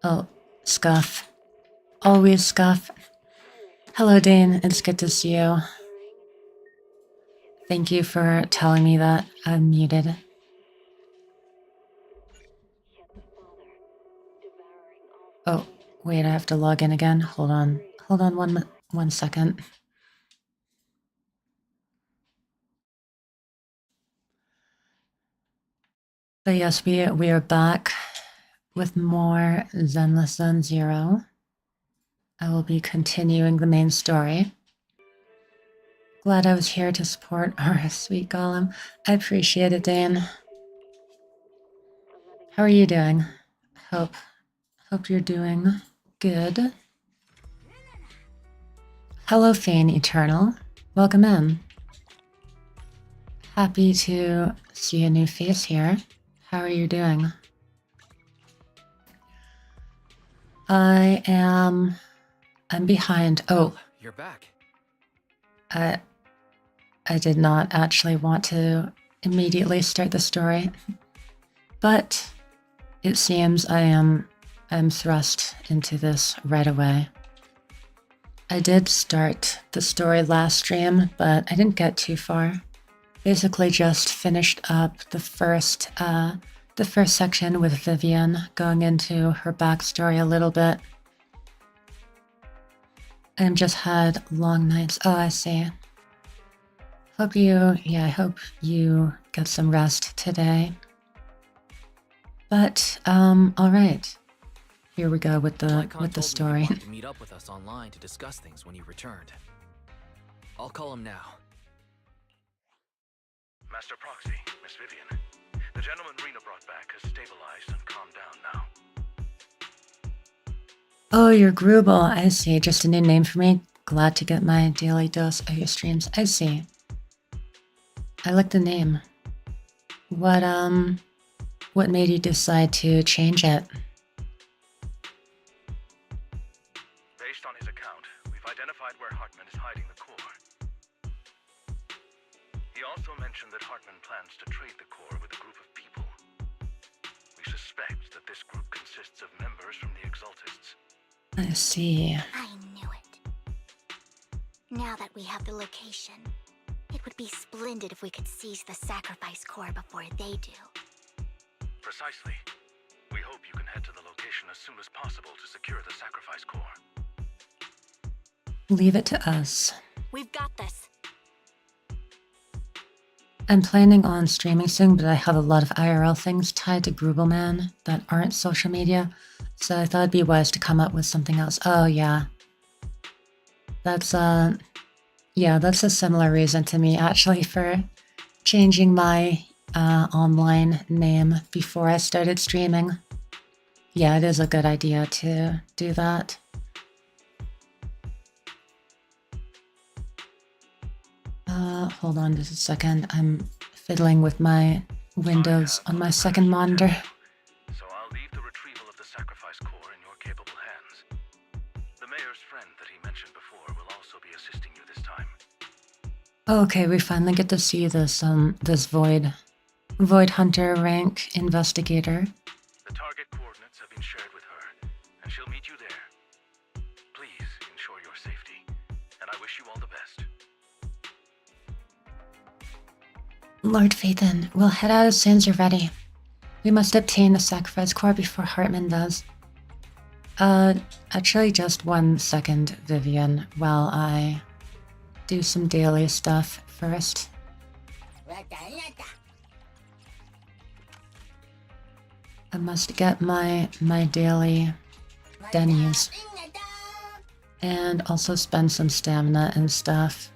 Oh, Scuff. Always Scuff. Hello, Dane. It's good to see you. Thank you for telling me that I'm muted. Oh, wait, I have to log in again. Hold on. Hold on one second. But yes, we are back with more Zenless Zone Zero. I will be continuing the main story. Glad I was here to support our sweet golem. I appreciate it, Dane. How are you doing? Hope you're doing good. Hello, Fane Eternal. Welcome in. Happy to see a new face here. How are you doing? I'm behind. Oh, you're back. I did not actually want to immediately start the story, but it seems I'm thrust into this right away. I did start the story last stream, but I didn't get too far. Basically just finished up the first section with Vivian, going into her backstory a little bit. And just had long nights. Oh, I see. I hope you get some rest today. But, all right. Here we go with the story. You wanted to meet up with us online to discuss things when you returned. I'll call him now. Master Proxy, Miss Vivian. The gentleman Rena brought back has stabilized and calmed down now. Oh, you're Grubel. I see. Just a new name for me. Glad to get my daily dose of your streams. I see. I like the name. What made you decide to change it? Based on his account, we've identified where Hartman is hiding the core. He also mentioned that Hartman plans to trade the core with a group of people. We suspect that this group consists of members from the Exaltists. I see. I knew it. Now that we have the location, it would be splendid if we could seize the sacrifice core before they do. Precisely. We hope you can head to the location as soon as possible to secure the sacrifice core. Leave it to us. We've got this. I'm planning on streaming soon, but I have a lot of IRL things tied to Grubelman that aren't social media, so I thought it'd be wise to come up with something else. Oh, yeah. That's a similar reason to me, actually, for changing my online name before I started streaming. Yeah, it is a good idea to do that. Hold on just a second. I'm fiddling with my windows on my second monitor. So I'll leave the retrieval of the sacrifice core in your capable hands. The mayor's friend that he mentioned before will also be assisting you this time. Okay, we finally get to see this this Void Hunter rank investigator. The target coordinates have been shared with her, and she'll meet you there. Please ensure your safety, and I wish you all the best. Lord Phaethon, we'll head out as soon as you're ready. We must obtain the sacrifice core before Hartman does. Actually just 1 second, Vivian, while I do some daily stuff first. I must get my daily Denny's. And also spend some stamina and stuff.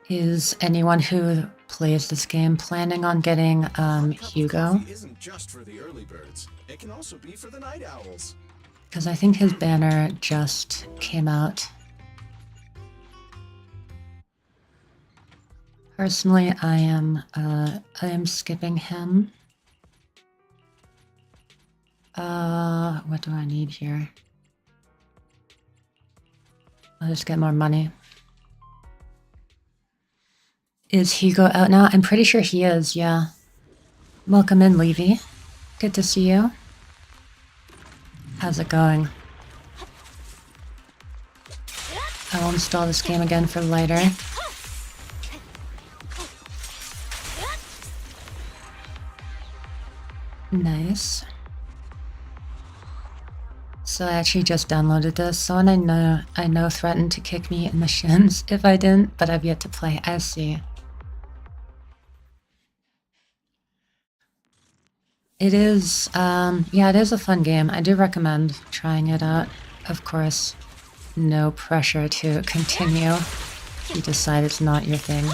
Is anyone who plays this game planning on getting Hugo? Isn't just for the early birds. It can also be for the night owls. Because I think his banner just came out. Personally, I am skipping him. What do I need here? I'll just get more money. Is Hugo out now? I'm pretty sure he is, yeah. Welcome in, Levy. Good to see you. How's it going? I will install this game again for later. Nice. So I actually just downloaded this. Someone I know threatened to kick me in the shins if I didn't, but I've yet to play. I see. It is, yeah, it is a fun game. I do recommend trying it out. Of course, no pressure to continue if you decide it's not your thing.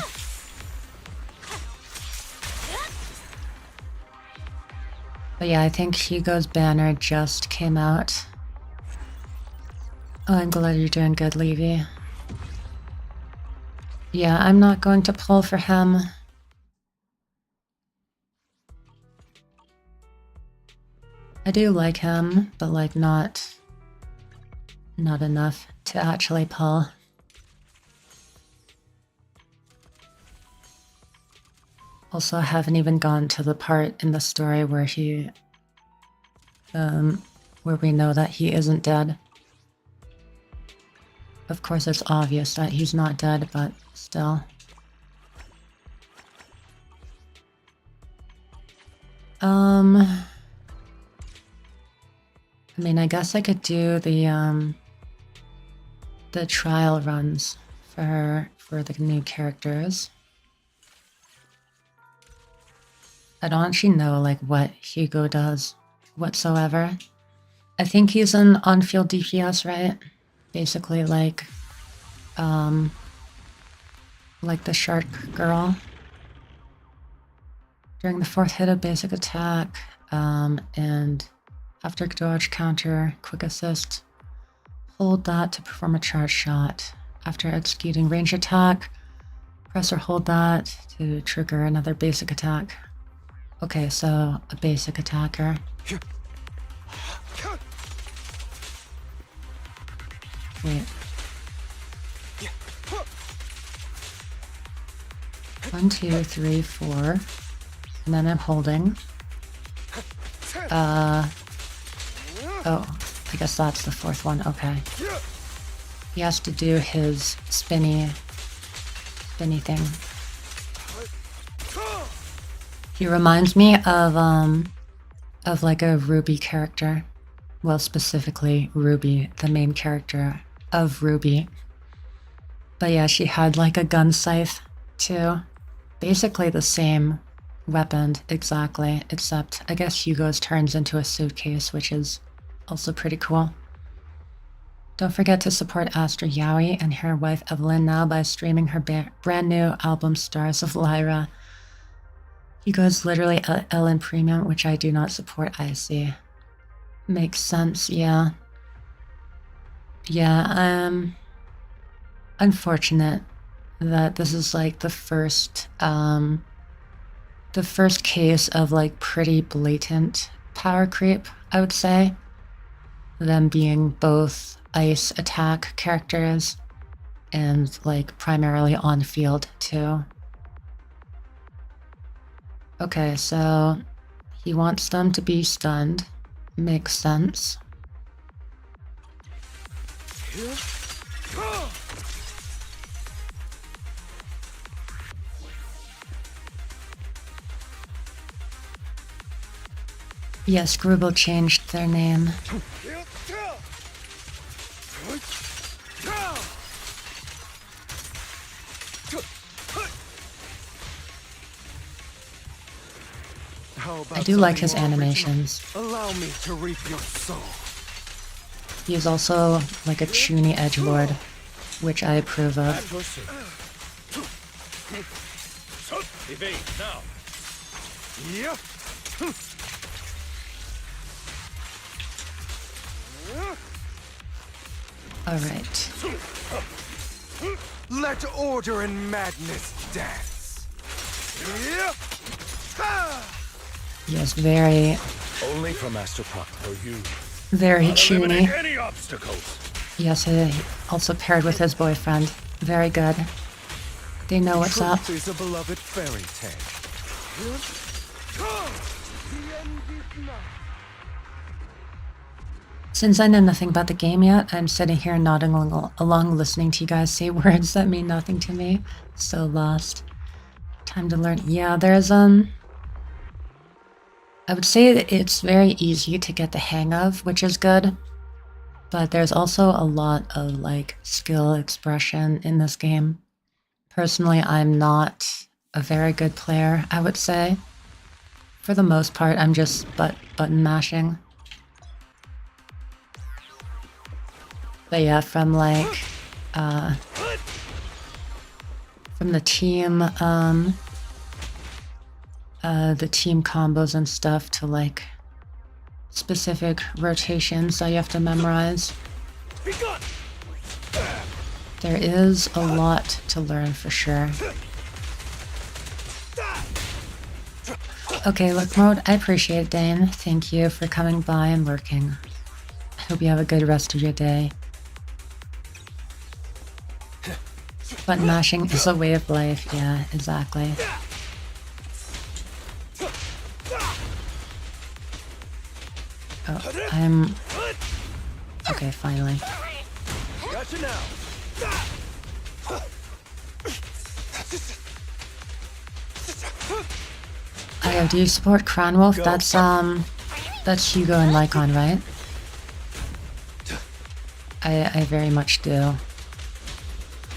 But yeah, I think Hugo's banner just came out. Oh, I'm glad you're doing good, Levy. Yeah, I'm not going to pull for him. I do like him, but like not enough to actually pull. Also, I haven't even gone to the part in the story where he, where we know that he isn't dead. Of course, it's obvious that he's not dead, but still. I mean, I guess I could do the trial runs for the new characters. I don't actually know like what Hugo does whatsoever. I think he's an on-field DPS, right? Basically like the shark girl. During the 4th hit of basic attack, and after dodge counter, quick assist, hold that to perform a charge shot. After executing range attack, press or hold that to trigger another basic attack. Okay, so a basic attacker. Wait. 1, 2, 3, 4. And then I'm holding. Oh, I guess that's the 4th one. Okay. He has to do his spinny thing. He reminds me of like a Ruby character. Well, specifically Ruby, the main character of Ruby. But yeah, she had like a gun scythe too. Basically the same weapon exactly, except I guess Hugo's turns into a suitcase, which is also pretty cool. Don't forget to support Astra Yowie and her wife Evelyn now by streaming her brand new album Stars of Lyra. Hugo's literally Ellen Premium, which I do not support, I see. Makes sense, yeah. Yeah, unfortunate that this is like the first case of like pretty blatant power creep, I would say. Them being both ice attack characters and like primarily on field too. Okay, so he wants them to be stunned. Makes sense. Yes, Grubel changed their name. I do like his animations. Allow me to reap your soul. He is also like a chuny edgelord, which I approve of. Evade now. Yeah. Alright. Let order and madness dance. Yeah. Yes, very, Only for Master Proctor you. very chuny. Any obstacles. Yes, he also paired with his boyfriend. Very good. They know what's up. Truth is a beloved fairy tale. The end is nigh. Since I know nothing about the game yet, I'm sitting here nodding along listening to you guys say words that mean nothing to me. So lost. Time to learn. Yeah, there's I would say that it's very easy to get the hang of, which is good. But there's also a lot of like skill expression in this game. Personally, I'm not a very good player, I would say. For the most part, I'm just button mashing. But yeah, from like, from the team combos and stuff to like specific rotations that you have to memorize. There is a lot to learn for sure. Okay, look mode, I appreciate it, Dane. Thank you for coming by and working. I hope you have a good rest of your day. Button mashing is a way of life, yeah, exactly. Oh, I'm... Okay, finally. Gotcha now. Do you support Cranwolf? That's Hugo and Lycon, right? I very much do.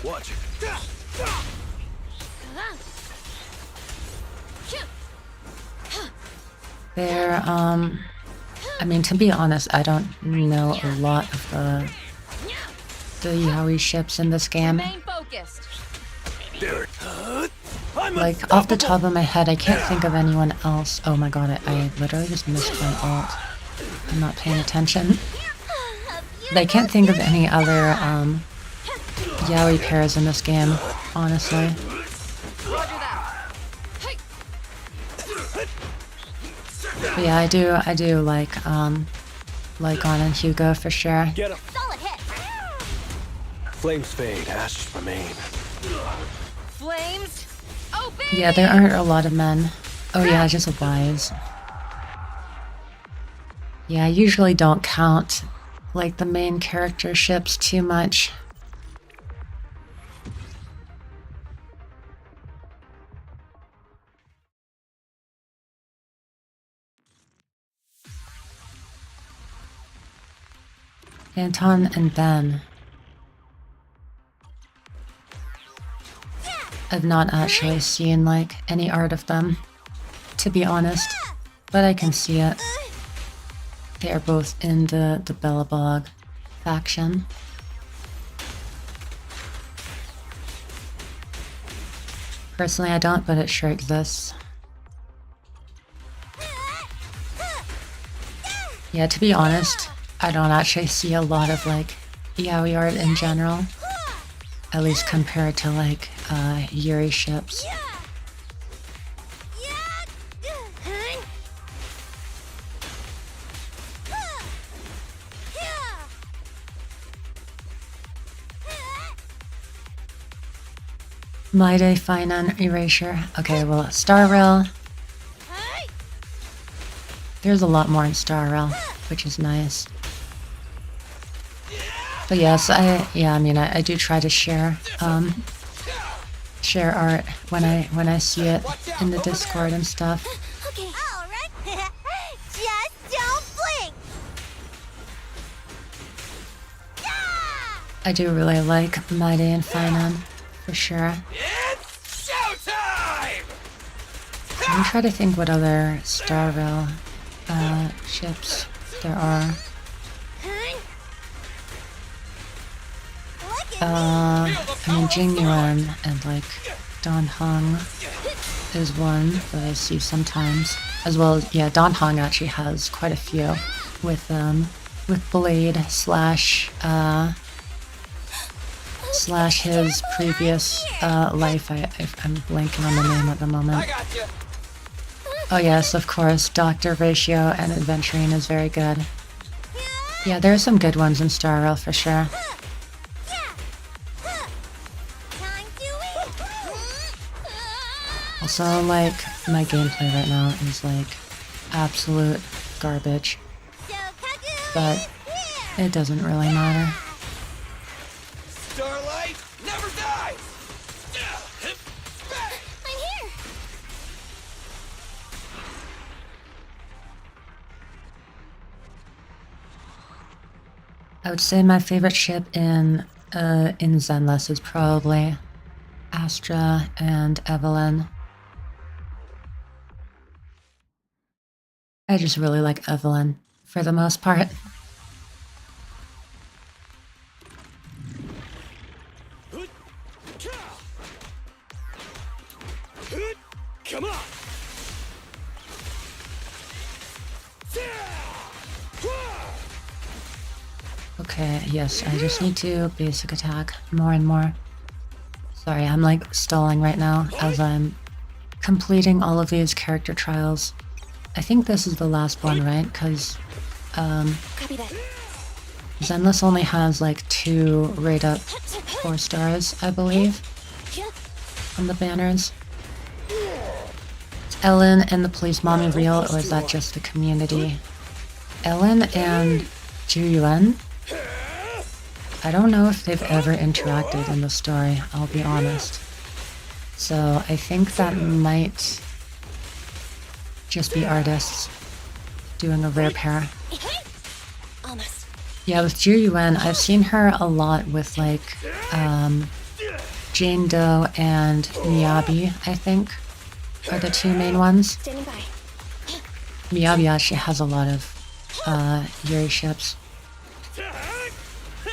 Watch it. They're, I mean, to be honest, I don't know a lot of the yaoi ships in this game. Like, off the top of my head, I can't think of anyone else. Oh my god, I literally just missed my ult. I'm not paying attention. But I can't think of any other, yaoi pairs in this game, honestly. But yeah, I do like Lycon and Hugo for sure. Get him. Solid hit. Flames fade, ashes remain. Flames? Open! Yeah, there aren't a lot of men. Oh yeah, just Wise. Yeah, I usually don't count like the main character ships too much. Anton and Ben. I've not actually seen like any art of them, to be honest, but I can see it. They are both in the Bellabog faction. Personally, I don't, but it sure exists. Yeah, to be honest, I don't actually see a lot of like yaoi art in general, at least compared to like Yuri ships. My Day Finan Erasure. Okay, well, Star Rail. There's a lot more in Star Rail, which is nice. But yes, I mean, I do try to share art when I see it in the Discord and stuff. Okay, alright. Just don't blink. I do really like My Day and Finan, for sure. It's showtime! Let me try to think what other Star Rail ships there are. I mean, Jingyuan and like Don Hong is one that I see sometimes, as well as yeah, Don Hong actually has quite a few with Blade slash his previous life. I'm blanking on the name at the moment. Oh yes, of course, Dr. Ratio and Adventuring is very good. Yeah, there are some good ones in Star Rail for sure. Also, like, my gameplay right now is like absolute garbage, but it doesn't really matter. Starlight never dies! I'm here! I would say my favorite ship in Zenless is probably Astra and Evelyn. I just really like Evelyn for the most part. Come on! Okay, yes, I just need to basic attack more and more. Sorry, I'm like stalling right now as I'm completing all of these character trials. I think this is the last one, right? Because Copy that. Zenless only has like 2 rate up 4 stars, I believe, on the banners. Is Ellen and the police mommy real, or is that just the community? Ellen and Juyuan? I don't know if they've ever interacted in the story, I'll be honest. So I think that might just be artists doing a rare pair. Almost. Yeah, with Juyuan, I've seen her a lot with like Jane Doe and Miyabi, I think, are the 2 main ones. Standing by. Miyabi actually has a lot of Yuri ships,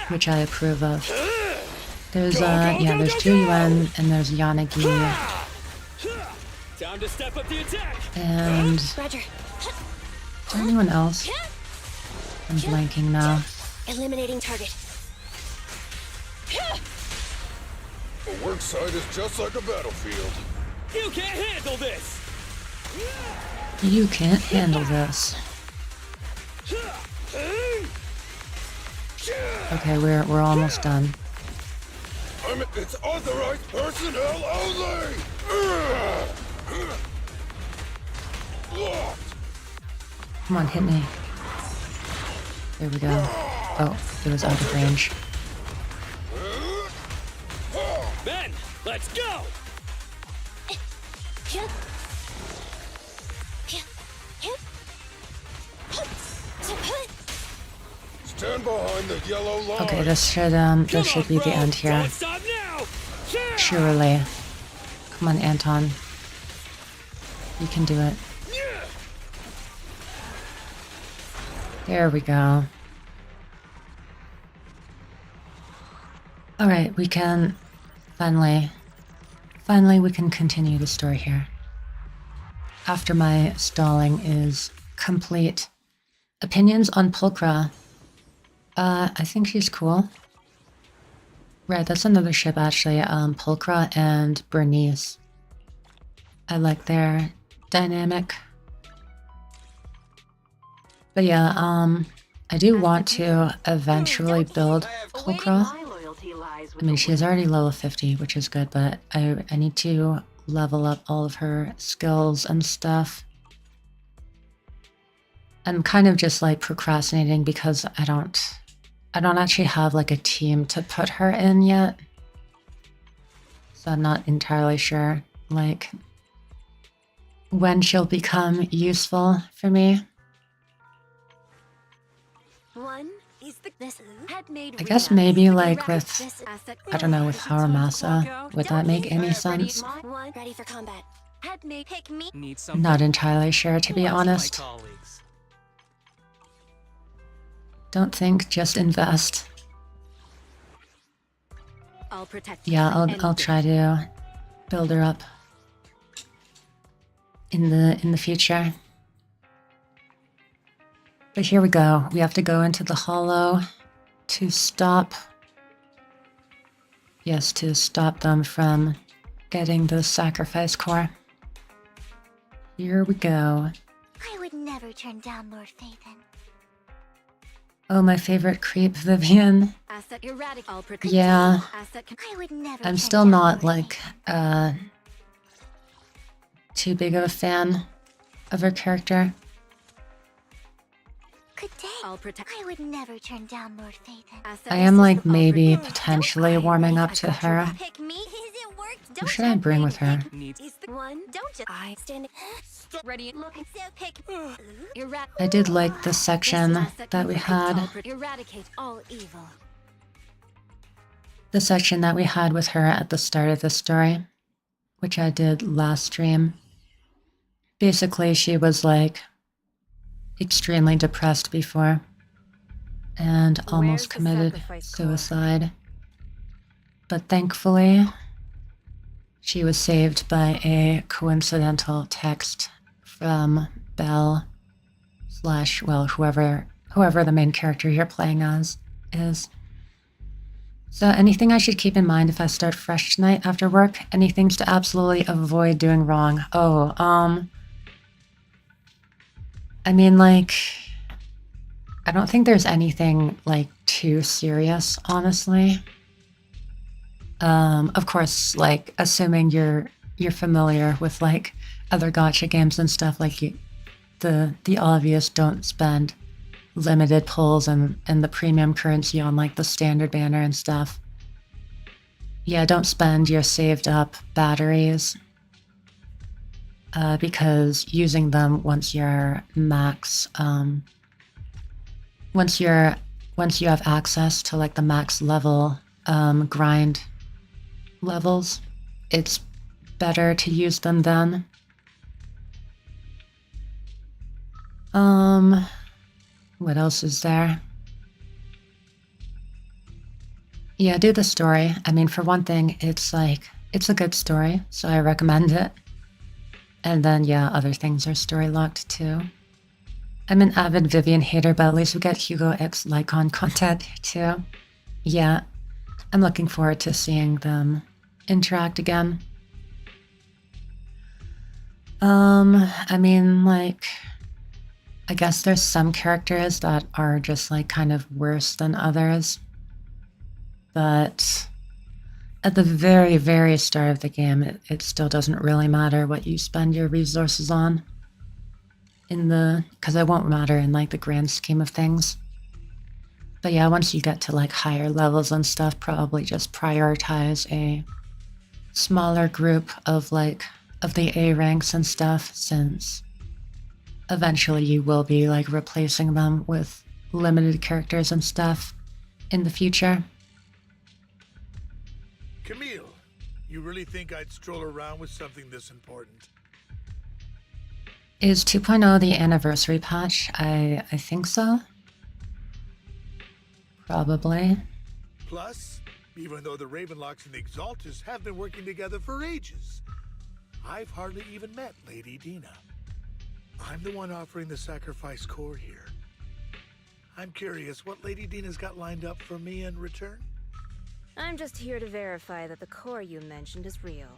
which I approve of. There's there's Juyuan and there's Yanagi Time to step up the attack! and Roger. is there anyone else? I'm blanking now. Eliminating target. A work site is just like a battlefield. You can't handle this! You can't handle this. Okay, we're almost done. It's authorized personnel only! Locked. Come on, hit me. There we go. Oh, it was out of range. Ben, let's go! Stand behind the yellow line. Okay, this should be the end here. Don't stop now! Surely. Come on, Anton. You can do it. There we go. Alright, we can finally we can continue the story here. After my stalling is complete. Opinions on Pulchra. I think she's cool. Right, that's another ship actually, Pulchra and Bernice. I like their dynamic. But yeah, I do want to eventually build Pulchra. I mean, she's already level 50, which is good, but I need to level up all of her skills and stuff. I'm kind of just like procrastinating because I don't actually have like a team to put her in yet. So I'm not entirely sure like when she'll become useful for me. One is this had made I guess maybe like with, I don't know, with Haramasa, would that make any sense? one ready for combat. Had made pick me. Need some Not entirely sure, to be honest. colleagues. Don't think, just invest. I'll protect. Yeah, I'll try to build her up in the future. But here we go. We have to go into the hollow to stop. Yes, to stop them from getting the sacrifice core. Here we go. I would never turn down Lord Phaethon. Oh, my favorite creep, Vivian. Asset erratic. I'll protect. Yeah. Asset. I would never. I'm turn still down not Lord like too big of a fan of her character. Good day. I'll protect. I would never turn down Lord Phaethon. I am like maybe potentially warming up to her. Pick me. Is it worked? Who should I bring with her? Is the one? Don't just. I stand ready. Look, so pick. I did like the section that we had. Eradicate all evil. The section that we had with her at the start of the story, which I did last stream. Basically, she was like extremely depressed before and almost committed suicide. But thankfully, she was saved by a coincidental text from Belle / well, whoever the main character you're playing as is. So anything I should keep in mind if I start fresh tonight after work? Any things to absolutely avoid doing wrong? Oh, I mean, like, I don't think there's anything, like, too serious, honestly. Of course, like, assuming you're familiar with, like, other gacha games and stuff, like, the obvious don't spend limited pulls and the premium currency on, like, the standard banner and stuff. Yeah, don't spend your saved up batteries. Because using them once you're max, once you have access to like the max level grind levels, it's better to use them then. What else is there? Yeah, do the story. I mean, for one thing, it's like, it's a good story, so I recommend it. And then, yeah, other things are story locked too. I'm an avid Vivian hater, but at least we get Hugo X Lycon content too. Yeah, I'm looking forward to seeing them interact again. I mean, like, I guess there's some characters that are just like kind of worse than others. But at the very, very start of the game, it still doesn't really matter what you spend your resources on. Because it won't matter in like the grand scheme of things. But yeah, once you get to like higher levels and stuff, probably just prioritize a smaller group of the A ranks and stuff, since eventually you will be like replacing them with limited characters and stuff in the future. Camille, you really think I'd stroll around with something this important? Is 2.0 the anniversary patch? I think so. Probably. Plus, even though the Ravenlocks and the Exalters have been working together for ages, I've hardly even met Lady Dina. I'm the one offering the sacrifice core here. I'm curious what Lady Dina's got lined up for me in return? I'm just here to verify that the core you mentioned is real.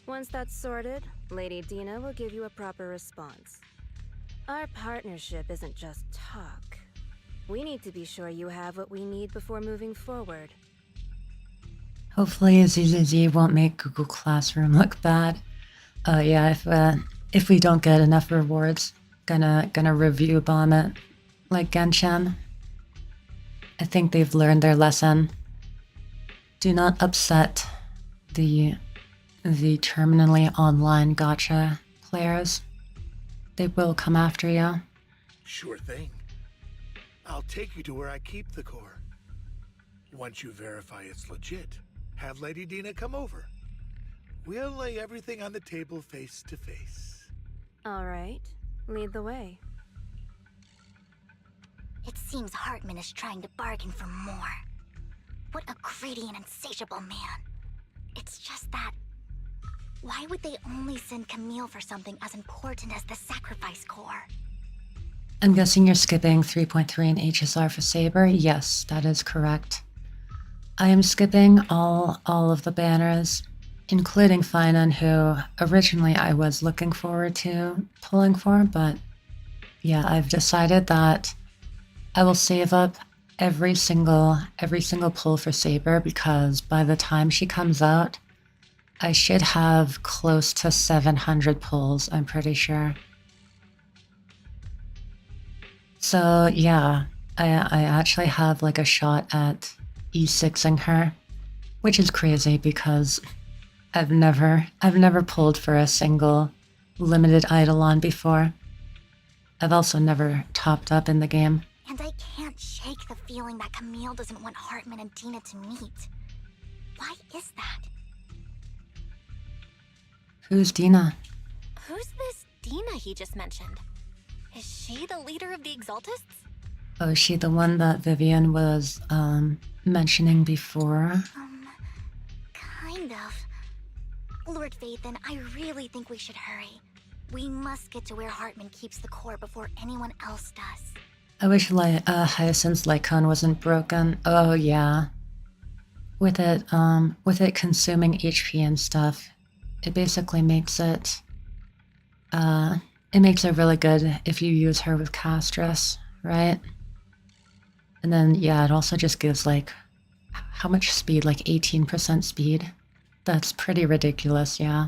Once that's sorted, Lady Dina will give you a proper response. Our partnership isn't just talk. We need to be sure you have what we need before moving forward. Hopefully ZZZ won't make Google Classroom look bad. Yeah, if we don't get enough rewards, gonna review bomb it like Genshin. I think they've learned their lesson. Do not upset the terminally online gacha players. They will come after you. Sure thing. I'll take you to where I keep the core. Once you verify it's legit, have Lady Dina come over. We'll lay everything on the table face to face. All right, lead the way. It seems Hartman is trying to bargain for more. What a greedy and insatiable man. It's just that... why would they only send Camille for something as important as the sacrifice core? I'm guessing you're skipping 3.3 in HSR for Saber? Yes, that is correct. I am skipping all of the banners, including Finan, who originally I was looking forward to pulling for, but yeah, I've decided that I will save up every single pull for Saber, because by the time she comes out, I should have close to 700 pulls, I'm pretty sure. So yeah, I actually have like a shot at E6ing her, which is crazy because I've never pulled for a single limited Eidolon before. I've also never topped up in the game. And I can't shake the feeling that Camille doesn't want Hartman and Dina to meet. Why is that? Who's Dina? Who's this Dina he just mentioned? Is she the leader of the Exaltists? Oh, is she the one that Vivian was mentioning before? Kind of. Lord Vathan, I really think we should hurry. We must get to where Hartman keeps the core before anyone else does. I wish Hyacinth's Lycon wasn't broken. Oh yeah. With it consuming HP and stuff, it basically makes it really good if you use her with Castress, right? And then yeah, it also just gives like how much speed? Like 18% speed. That's pretty ridiculous, yeah.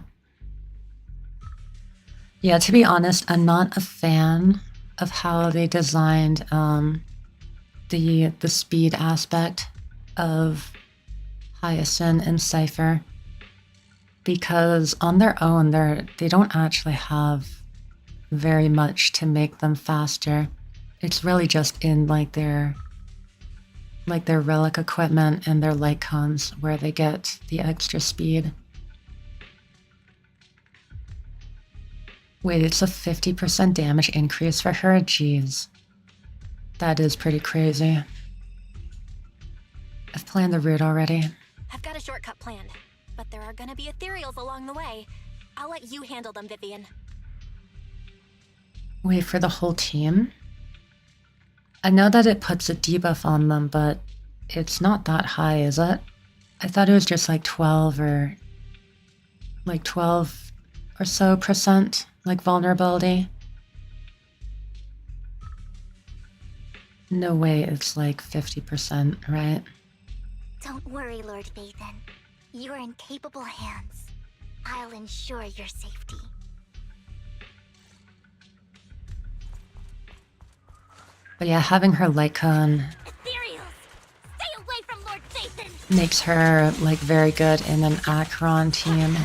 Yeah, to be honest, I'm not a fan of how they designed the speed aspect of Hyacinth and Cypher, because on their own they don't actually have very much to make them faster. It's really just in like their relic equipment and their light cons where they get the extra speed. Wait, it's a 50% damage increase for her? Jeez. That is pretty crazy. I've planned the route already. I've got a shortcut planned, but there are gonna be ethereals along the way. I'll let you handle them, Vivian. Wait, for the whole team? I know that it puts a debuff on them, but it's not that high, is it? I thought it was just like 12 or so percent, like vulnerability. No way it's like 50%, right? Don't worry, Lord Vathan. You're in capable hands. I'll ensure your safety. But yeah, having her light cone Ethereals! Stay away from Lord Vathan! makes her like very good in an Acheron team.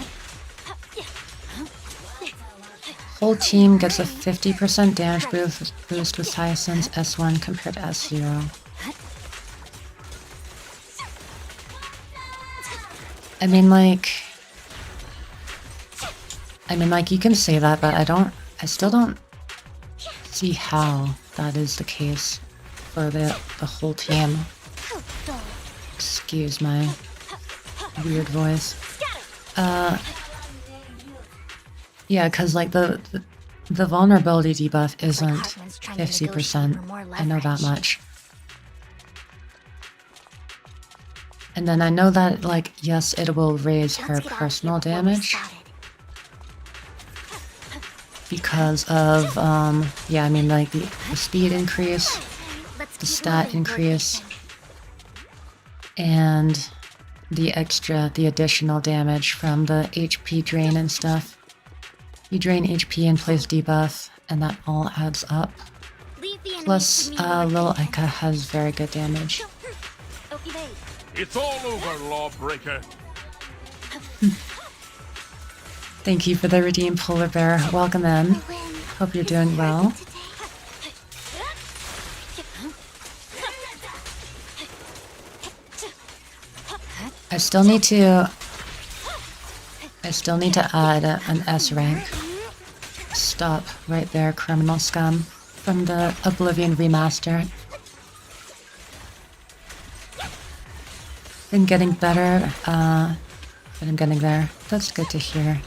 Whole team gets a 50% damage boost with Hyacinth's S1 compared to S0. I mean like you can say that, but I still don't see how that is the case for the whole team. Excuse my weird voice. Yeah, because like the vulnerability debuff isn't 50%. I know that much. And then I know that, like, yes, it will raise her personal damage because of, yeah, I mean, like, the speed increase, the stat increase, and the additional damage from the HP drain and stuff. You drain HP and place debuff, and that all adds up. Plus, Lil Ika has very good damage. It's all over, Lawbreaker. Thank you for the redeemed polar bear. Welcome in. Hope you're doing well. I still need to add an S rank. Stop right there, criminal scum, from the Oblivion remaster. Been getting better, but I'm getting there. That's good to hear.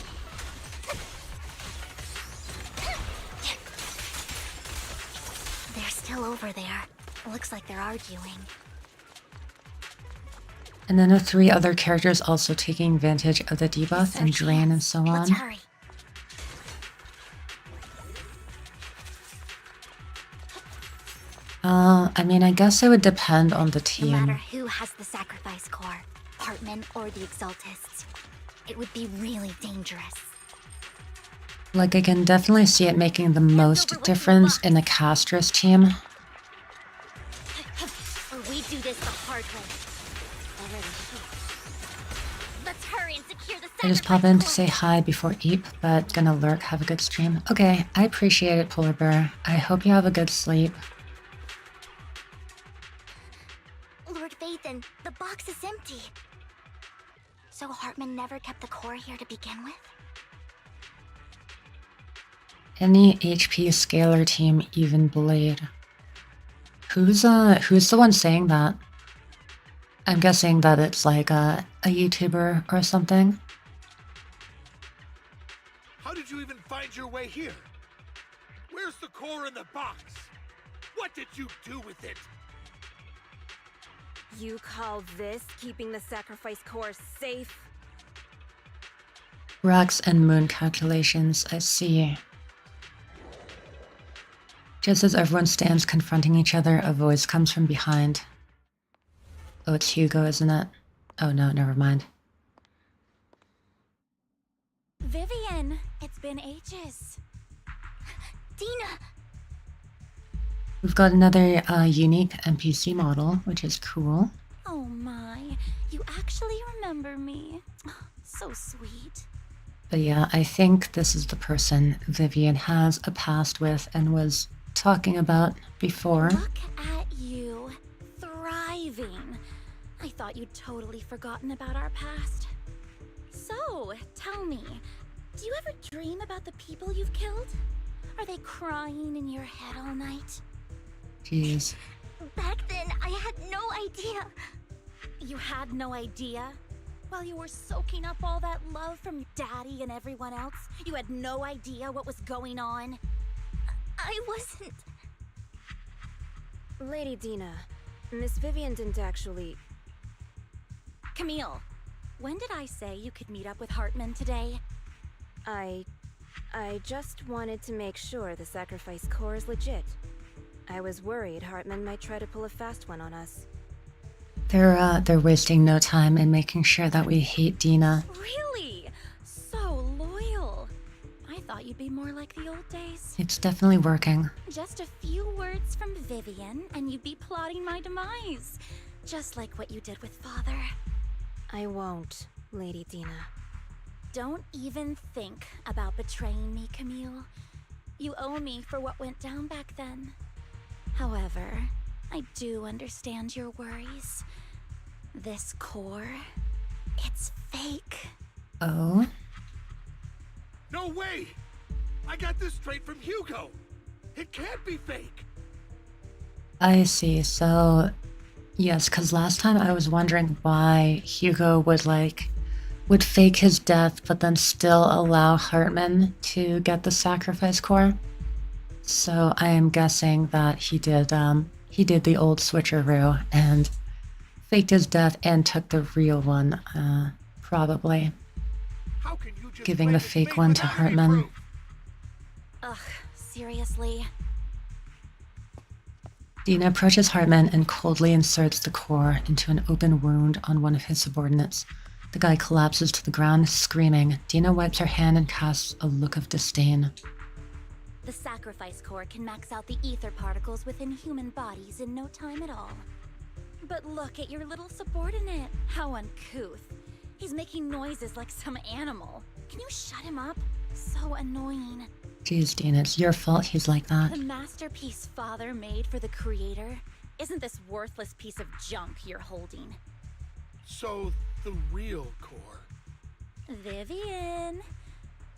They're still over there. Looks like they're arguing. And then the 3 other characters also taking advantage of the debuff and drain and so on. Let's hurry. I mean, I guess it would depend on the No matter team. who has the sacrifice core, Hartman or the Exaltists, it would be really dangerous. Like, I can definitely see it making the most difference in a castress team. Or we do this the hard way. Already. Let's hurry and secure the I just pop in to say hi before Eep, but gonna lurk, have a good stream. Okay, I appreciate it, Polar Bear. I hope you have a good sleep. Lord Vathan, the box is empty. So Hartman never kept the core here to begin with? Any HP scalar team, even Blade. Who's the one saying that? I'm guessing that it's like a YouTuber or something. How did you even find your way here? Where's the core in the box? What did you do with it? You call this keeping the sacrifice core safe? Rocks and moon calculations, I see. Just as everyone stands confronting each other, a voice comes from behind. Oh, it's Hugo, isn't it? Oh no, never mind. Vivian, it's been ages. Dina! We've got another unique NPC model, which is cool. Oh my, you actually remember me. So sweet. But yeah, I think this is the person Vivian has a past with and was talking about before. Look at you, thriving. I thought you'd totally forgotten about our past. So, tell me, do you ever dream about the people you've killed? Are they crying in your head all night? Jeez. Back then, I had no idea. You had no idea? While you were soaking up all that love from Daddy and everyone else, you had no idea what was going on? I wasn't... Lady Dina, Miss Vivian didn't actually... Camille, when did I say you could meet up with Hartman today? I just wanted to make sure the sacrifice core is legit. I was worried Hartman might try to pull a fast one on us. They're wasting no time in making sure that we hate Dina. Really? So loyal. I thought you'd be more like the old days. It's definitely working. Just a few words from Vivian, and you'd be plotting my demise. Just like what you did with Father. I won't, Lady Dina. Don't even think about betraying me, Camille. You owe me for what went down back then. However, I do understand your worries. This core, it's fake. Oh? No way! I got this straight from Hugo. It can't be fake. I see. So, yes, because last time I was wondering why Hugo would fake his death, but then still allow Hartman to get the sacrifice core. So I am guessing that he did the old switcheroo and faked his death and took the real one, probably. How can you just Giving claim the it's fake fake one to without any Hartman. proof? Ugh, seriously? Dina approaches Hartman and coldly inserts the core into an open wound on one of his subordinates. The guy collapses to the ground, screaming. Dina wipes her hand and casts a look of disdain. The sacrifice core can max out the ether particles within human bodies in no time at all. But look at your little subordinate. How uncouth. He's making noises like some animal. Can you shut him up? So annoying. Jeez, Dina, it's your fault he's like that. The masterpiece Father made for the Creator? Isn't this worthless piece of junk you're holding? So, the real core. Vivian,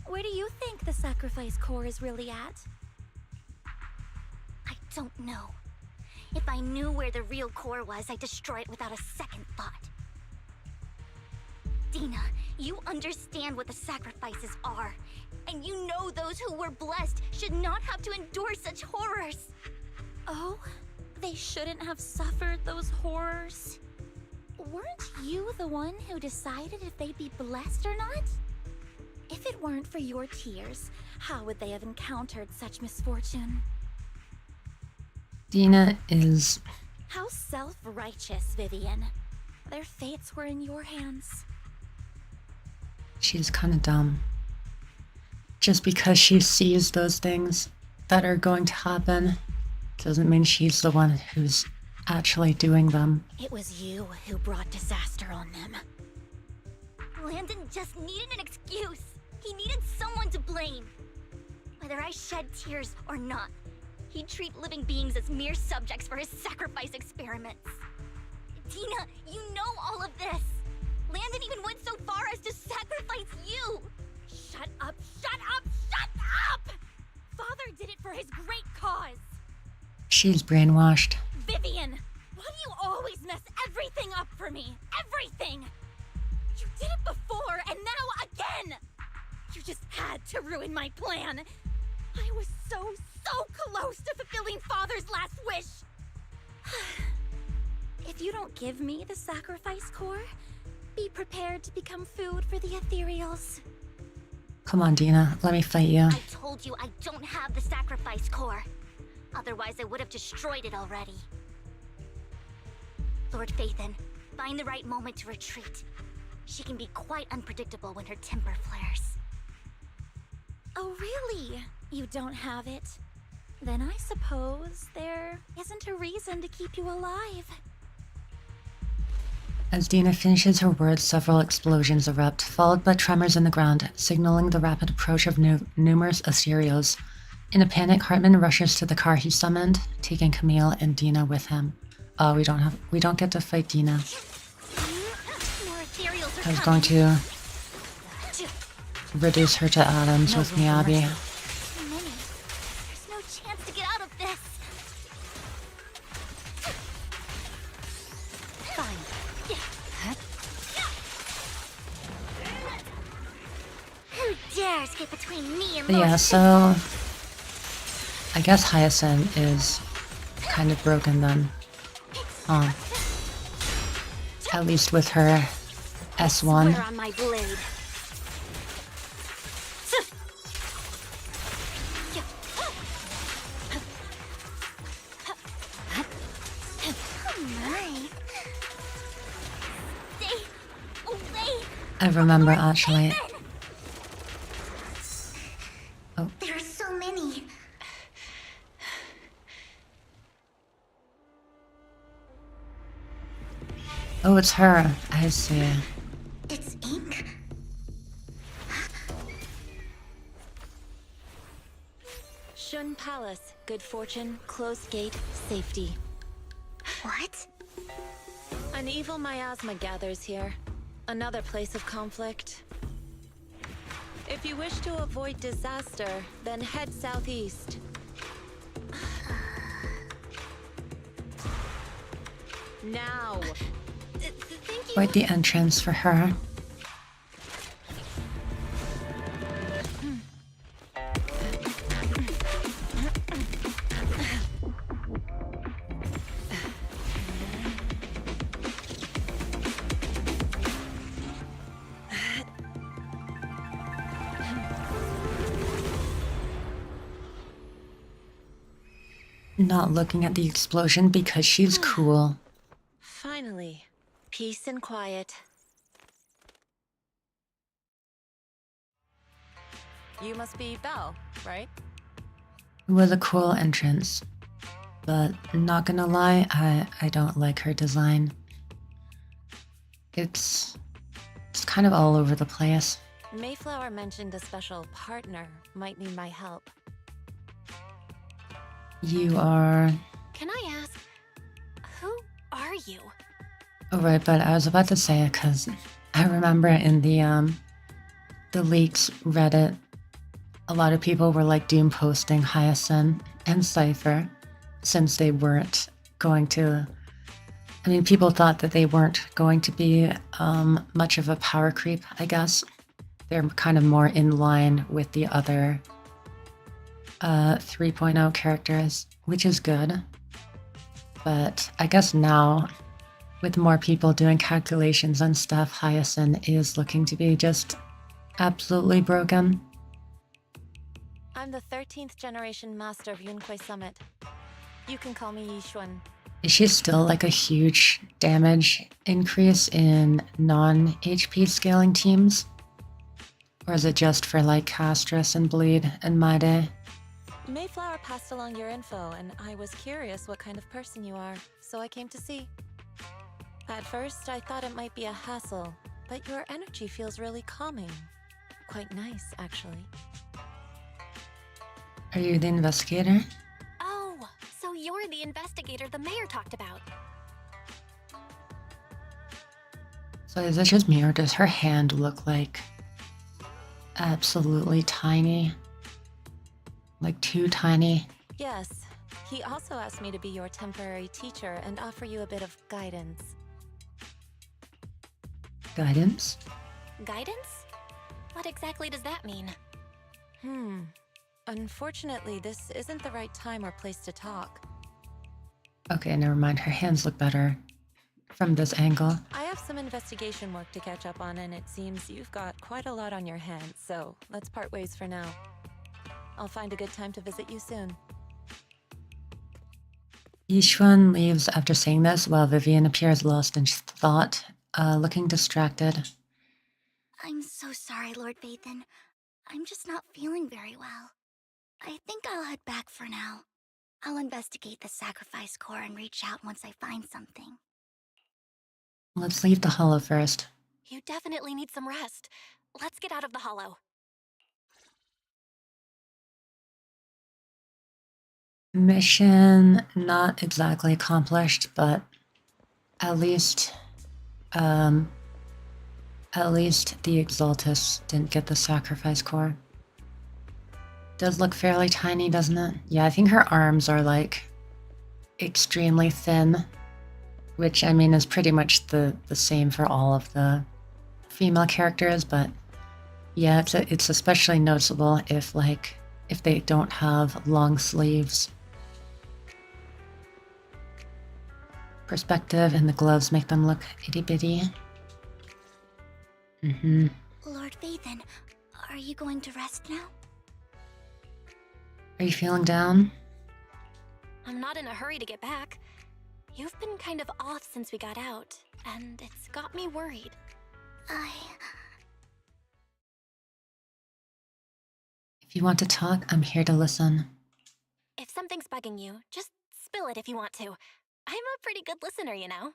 where do you think the sacrifice core is really at? I don't know. If I knew where the real core was, I'd destroy it without a second thought. Dina, you understand what the sacrifices are. And you know those who were blessed should not have to endure such horrors. Oh, they shouldn't have suffered those horrors. Weren't you the one who decided if they'd be blessed or not? If it weren't for your tears, how would they have encountered such misfortune? Dina is... How self-righteous, Vivian. Their fates were in your hands. She's kind of dumb. Just because she sees those things that are going to happen doesn't mean she's the one who's actually doing them. It was you who brought disaster on them. Landon just needed an excuse. He needed someone to blame. Whether I shed tears or not, he'd treat living beings as mere subjects for his sacrifice experiments. Dina, you know all of this. Landon even went so far as to sacrifice you. Shut up, shut up, shut up! Father did it for his great cause. She's brainwashed. Vivian, why do you always mess everything up for me? Everything! You did it before, and now again! You just had to ruin my plan. I was so close to fulfilling Father's last wish. If you don't give me the sacrifice core, be prepared to become food for the ethereals. Come on, Dina, let me fight you. I told you I don't have the sacrifice core. Otherwise, I would have destroyed it already. Lord Phaethon, find the right moment to retreat. She can be quite unpredictable when her temper flares. Oh, really? You don't have it? Then I suppose there isn't a reason to keep you alive. As Dina finishes her words, several explosions erupt, followed by tremors in the ground, signaling the rapid approach of numerous ethereals. In a panic, Hartman rushes to the car he summoned, taking Camille and Dina with him. Oh, we don't get to fight Dina. I was going to reduce her to atoms with Miyabi. There's no chance to get out of this. Fine. Who dares get between me and But yeah, so I guess Hyacinth is kind of broken then. At least with her S1. Swear on my blade. I remember actually. Oh. There are so many. Oh, it's her. I see. It's ink. Shun Palace, good fortune, closed gate, safety. What? An evil miasma gathers here. Another place of conflict. If you wish to avoid disaster, then head southeast. Now! Quite the entrance for her. Not looking at the explosion because she's cool. Finally, peace and quiet. You must be Belle, right? It was a cool entrance, but not gonna lie, I don't like her design. It's kind of all over the place. Mayflower mentioned a special partner might need my help. You are... Can I ask, who are you? Oh, right, but I was about to say it because I remember in the leaks Reddit, a lot of people were like doom posting Hyacinth and Cypher since they weren't going to... I mean, people thought that they weren't going to be much of a power creep, I guess. They're kind of more in line with the other 3.0 characters, which is good. But I guess now, with more people doing calculations and stuff, Hyacinth is looking to be just absolutely broken. I'm the 13th generation master of Yunquai Summit. You can call me Yishuan. Is she still like a huge damage increase in non-HP scaling teams? Or is it just for like castress and bleed in my day? Mayflower passed along your info, and I was curious what kind of person you are, so I came to see. At first, I thought it might be a hassle, but your energy feels really calming. Quite nice, actually. Are you the investigator? Oh, so you're the investigator the mayor talked about. So is it just me, or does her hand look like absolutely tiny? Like too tiny? Yes. He also asked me to be your temporary teacher and offer you a bit of guidance. Guidance? Guidance? What exactly does that mean? Unfortunately, this isn't the right time or place to talk. Okay, never mind. Her hands look better from this angle. I have some investigation work to catch up on, and it seems you've got quite a lot on your hands, so let's part ways for now. I'll find a good time to visit you soon. Yishuan leaves after saying this while Vivian appears lost in thought, looking distracted. I'm so sorry, Lord Vathan. I'm just not feeling very well. I think I'll head back for now. I'll investigate the sacrifice core and reach out once I find something. Let's leave the hollow first. You definitely need some rest. Let's get out of the hollow. Mission not exactly accomplished, but at least the Exaltus didn't get the sacrifice core. Does look fairly tiny, doesn't it? Yeah, I think her arms are like extremely thin, which I mean is pretty much the same for all of the female characters, but yeah, it's especially noticeable if they don't have long sleeves. Perspective and the gloves make them look itty-bitty. Lord Vathan, are you going to rest now? Are you feeling down? I'm not in a hurry to get back. You've been kind of off since we got out, and it's got me worried. If you want to talk, I'm here to listen. If something's bugging you, just spill it if you want to. I'm a pretty good listener, you know.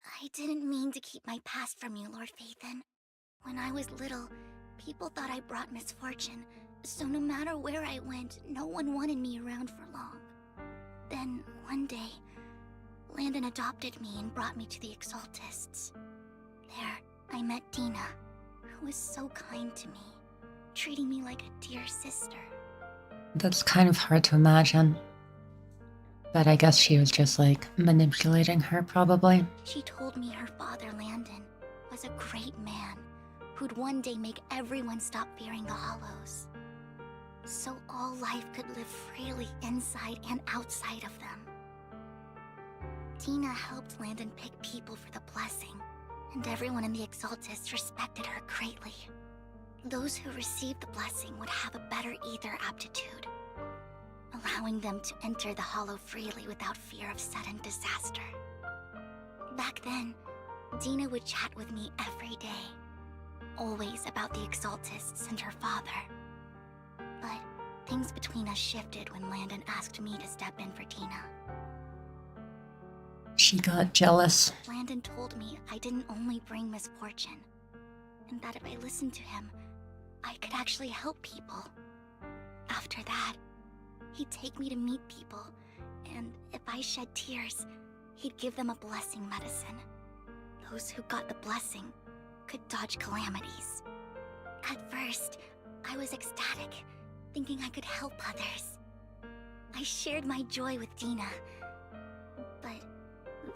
I didn't mean to keep my past from you, Lord Vathan. When I was little, people thought I brought misfortune, so no matter where I went, no one wanted me around for long. Then, one day, Landon adopted me and brought me to the Exaltists. There, I met Dina, who was so kind to me, treating me like a dear sister. That's kind of hard to imagine. But I guess she was just like manipulating her, probably. She told me her father, Landon, was a great man who'd one day make everyone stop fearing the Hollows. So all life could live freely inside and outside of them. Dina helped Landon pick people for the blessing, and everyone in the Exaltists respected her greatly. Those who received the blessing would have a better ether aptitude, allowing them to enter the Hollow freely without fear of sudden disaster. Back then, Dina would chat with me every day, always about the Exaltists and her father. But things between us shifted when Landon asked me to step in for Dina. She got jealous. Landon told me I didn't only bring misfortune, and that if I listened to him, I could actually help people. After that, he'd take me to meet people, and if I shed tears, he'd give them a blessing medicine. Those who got the blessing could dodge calamities. At first, I was ecstatic, thinking I could help others. I shared my joy with Dina, but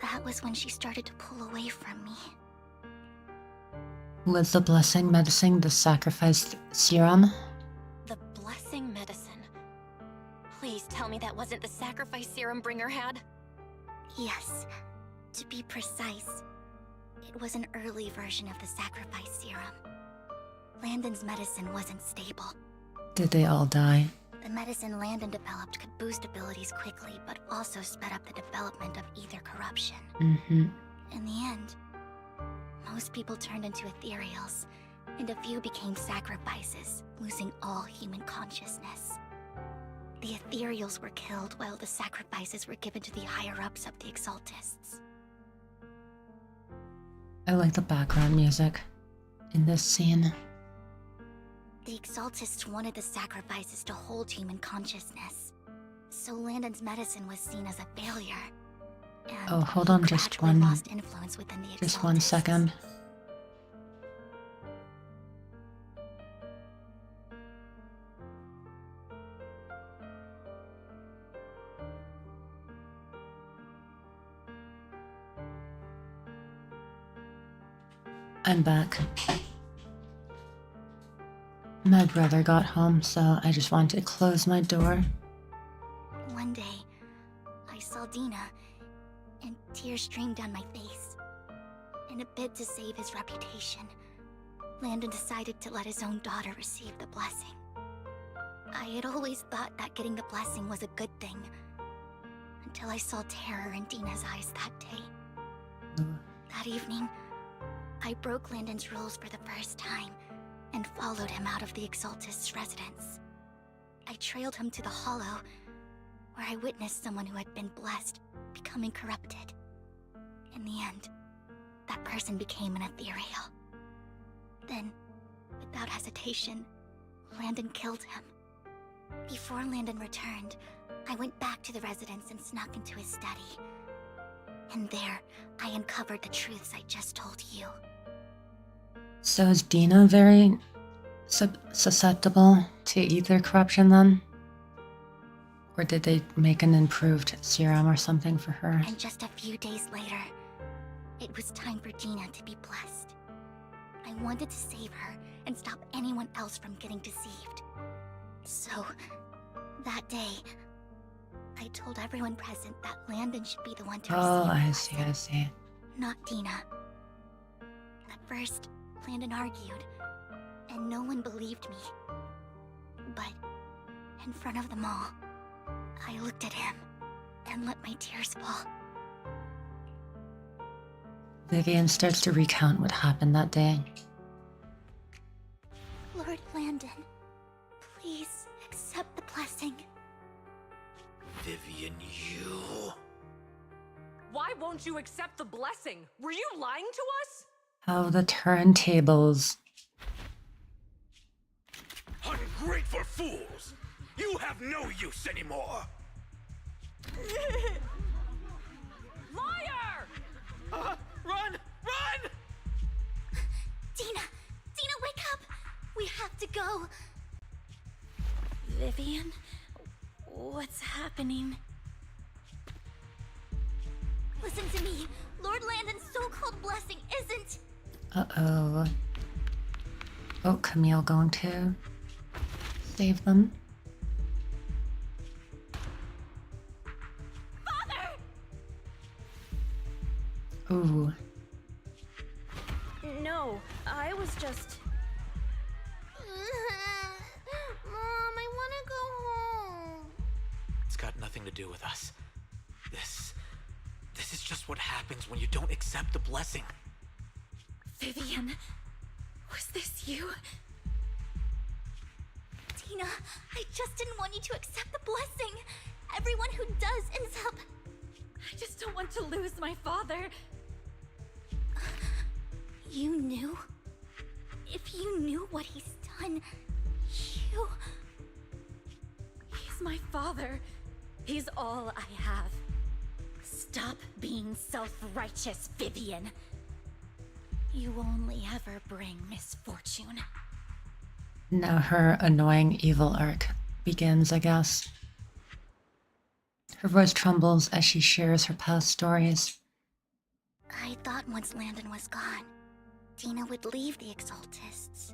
that was when she started to pull away from me. Was the blessing medicine the sacrificed serum? The blessing medicine. Please tell me that wasn't the sacrifice serum Bringer had? Yes. To be precise, it was an early version of the sacrifice serum. Landon's medicine wasn't stable. Did they all die? The medicine Landon developed could boost abilities quickly, but also sped up the development of ether corruption. In the end, most people turned into ethereals, and a few became sacrifices, losing all human consciousness. The ethereals were killed while the sacrifices were given to the higher-ups of the Exaltists. I like the background music in this scene. The Exaltists wanted the sacrifices to hold human consciousness, so Landon's medicine was seen as a failure. And Oh, hold on, he just gradually one, lost influence within the just 1 Exaltists. second. I'm back. My brother got home, so I just wanted to close my door. One day, I saw Dina, and tears streamed down my face. In a bid to save his reputation, Landon decided to let his own daughter receive the blessing. I had always thought that getting the blessing was a good thing, until I saw terror in Dina's eyes that day. That evening, I broke Landon's rules for the first time and followed him out of the Exaltist's residence. I trailed him to the Hollow, where I witnessed someone who had been blessed becoming corrupted. In the end, that person became an ethereal. Then, without hesitation, Landon killed him. Before Landon returned, I went back to the residence and snuck into his study. And there, I uncovered the truths I just told you. So is Dina very susceptible to ether corruption then? Or did they make an improved serum or something for her? And just a few days later, it was time for Dina to be blessed. I wanted to save her and stop anyone else from getting deceived. So, that day, I told everyone present that Landon should be the one to receive the blessing, I see. not Dina. At first, Landon argued, and no one believed me. But, in front of them all, I looked at him and let my tears fall. Vivian starts to recount what happened that day. Lord Landon, please accept the blessing. Vivian, you... Why won't you accept the blessing? Were you lying to us? How the turntables. Ungrateful fools! You have no use anymore! Liar! Run! Run! Dina! Dina, wake up! We have to go! Vivian? What's happening? Listen to me! Lord Landon's so-called blessing isn't... Uh-oh. Oh, Camille going to save them. Father! Ooh. No, I was just... Mom, I want to go home. It's got nothing to do with us. This is just what happens when you don't accept the blessing. Vivian, was this you? Dina, I just didn't want you to accept the blessing. Everyone who does ends up... I just don't want to lose my father. You knew? If you knew what he's done, you... He's my father. He's all I have. Stop being self-righteous, Vivian. You only ever bring misfortune. Now her annoying evil arc begins, I guess. Her voice trembles as she shares her past stories. I thought once Landon was gone, Dina would leave the Exaltists.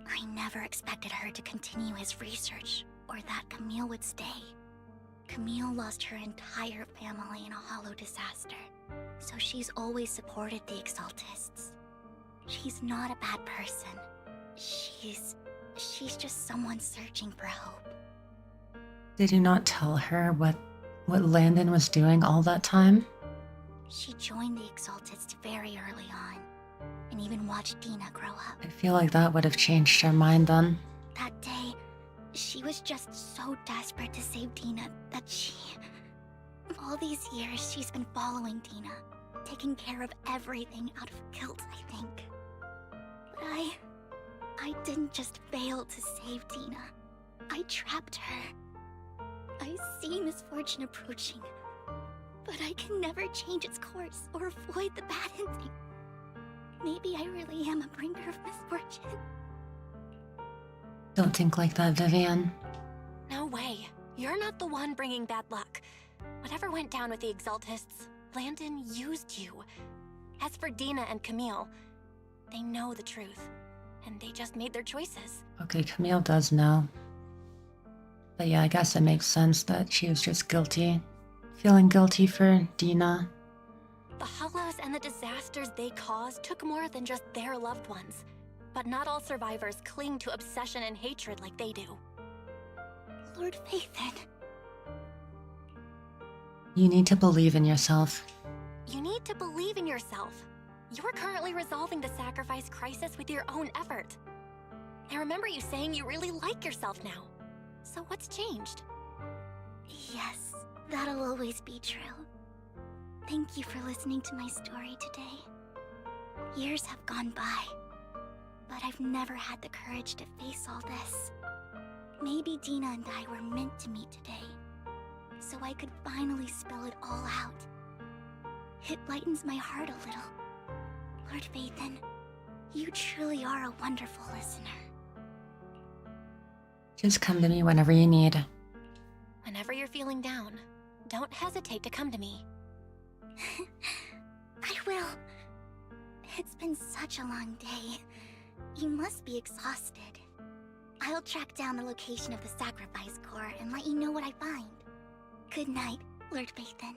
I never expected her to continue his research, or that Camille would stay. Camille lost her entire family in a hollow disaster, so she's always supported the Exaltists. She's not a bad person. She's just someone searching for hope. Did you not tell her what Landon was doing all that time? She joined the Exaltists very early on, and even watch Dina grow up. I feel like that would have changed her mind then. That day, she was just so desperate to save Dina that all these years, she's been following Dina, taking care of everything out of guilt, I think. But I didn't just fail to save Dina. I trapped her. I see misfortune approaching, but I can never change its course or avoid the bad ending. Maybe I really am a bringer of misfortune. Don't think like that, Vivian. No way. You're not the one bringing bad luck. Whatever went down with the Exaltists, Landon used you. As for Dina and Camille, they know the truth, and they just made their choices. Okay, Camille does know. But yeah, I guess it makes sense that she was just guilty. Feeling guilty for Dina. The Hollows and the disasters they caused took more than just their loved ones. But not all survivors cling to obsession and hatred like they do. Lord Phaethon. You need to believe in yourself. You need to believe in yourself. You're currently resolving the sacrifice crisis with your own effort. I remember you saying you really like yourself now. So what's changed? Yes, that'll always be true. Thank you for listening to my story today. Years have gone by, but I've never had the courage to face all this. Maybe Dina and I were meant to meet today, so I could finally spill it all out. It lightens my heart a little. Lord Phaethon, you truly are a wonderful listener. Just come to me whenever you need. Whenever you're feeling down, don't hesitate to come to me. I will. It's been such a long day. You must be exhausted. I'll track down the location of the sacrifice core and let you know what I find. Good night, Lord Phaethon.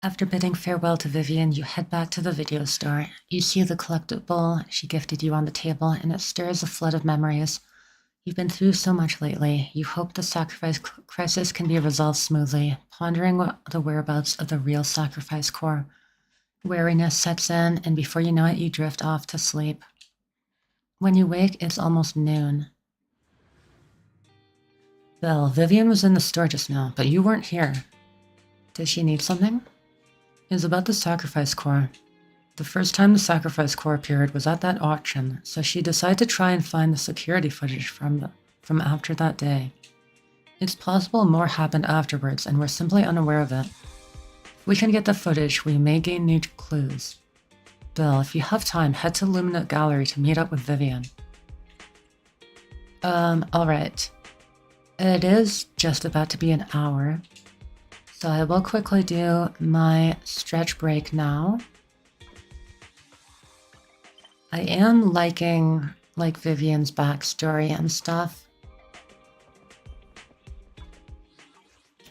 After bidding farewell to Vivian, you head back to the video store. You see the collectible she gifted you on the table, and it stirs a flood of memories. You've been through so much lately. You hope the sacrifice crisis can be resolved smoothly, pondering the whereabouts of the real sacrifice core. Weariness sets in, and before you know it, you drift off to sleep. When you wake, it's almost noon. Bill, Vivian was in the store just now, but you weren't here. Does she need something? It was about the sacrifice core. The first time the sacrifice core appeared was at that auction, so she decided to try and find the security footage from after that day. It's possible more happened afterwards, and we're simply unaware of it. If we can get the footage, we may gain new clues. Bill, if you have time, head to Lumina Gallery to meet up with Vivian. Alright. It is just about to be an hour, so I will quickly do my stretch break now. I am liking, Vivian's backstory and stuff.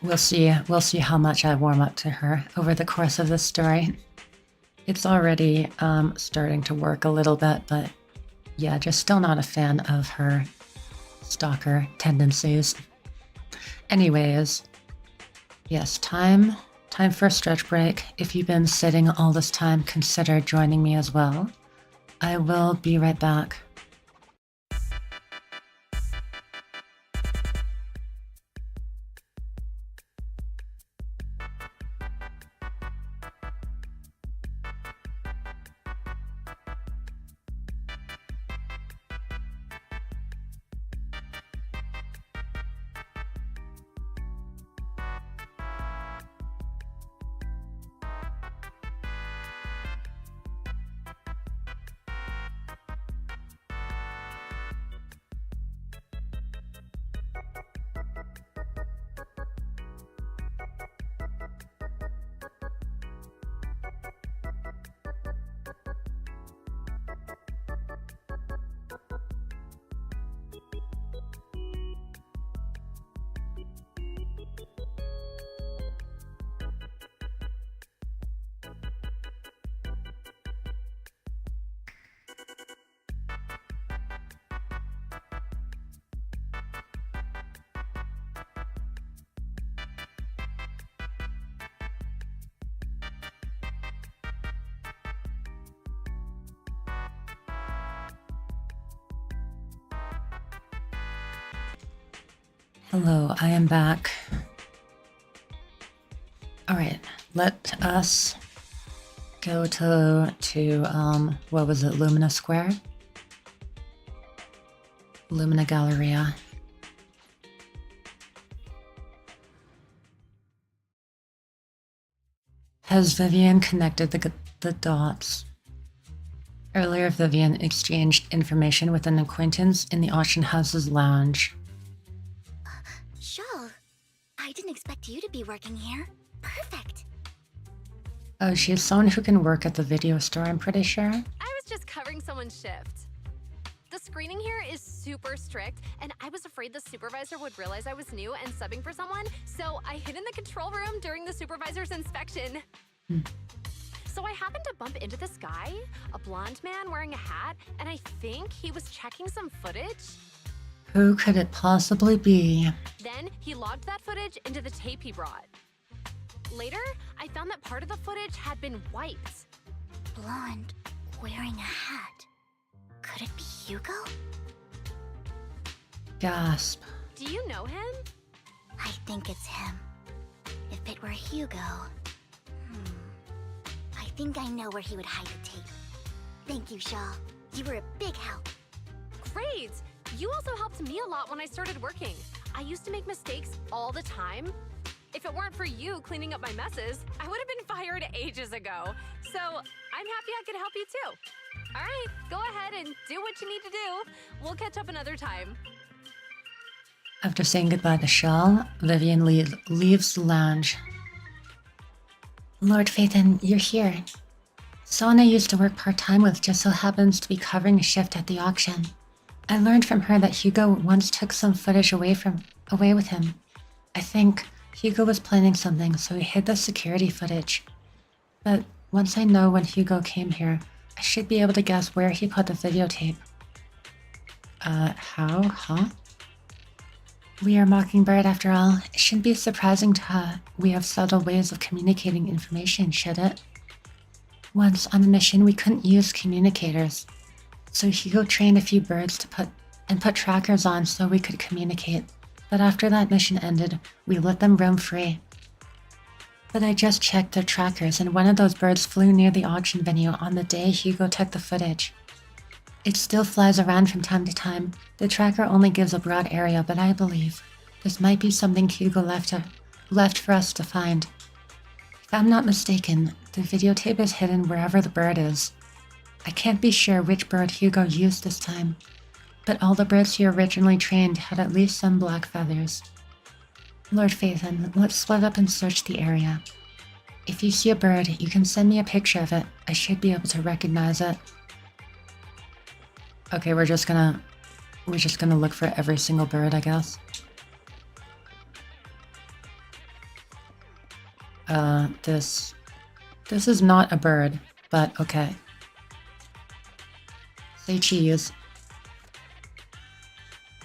We'll see how much I warm up to her over the course of this story. It's already starting to work a little bit, but yeah, just still not a fan of her stalker tendencies. Anyways, yes, time for a stretch break. If you've been sitting all this time, consider joining me as well. I will be right back. Hello, I am back. Alright, let us go to what was it, Lumina Square? Lumina Galleria. Has Vivian connected the dots? Earlier, Vivian exchanged information with an acquaintance in the auction house's lounge. Shaw, I didn't expect you to be working here. Perfect. Oh, she's someone who can work at the video store, I'm pretty sure. I was just covering someone's shift. The screening here is super strict, and I was afraid the supervisor would realize I was new and subbing for someone, so I hid in the control room during the supervisor's inspection. So I happened to bump into this guy, a blonde man wearing a hat, and I think he was checking some footage. Who could it possibly be? Then he logged that footage into the tape he brought. Later, I found that part of the footage had been wiped. Blonde, wearing a hat. Could it be Hugo? Gasp. Do you know him? I think it's him. If it were Hugo... I think I know where he would hide the tape. Thank you, Shaw. You were a big help. Great! You also helped me a lot when I started working. I used to make mistakes all the time. If it weren't for you cleaning up my messes, I would have been fired ages ago. So I'm happy I could help you too. All right, go ahead and do what you need to do. We'll catch up another time. After saying goodbye to Shaw, Vivian leaves the lounge. Lord Phaethon, you're here. Someone I used to work part-time with just so happens to be covering a shift at the auction. I learned from her that Hugo once took some footage away with him. I think Hugo was planning something, so he hid the security footage. But once I know when Hugo came here, I should be able to guess where he put the videotape. How? Huh? We are Mockingbird after all. It shouldn't be surprising to her. We have subtle ways of communicating information, should it? Once on a mission, we couldn't use communicators. So Hugo trained a few birds to put trackers on so we could communicate. But after that mission ended, we let them roam free. But I just checked their trackers and one of those birds flew near the auction venue on the day Hugo took the footage. It still flies around from time to time. The tracker only gives a broad area, but I believe this might be something Hugo left for us to find. If I'm not mistaken, the videotape is hidden wherever the bird is. I can't be sure which bird Hugo used this time, but all the birds he originally trained had at least some black feathers. Lord Phaethon, let's split up and search the area. If you see a bird, you can send me a picture of it. I should be able to recognize it. Okay, we're just gonna look for every single bird, I guess. This is not a bird, but okay. Say cheese.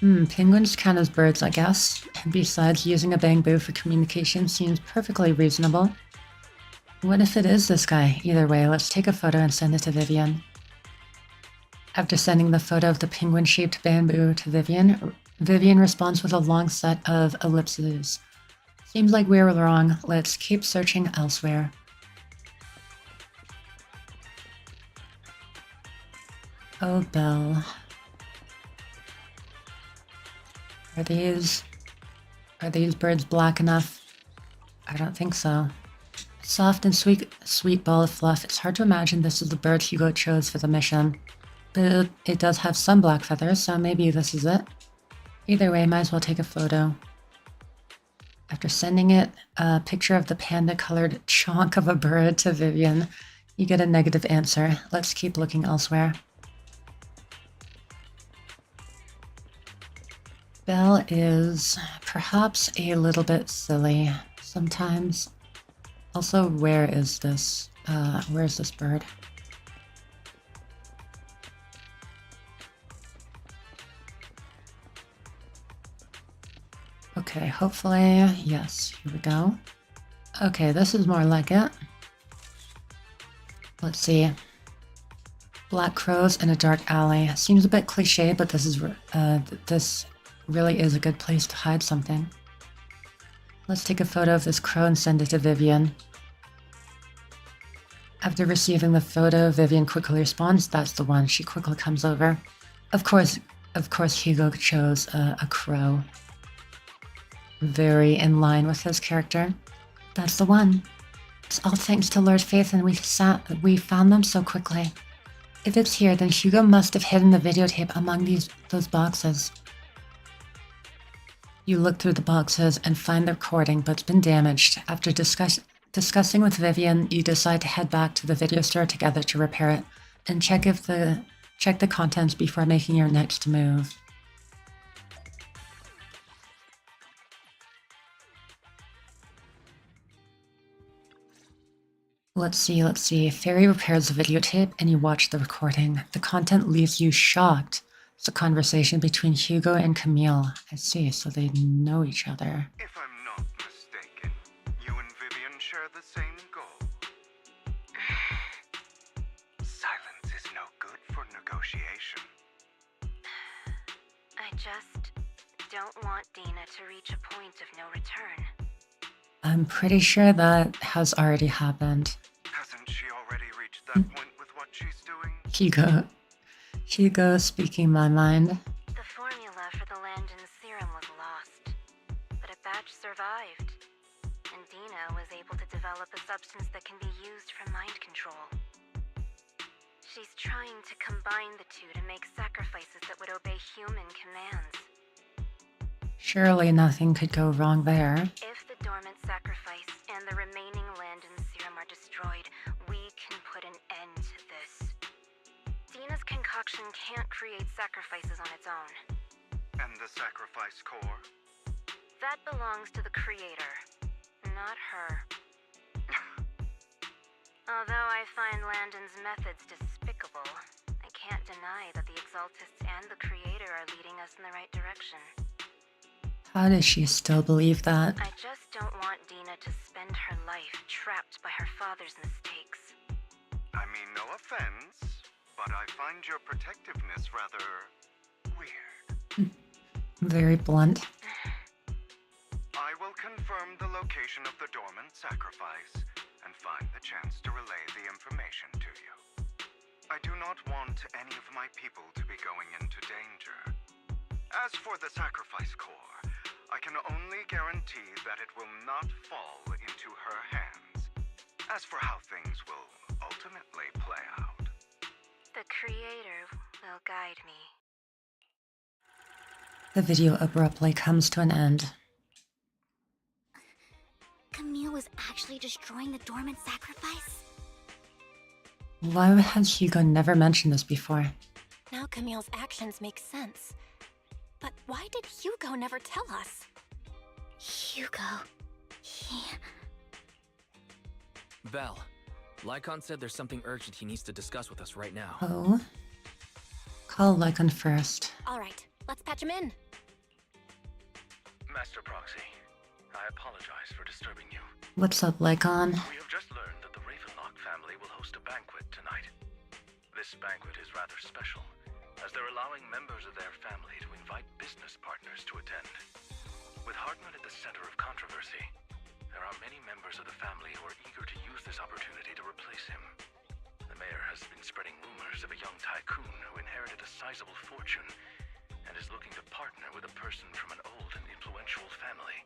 Penguins count as birds, I guess. And besides, using a bamboo for communication seems perfectly reasonable. What if it is this guy? Either way, let's take a photo and send it to Vivian. After sending the photo of the penguin-shaped bamboo to Vivian, Vivian responds with a long set of ellipses. Seems like we were wrong. Let's keep searching elsewhere. Oh, Belle. Are these birds black enough? I don't think so. Soft and sweet ball of fluff. It's hard to imagine this is the bird Hugo chose for the mission. But it does have some black feathers, so maybe this is it. Either way, might as well take a photo. After sending it a picture of the panda-colored chonk of a bird to Vivian, you get a negative answer. Let's keep looking elsewhere. Belle is perhaps a little bit silly sometimes. Also, where is this bird? Okay, hopefully, yes, here we go. Okay, this is more like it. Let's see. Black crows in a dark alley. Seems a bit cliche, but this really is a good place to hide something. Let's take a photo of this crow and send it to Vivian. After receiving the photo, Vivian quickly responds, "That's the one." She quickly comes over. Of course, Hugo chose a crow. Very in line with his character. "That's the one. It's all thanks to Lord Faith, and we found them so quickly. If it's here, then Hugo must have hidden the videotape among those boxes." You look through the boxes and find the recording, but it's been damaged. After discussing with Vivian, you decide to head back to the video store together to repair it and check the contents before making your next move. Let's see. Fairy repairs the videotape and you watch the recording. The content leaves you shocked. It's a conversation between Hugo and Camille. I see, so they know each other. If I'm not mistaken, you and Vivian share the same goal. Silence is no good for negotiation. I just don't want Dina to reach a point of no return. I'm pretty sure that has already happened. Hasn't she already reached that point with what she's doing? Hugo speaking my mind. The formula for the Landon serum was lost, but a batch survived, and Dina was able to develop a substance that can be used for mind control. She's trying to combine the two to make sacrifices that would obey human commands. Surely nothing could go wrong there. If the dormant sacrifice and the remaining Landon serum are destroyed, we can put an end to this. Dina's concoction can't create sacrifices on its own. And the sacrifice core? That belongs to the creator, not her. Although I find Landon's methods despicable, I can't deny that the Exaltists and the creator are leading us in the right direction. How does she still believe that? I just don't want Dina to spend her life trapped by her father's mistakes. I mean, no offense, but I find your protectiveness rather weird. Very blunt. I will confirm the location of the dormant sacrifice and find the chance to relay the information to you. I do not want any of my people to be going into danger. As for the sacrifice core, I can only guarantee that it will not fall into her hands. As for how things will ultimately play out, The creator will guide me. The video abruptly comes to an end. Camille was actually destroying the dormant sacrifice? Why has Hugo never mentioned this before? Now Camille's actions make sense. But why did Hugo never tell us? Hugo... Belle, Lycon said there's something urgent he needs to discuss with us right now. Oh? Call Lycon first. All right, let's patch him in. Master Proxy, I apologize for disturbing you. What's up, Lycon? We have just learned that the Ravenlock family will host a banquet tonight. This banquet is rather special, as they're allowing members of their family to invite business partners to attend. With Hartman at the center of controversy, there are many members of the family who are eager to use this opportunity to replace him. The mayor has been spreading rumors of a young tycoon who inherited a sizable fortune and is looking to partner with a person from an old and influential family.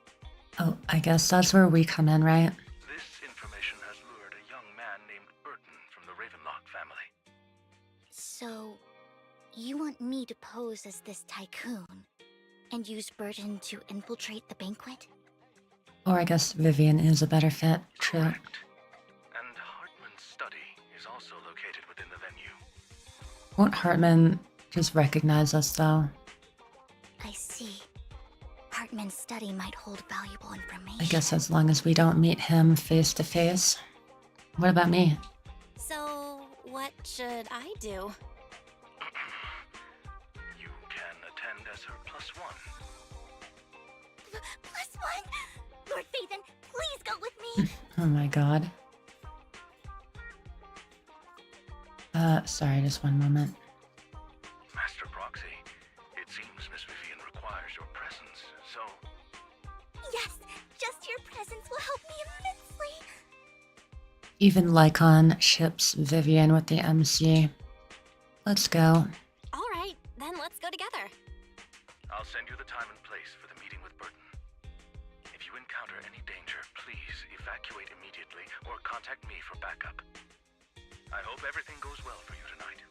Oh, I guess that's where we come in, right? This information has lured a young man named Burton from the Ravenlock family. So, you want me to pose as this tycoon and use Burton to infiltrate the banquet? Or I guess Vivian is a better fit. True. Correct. And Hartman's study is also located within the venue. Won't Hartman just recognize us, though? I see. Hartman's study might hold valuable information. I guess as long as we don't meet him face to face. What about me? So, what should I do? You can attend as her +1. +1? Lord Phaethon, please go with me! Oh my god. Sorry, just one moment. Master Proxy, it seems Miss Vivian requires your Even Lycon ships Vivian with the MC. Let's go. All right, then let's go together. I'll send you the time and place for the meeting with Burton. If you encounter any danger, please evacuate immediately or contact me for backup. I hope everything goes well for you tonight.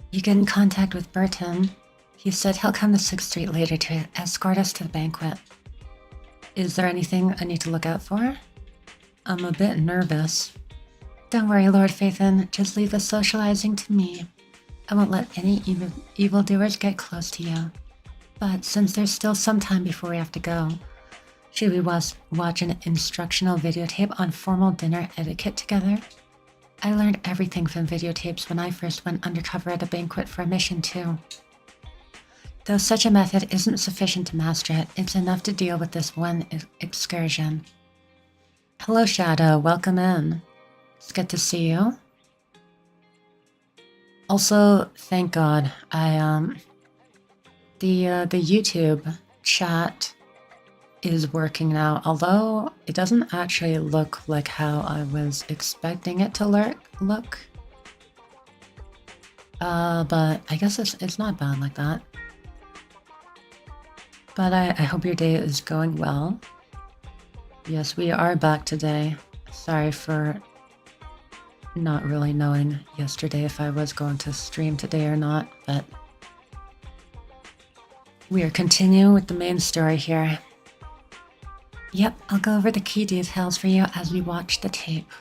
You get in contact with Burton. He said he'll come to 6th Street later to escort us to the banquet. Is there anything I need to look out for? I'm a bit nervous. Don't worry, Lord Phaethon. Just leave the socializing to me. I won't let any evildoers get close to you. But since there's still some time before we have to go, should we watch an instructional videotape on formal dinner etiquette together? I learned everything from videotapes when I first went undercover at a banquet for a mission too. Though such a method isn't sufficient to master it, it's enough to deal with this one excursion. Hello Shadow, welcome in. It's good to see you. Also, thank God, the YouTube chat is working now, although it doesn't actually look like how I was expecting it to look. But I guess it's not bad like that. But I hope your day is going well. Yes, we are back today. Sorry for not really knowing yesterday if I was going to stream today or not, but we are continuing with the main story here. Yep, I'll go over the key details for you as we watch the tape.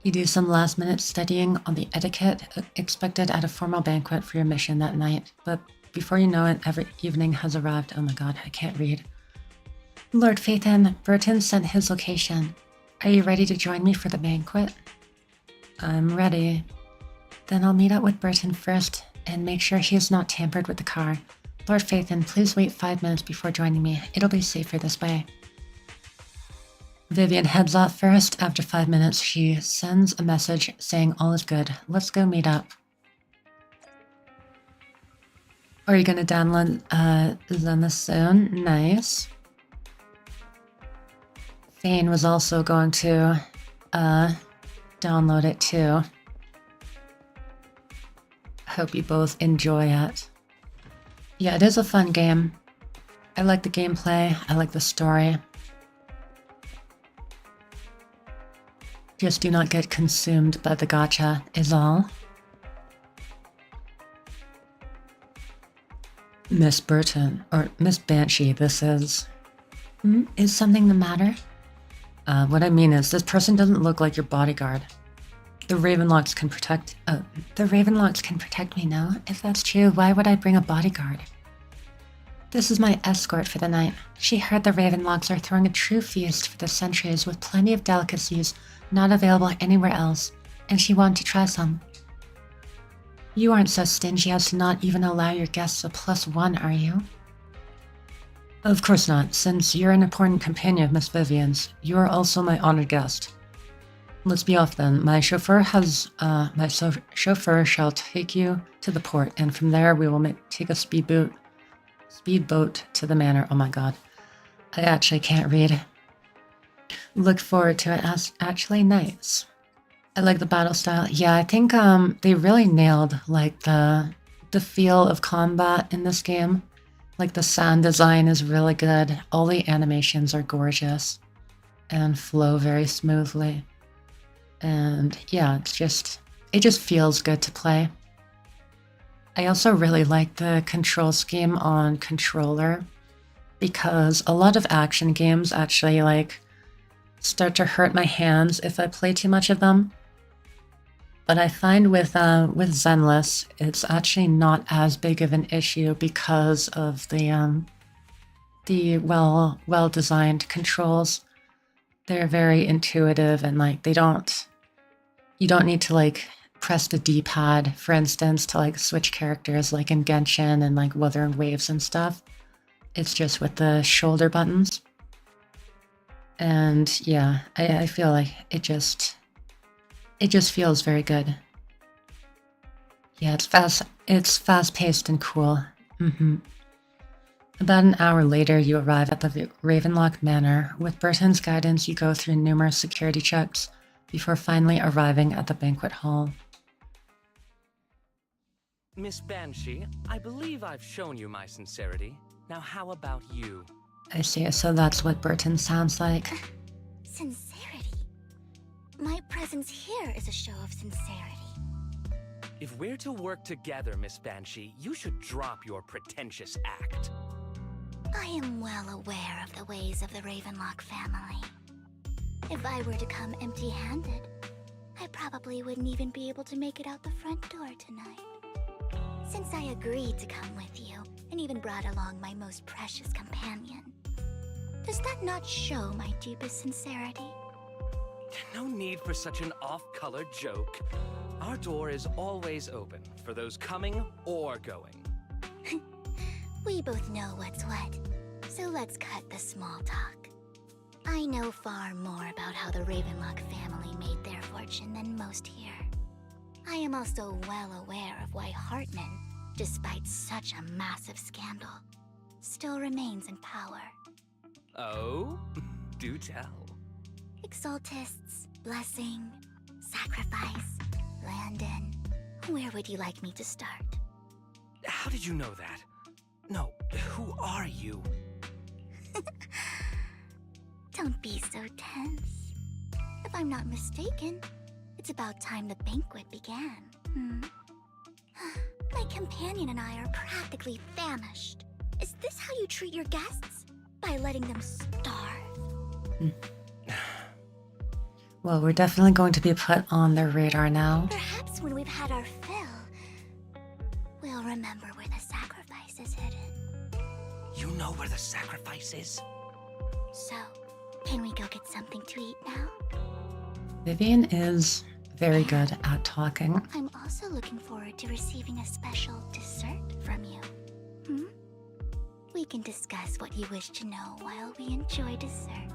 You do some last-minute studying on the etiquette expected at a formal banquet for your mission that night, but before you know it, every evening has arrived. Oh my god, I can't read. Lord Phaethon, Burton sent his location. Are you ready to join me for the banquet? I'm ready. Then I'll meet up with Burton first and make sure he has not tampered with the car. Lord Phaethon, please wait 5 minutes before joining me. It'll be safer this way. Vivian heads off first. After 5 minutes, she sends a message saying all is good. Let's go meet up. Are you gonna download Zenless soon? Nice. Fane was also going to download it too. Hope you both enjoy it. Yeah, it is a fun game. I like the gameplay, I like the story. Just do not get consumed by the gacha, is all. Miss Burton, or Miss Banshee, this is... Is something the matter? What I mean is, this person doesn't look like your bodyguard. The Ravenlocks can protect... the Ravenlocks can protect me now. If that's true, why would I bring a bodyguard? This is my escort for the night. She heard the Ravenlocks are throwing a true feast for the sentries with plenty of delicacies not available anywhere else, and she wanted to try some. You aren't so stingy as to not even allow your guests a +1, are you? Of course not. Since you're an important companion of Miss Vivian's, you are also my honored guest. Let's be off then. My chauffeur shall take you to the port, and from there we will take a speedboat to the manor. Oh my god. I actually can't read. Look forward to it. Actually nice. I like the battle style. Yeah, I think they really nailed like the feel of combat in this game. Like the sound design is really good. All the animations are gorgeous and flow very smoothly. And yeah, it just feels good to play. I also really like the control scheme on controller because a lot of action games actually like start to hurt my hands if I play too much of them. But I find with Zenless, it's actually not as big of an issue because of the well-designed controls. They're very intuitive and like you don't need to like press the D-pad, for instance, to like switch characters like in Genshin and like Wuthering Waves and stuff. It's just with the shoulder buttons. And yeah, I feel like it just feels very good. Yeah, it's fast-paced and cool. About an hour later, you arrive at the Ravenlock Manor. With Burton's guidance, you go through numerous security checks before finally arriving at the banquet hall. Miss Banshee, I believe I've shown you my sincerity. Now how about you? I see, so that's what Burton sounds like. Sincerity? My presence here is a show of sincerity. If we're to work together, Miss Banshee, you should drop your pretentious act. I am well aware of the ways of the Ravenlock family. If I were to come empty-handed, I probably wouldn't even be able to make it out the front door tonight. Since I agreed to come with you, and even brought along my most precious companion, does that not show my deepest sincerity? No need for such an off-color joke. Our door is always open for those coming or going. We both know what's what, so let's cut the small talk. I know far more about how the Ravenlock family made their fortune than most here. I am also well aware of why Hartman, despite such a massive scandal, still remains in power. Oh? Do tell. Exaltists, blessing, sacrifice, Landon. Where would you like me to start? How did you know that? No, who are you? Don't be so tense. If I'm not mistaken, it's about time the banquet began. My companion and I are practically famished. Is this how you treat your guests? By letting them starve? Well, we're definitely going to be put on their radar now. Perhaps when we've had our fill, we'll remember where the sacrifice is hidden. You know where the sacrifice is? So, can we go get something to eat now? Vivian is very good at talking. I'm also looking forward to receiving a special dessert from you. We can discuss what you wish to know while we enjoy dessert.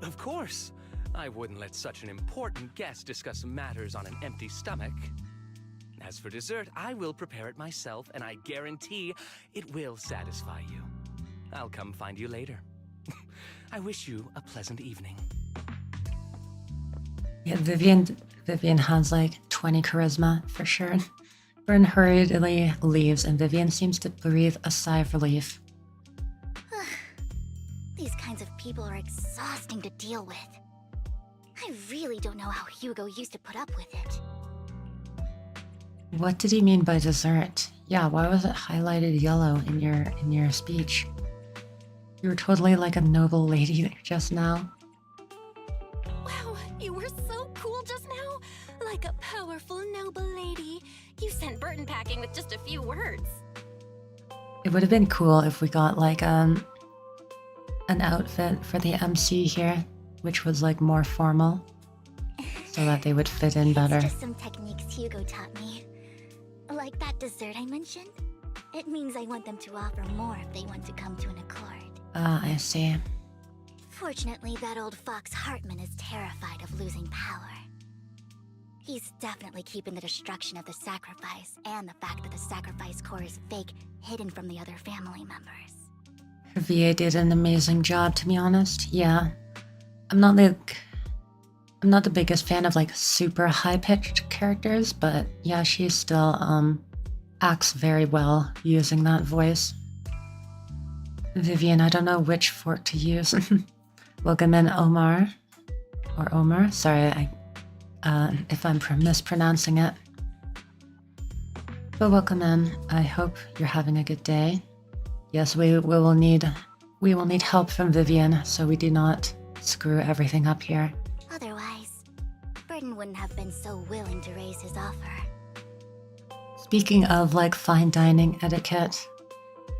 Of course. I wouldn't let such an important guest discuss matters on an empty stomach. As for dessert, I will prepare it myself, and I guarantee it will satisfy you. I'll come find you later. I wish you a pleasant evening. Yeah, Vivian has like 20 charisma for sure. Burn hurriedly leaves, and Vivian seems to breathe a sigh of relief. These kinds of people are exhausting to deal with. I really don't know how Hugo used to put up with it. What did he mean by dessert? Yeah, why was it highlighted yellow in your speech? You were totally like a noble lady just now. Wow, you were so cool just now. Like a powerful, noble lady. You sent Burton packing with just a few words. It would have been cool if we got like an outfit for the MC here, which was like more formal, so that they would fit in better. It's just some techniques Hugo taught me. Like that dessert I mentioned. It means I want them to offer more if they want to come to an accord. Ah, I see. Fortunately, that old fox Hartman is terrified of losing power. He's definitely keeping the destruction of the sacrifice and the fact that the sacrifice core is fake hidden from the other family members. VA did an amazing job, to be honest. Yeah. I'm not the biggest fan of like super high-pitched characters, but yeah, she still acts very well using that voice. Vivian, I don't know which fork to use. Welcome in, Omar. Or Omar. Sorry if I'm mispronouncing it. But welcome in. I hope you're having a good day. Yes, we will need help from Vivian, so we do not screw everything up here. Otherwise, Burton wouldn't have been so willing to raise his offer. Speaking of like fine dining etiquette,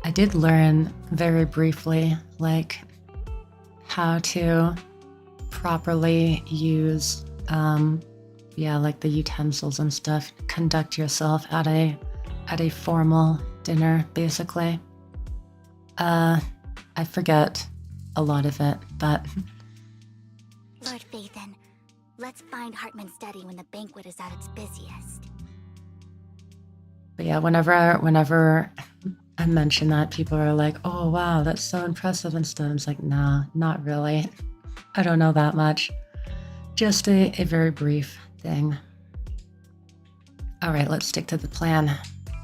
I did learn very briefly like how to properly use like the utensils and stuff, conduct yourself at a formal dinner basically. I forget a lot of it, but Lord Phaethon, let's find Hartman's study when the banquet is at its busiest. But yeah, whenever I mention that, people are like, oh wow, that's so impressive and stuff. It's like, nah, not really. I don't know that much. Just a very brief thing. All right, let's stick to the plan.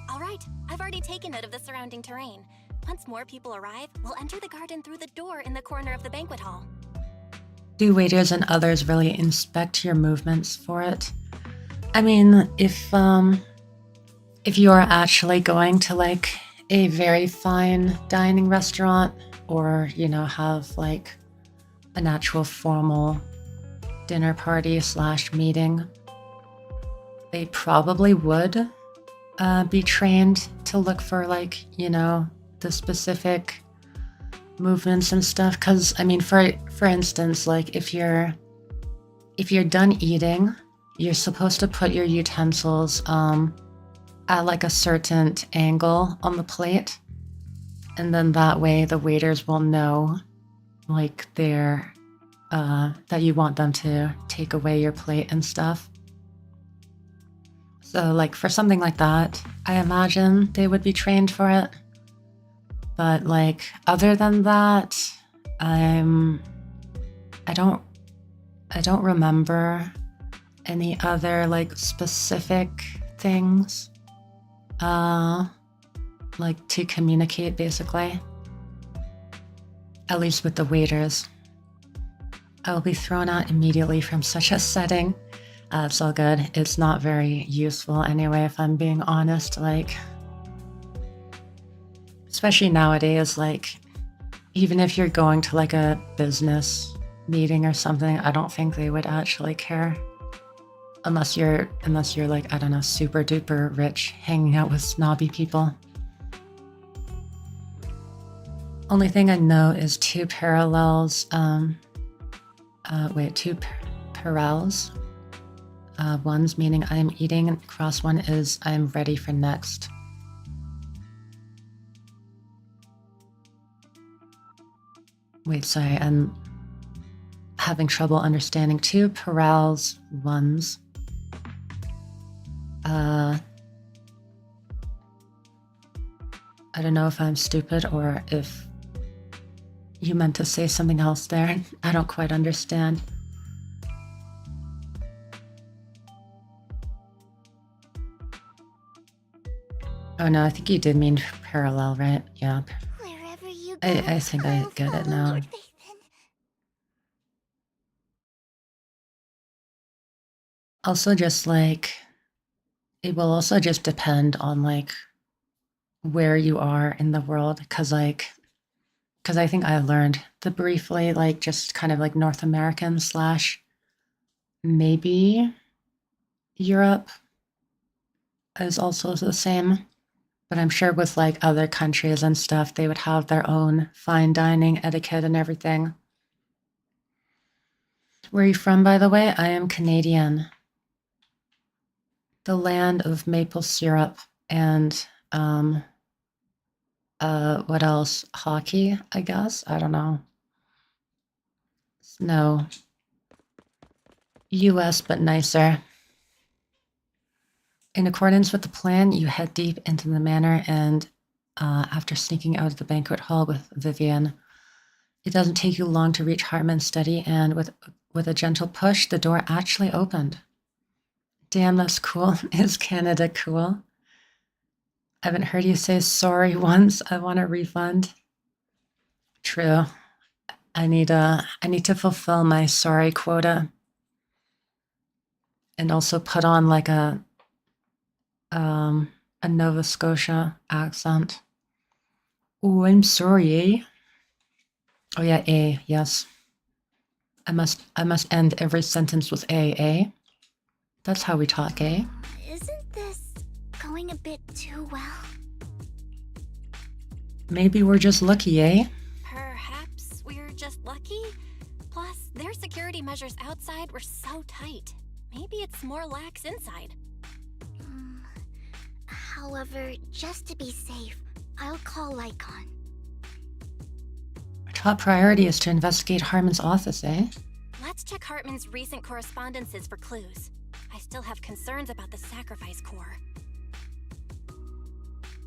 All right, I've already taken note of the surrounding terrain. Once more people arrive, we'll enter the garden through the door in the corner of the banquet hall. Do waiters and others really inspect your movements for it? I mean, if you are actually going to like a very fine dining restaurant, or you know, have like an actual formal dinner party / meeting, they probably would be trained to look for like, you know, the specific movements and stuff. Because I mean, for instance, like if you're done eating, you're supposed to put your utensils at like a certain angle on the plate, and then that way the waiters will know like they're that you want them to take away your plate and stuff. So like for something like that, I imagine they would be trained for it. But like other than that, I don't remember any other like specific things like to communicate, basically. At least with the waiters. I will be thrown out immediately from such a setting. It's all good. It's not very useful anyway, if I'm being honest. Like, especially nowadays, like, even if you're going to like a business meeting or something, I don't think they would actually care. Unless you're like, I don't know, super duper rich, hanging out with snobby people. Only thing I know is two parallels, two parallels. One's meaning I am eating, and cross one is I am ready for next. Wait, sorry, I'm having trouble understanding two parallels ones. I don't know if I'm stupid or if you meant to say something else there. I don't quite understand. Oh no, I think you did mean parallel, right? Yeah. Wherever you go, I think I get it now. Also, just like, it will also just depend on like where you are in the world, because I think I learned the briefly, like just kind of like North American / maybe Europe is also the same. But I'm sure with like other countries and stuff, they would have their own fine dining etiquette and everything. Where are you from, by the way? I am Canadian. The land of maple syrup and what else? Hockey, I guess? I don't know. No. US, but nicer. In accordance with the plan, you head deep into the manor, and after sneaking out of the banquet hall with Vivian, it doesn't take you long to reach Hartman's study, and with a gentle push, the door actually opened. Damn, that's cool. Is Canada cool? I haven't heard you say sorry once. I want a refund. True. I need to fulfill my sorry quota. And also put on like a Nova Scotia accent. Oh, I'm sorry, eh? Oh yeah, A, yes. I must end every sentence with A, eh? That's how we talk, eh? Isn't this going a bit too well? Maybe we're just lucky, eh? Perhaps we're just lucky? Plus, their security measures outside were so tight. Maybe it's more lax inside. However, just to be safe, I'll call Lycon. Our top priority is to investigate Hartman's office, eh? Let's check Hartman's recent correspondences for clues. I still have concerns about the sacrifice core.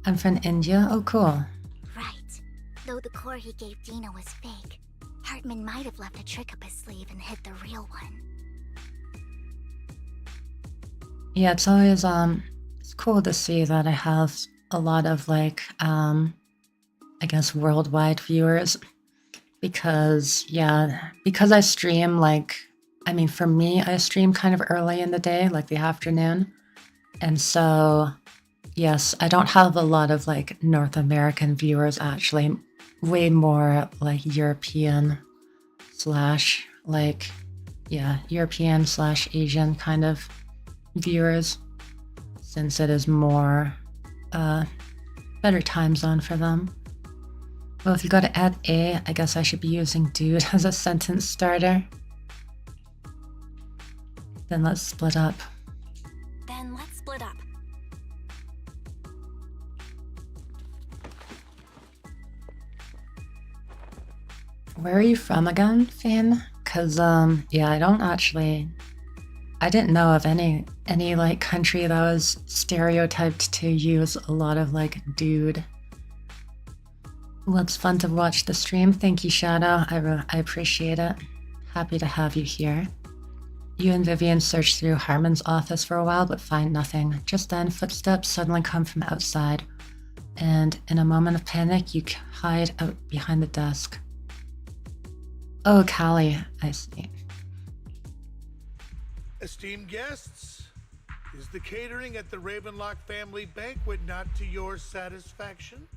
I'm from India? Oh, cool. Right. Though the core he gave Dina was fake, Hartman might have left a trick up his sleeve and hid the real one. Yeah, it's always, it's cool to see that I have a lot of, like, I guess worldwide viewers. Because, yeah, because I stream, like, I mean, for me, I stream kind of early in the day, like the afternoon. And so, yes, I don't have a lot of, like, North American viewers, actually. Way more, like, European slash, like, yeah, European slash Asian kind of viewers. Since it is more, better time zone for them. Well, if you go to add A, I guess I should be using dude as a sentence starter. Then let's split up. Then let's split up. Where are you from again, Finn? Cause yeah, I didn't know of any like country that was stereotyped to use a lot of like dude. Well, it's fun to watch the stream. Thank you, Shadow. I appreciate it. Happy to have you here. You and Vivian search through Harmon's office for a while, but find nothing. Just then, footsteps suddenly come from outside, and in a moment of panic, you hide out behind the desk. Oh, Callie, I see. Esteemed guests, is the catering at the Ravenlock family banquet not to your satisfaction?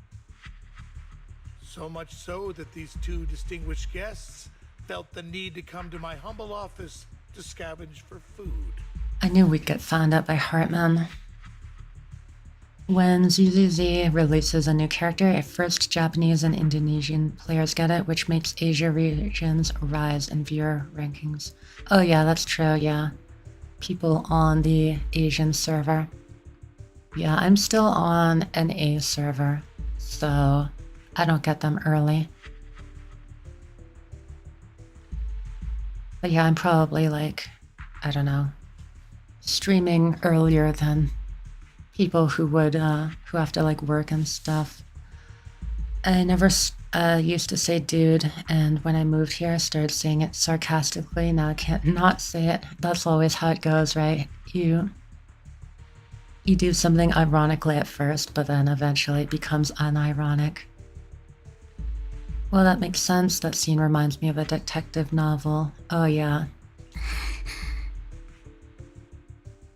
So much so that these two distinguished guests felt the need to come to my humble office to scavenge for food. I knew we'd get found out by Hartman. When ZZZ releases a new character, at first Japanese and Indonesian players get it, which makes Asia regions rise in viewer rankings. Oh yeah, that's true, yeah. People on the Asian server. Yeah, I'm still on an A server, so I don't get them early. But yeah, I'm probably like, I don't know, streaming earlier than people who would, who have to like work and stuff. I never used to say dude, and when I moved here, I started saying it sarcastically. Now I can't not say it. That's always how it goes, right? You do something ironically at first, but then eventually it becomes unironic. Well, that makes sense. That scene reminds me of a detective novel. Oh, yeah.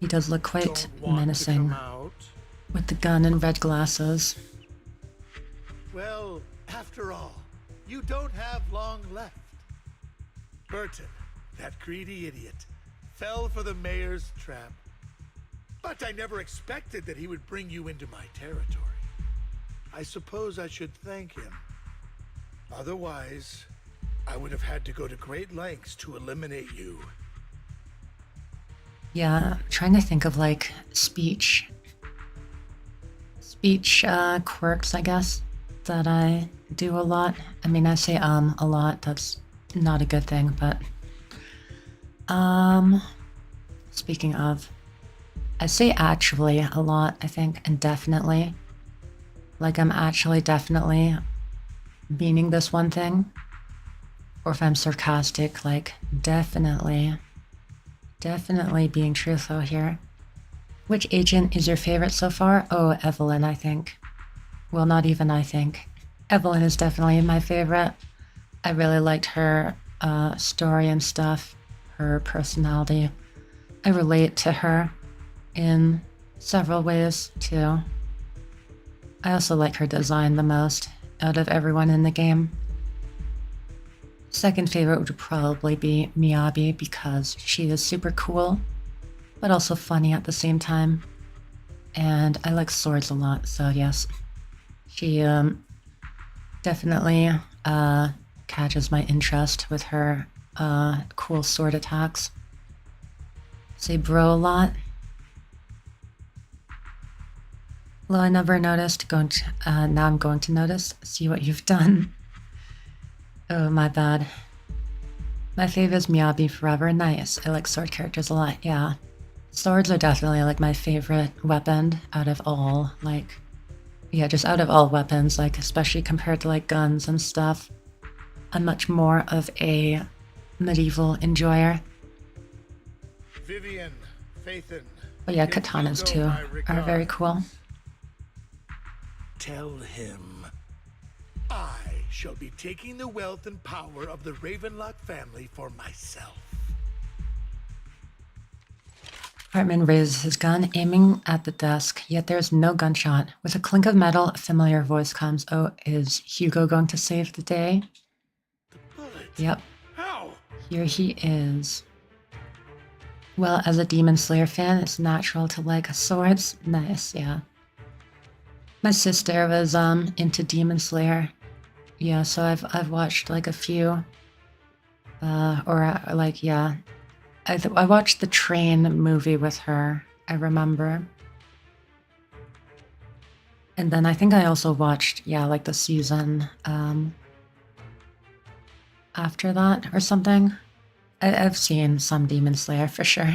He does look quite menacing. With the gun and red glasses. Well, after all, you don't have long left. Burton, that greedy idiot, fell for the mayor's trap. But I never expected that he would bring you into my territory. I suppose I should thank him. Otherwise, I would have had to go to great lengths to eliminate you. Yeah, I'm trying to think of like speech quirks, I guess, that I do a lot. I mean, I say a lot. That's not a good thing, but speaking of, I say actually a lot, I think, and definitely. Like I'm actually definitely meaning this one thing. Or if I'm sarcastic, like definitely being truthful here. Which agent is your favorite so far? Oh, Evelyn, I think. Well, not even I think. Evelyn is definitely my favorite. I really liked her story and stuff, her personality. I relate to her in several ways, too. I also like her design the most out of everyone in the game. Second favorite would probably be Miyabi because she is super cool, but also funny at the same time. And I like swords a lot, so yes. She definitely catches my interest with her cool sword attacks. Say bro a lot. Well, I never noticed. Now I'm going to notice. See what you've done. Oh, my bad. My favorite is Miyabi forever. Nice. I like sword characters a lot. Yeah. Swords are definitely like my favorite weapon out of all, like, Yeah, just out of all weapons, like especially compared to like guns and stuff, I'm much more of a medieval enjoyer. Vivian, Phaethon. But yeah, give katanas Hugo too my are very regards. cool. Tell him I shall be taking the wealth and power of the Ravenlock family for myself. Hartman raises his gun, aiming at the desk, yet there is no gunshot. With a clink of metal, a familiar voice comes. Oh, is Hugo going to save the day? Yep. How? Here he is. Well, as a Demon Slayer fan, it's natural to like swords. Nice, yeah. My sister was into Demon Slayer. Yeah, so I've watched like a few. I watched the Train movie with her, I remember. And then I think I also watched, yeah, like the season after that or something. I've seen some Demon Slayer for sure.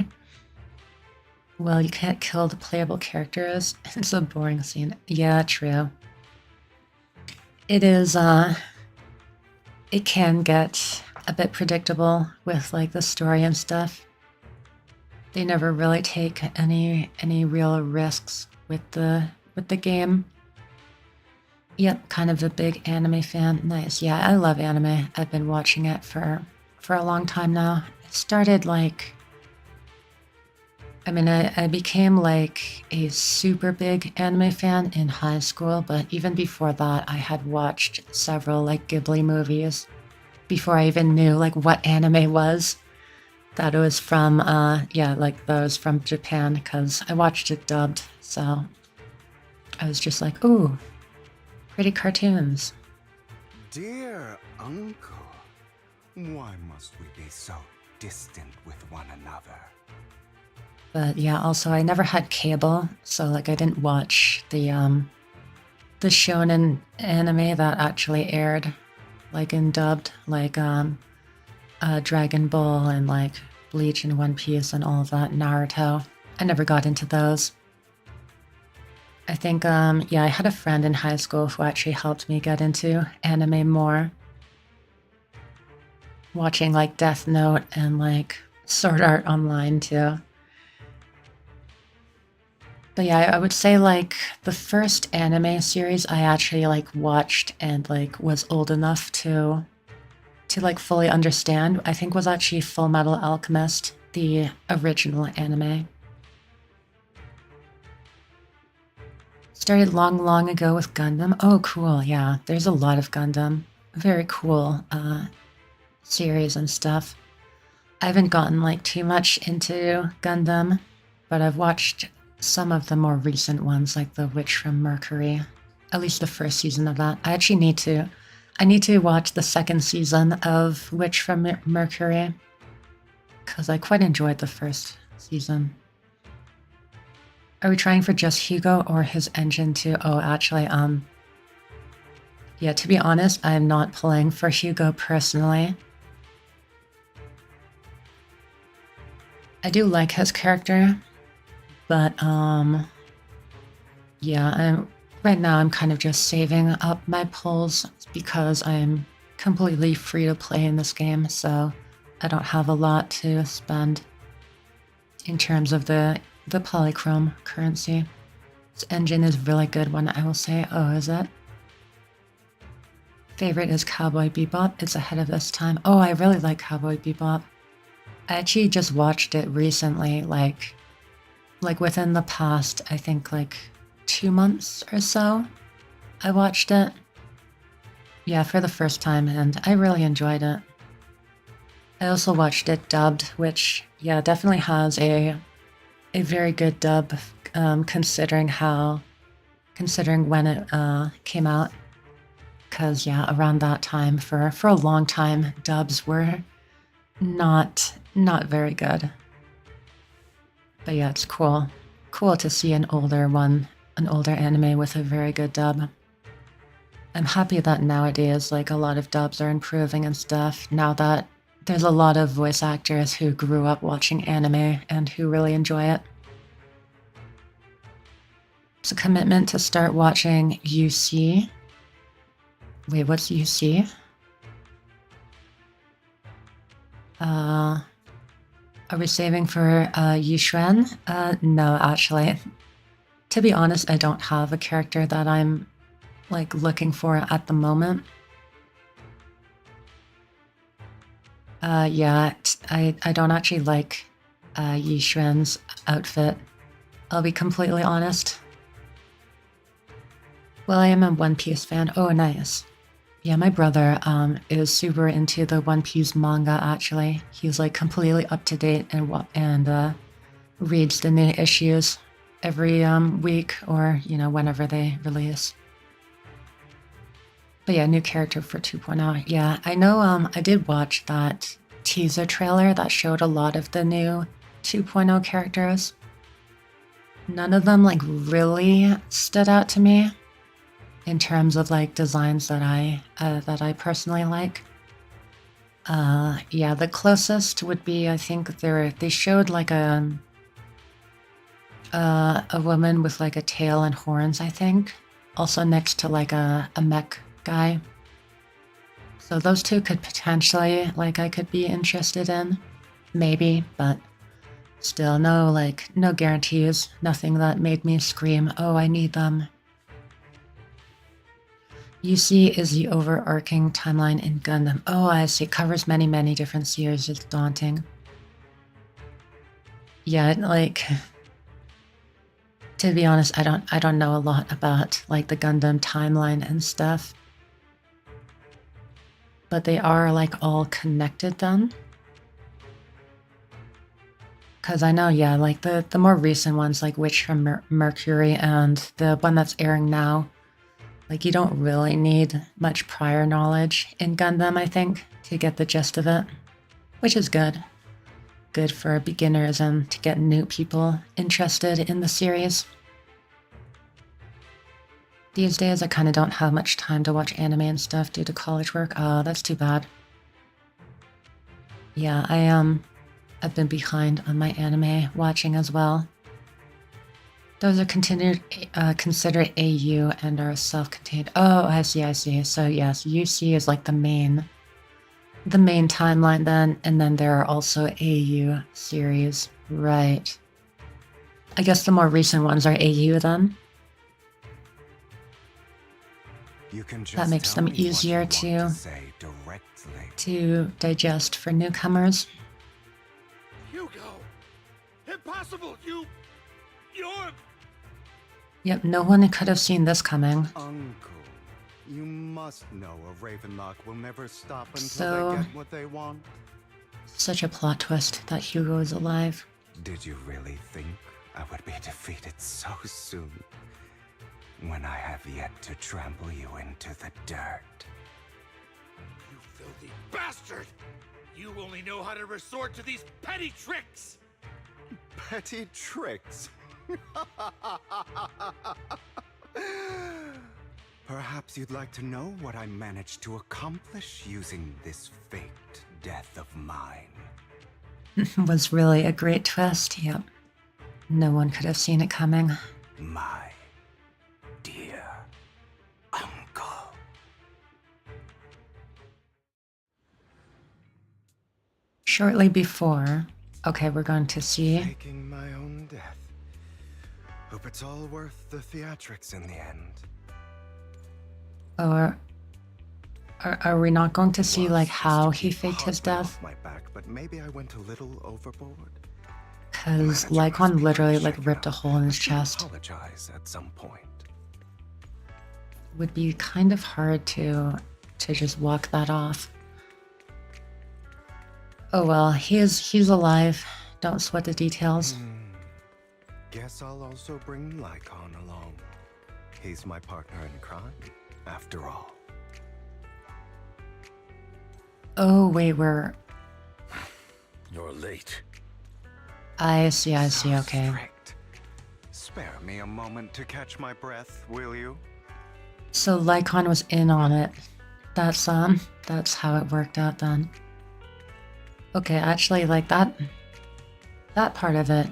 Well, you can't kill the playable characters. It's a boring scene. Yeah, true. It is, it can get a bit predictable with like the story and stuff. They never really take any real risks with the game. Yep, kind of a big anime fan. Nice. Yeah, I love anime. I've been watching it for a long time now. It started like, I mean, I became like a super big anime fan in high school, but even before that, I had watched several like Ghibli movies before I even knew like what anime was. That it was from, yeah, like those from Japan, because I watched it dubbed, so I was just like, ooh, pretty cartoons. Dear uncle, why must we be so distant with one another? But yeah, also I never had cable, so like I didn't watch the shonen anime that actually aired, like in dubbed, like Dragon Ball and like Bleach and One Piece and all of that, Naruto. I never got into those. I think, yeah, I had a friend in high school who actually helped me get into anime more. Watching like Death Note and like Sword Art Online too. But yeah, I would say like the first anime series I actually like watched and like was old enough to like fully understand, I think was actually Full Metal Alchemist, the original anime. Started long ago with Gundam. Oh, cool, yeah. There's a lot of Gundam. Very cool series and stuff. I haven't gotten like too much into Gundam, but I've watched some of the more recent ones, like The Witch from Mercury. At least the first season of that. I actually need to watch the second season of Witch from Mercury, because I quite enjoyed the first season. Are we trying for just Hugo or his engine too? Oh, actually, yeah, to be honest, I'm not pulling for Hugo personally. I do like his character, but yeah, right now I'm kind of just saving up my pulls because I'm completely free to play in this game, so I don't have a lot to spend in terms of the polychrome currency. This engine is really good one, I will say. Oh, is it? Favorite is Cowboy Bebop. It's ahead of this time. Oh, I really like Cowboy Bebop. I actually just watched it recently, like within the past, I think like 2 months or so. I watched it. Yeah, for the first time, and I really enjoyed it. I also watched it dubbed, which, yeah, definitely has a very good dub, considering when it came out. Because, yeah, around that time, for a long time, dubs were not very good. But yeah, it's cool. Cool to see an older anime with a very good dub. I'm happy that nowadays, like, a lot of dubs are improving and stuff, now that there's a lot of voice actors who grew up watching anime and who really enjoy it. It's a commitment to start watching UC. Wait, what's UC? Are we saving for Yushuan? No, actually. To be honest, I don't have a character that I'm like looking for at the moment. Yeah, I don't actually like Yishuan's outfit. I'll be completely honest. Well, I am a One Piece fan. Oh, nice. Yeah, my brother is super into the One Piece manga, actually. He's like completely up to date and reads the new issues every week or, you know, whenever they release. But yeah, new character for 2.0. Yeah, I know I did watch that teaser trailer that showed a lot of the new 2.0 characters. None of them like really stood out to me in terms of like designs that I personally like. Yeah, the closest would be, I think they showed like a woman with like a tail and horns, I think, also next to like a mech guy. So those two could potentially, like, I could be interested in, maybe, but still no guarantees, nothing that made me scream, oh, I need them. UC is the overarching timeline in Gundam. Oh, I see. It covers many, many different series. It's daunting. Yeah, like, to be honest, I don't know a lot about like the Gundam timeline and stuff. But they are like all connected then. Because I know, yeah, like the more recent ones, like Witch from Mercury and the one that's airing now, like you don't really need much prior knowledge in Gundam, I think, to get the gist of it, which is good. Good for beginners and to get new people interested in the series. These days, I kind of don't have much time to watch anime and stuff due to college work. Oh, that's too bad. Yeah, I've been behind on my anime watching as well. Those are considered AU and are self-contained. Oh, I see. So yes, UC is like the main timeline then, and then there are also AU series. Right. I guess the more recent ones are AU then. That makes them easier to digest for newcomers. Hugo! Impossible! You're... Yep, no one could have seen this coming. Uncle, you must know a Ravenlock will never stop until they get what they want. Such a plot twist that Hugo is alive. Did you really think I would be defeated so soon? When I have yet to trample you into the dirt. You filthy bastard! You only know how to resort to these petty tricks! Petty tricks? Perhaps you'd like to know what I managed to accomplish using this faked death of mine. Was really a great twist, yep. No one could have seen it coming. My dear uncle. Shortly before, okay, we're going to see. Faking my own death. Hope it's all worth the theatrics in the end. Or are we not going to see like how he faked his death? My back, but maybe I went a little overboard. Because Lycon literally like ripped a hole in his chest. Apologize at some point. Would be kind of hard to just walk that off. Oh well, he's alive. Don't sweat the details. Guess I'll also bring Lycon along. He's my partner in crime, after all. Oh wait, we're... You're late. I see, okay. Strict. Spare me a moment to catch my breath, will you? So Lycon was in on it. That's how it worked out then. Okay, actually, like that part of it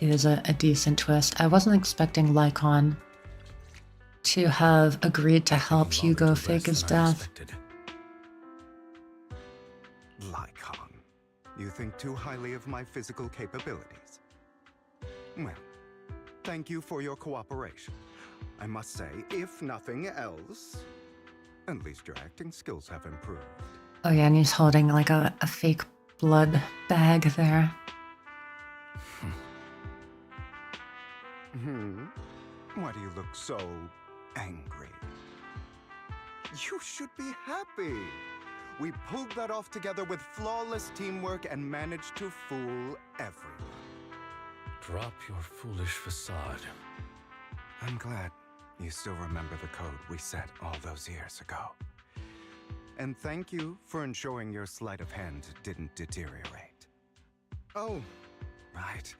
is a decent twist. I wasn't expecting Lycon to have agreed to help Hugo fake his death. Lycon, you think too highly of my physical capabilities. Well, thank you for your cooperation. I must say, if nothing else, at least your acting skills have improved. Oh yeah, and he's holding like a fake blood bag there. Why do you look so angry? You should be happy. We pulled that off together with flawless teamwork and managed to fool everyone. Drop your foolish facade. I'm glad you still remember the code we set all those years ago. And thank you for ensuring your sleight of hand didn't deteriorate. Oh, right.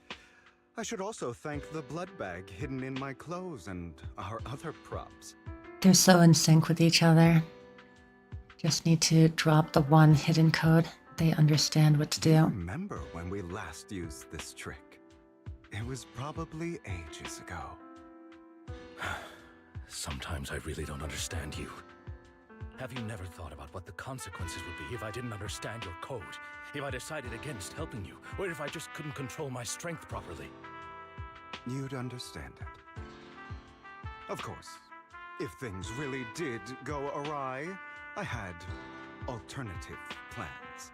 I should also thank the blood bag hidden in my clothes and our other props. They're so in sync with each other. Just need to drop the one hidden code. They understand what to do. Remember when we last used this trick? It was probably ages ago. Sometimes I really don't understand you. Have you never thought about what the consequences would be if I didn't understand your code? If I decided against helping you? Or if I just couldn't control my strength properly? You'd understand it. Of course, if things really did go awry, I had alternative plans.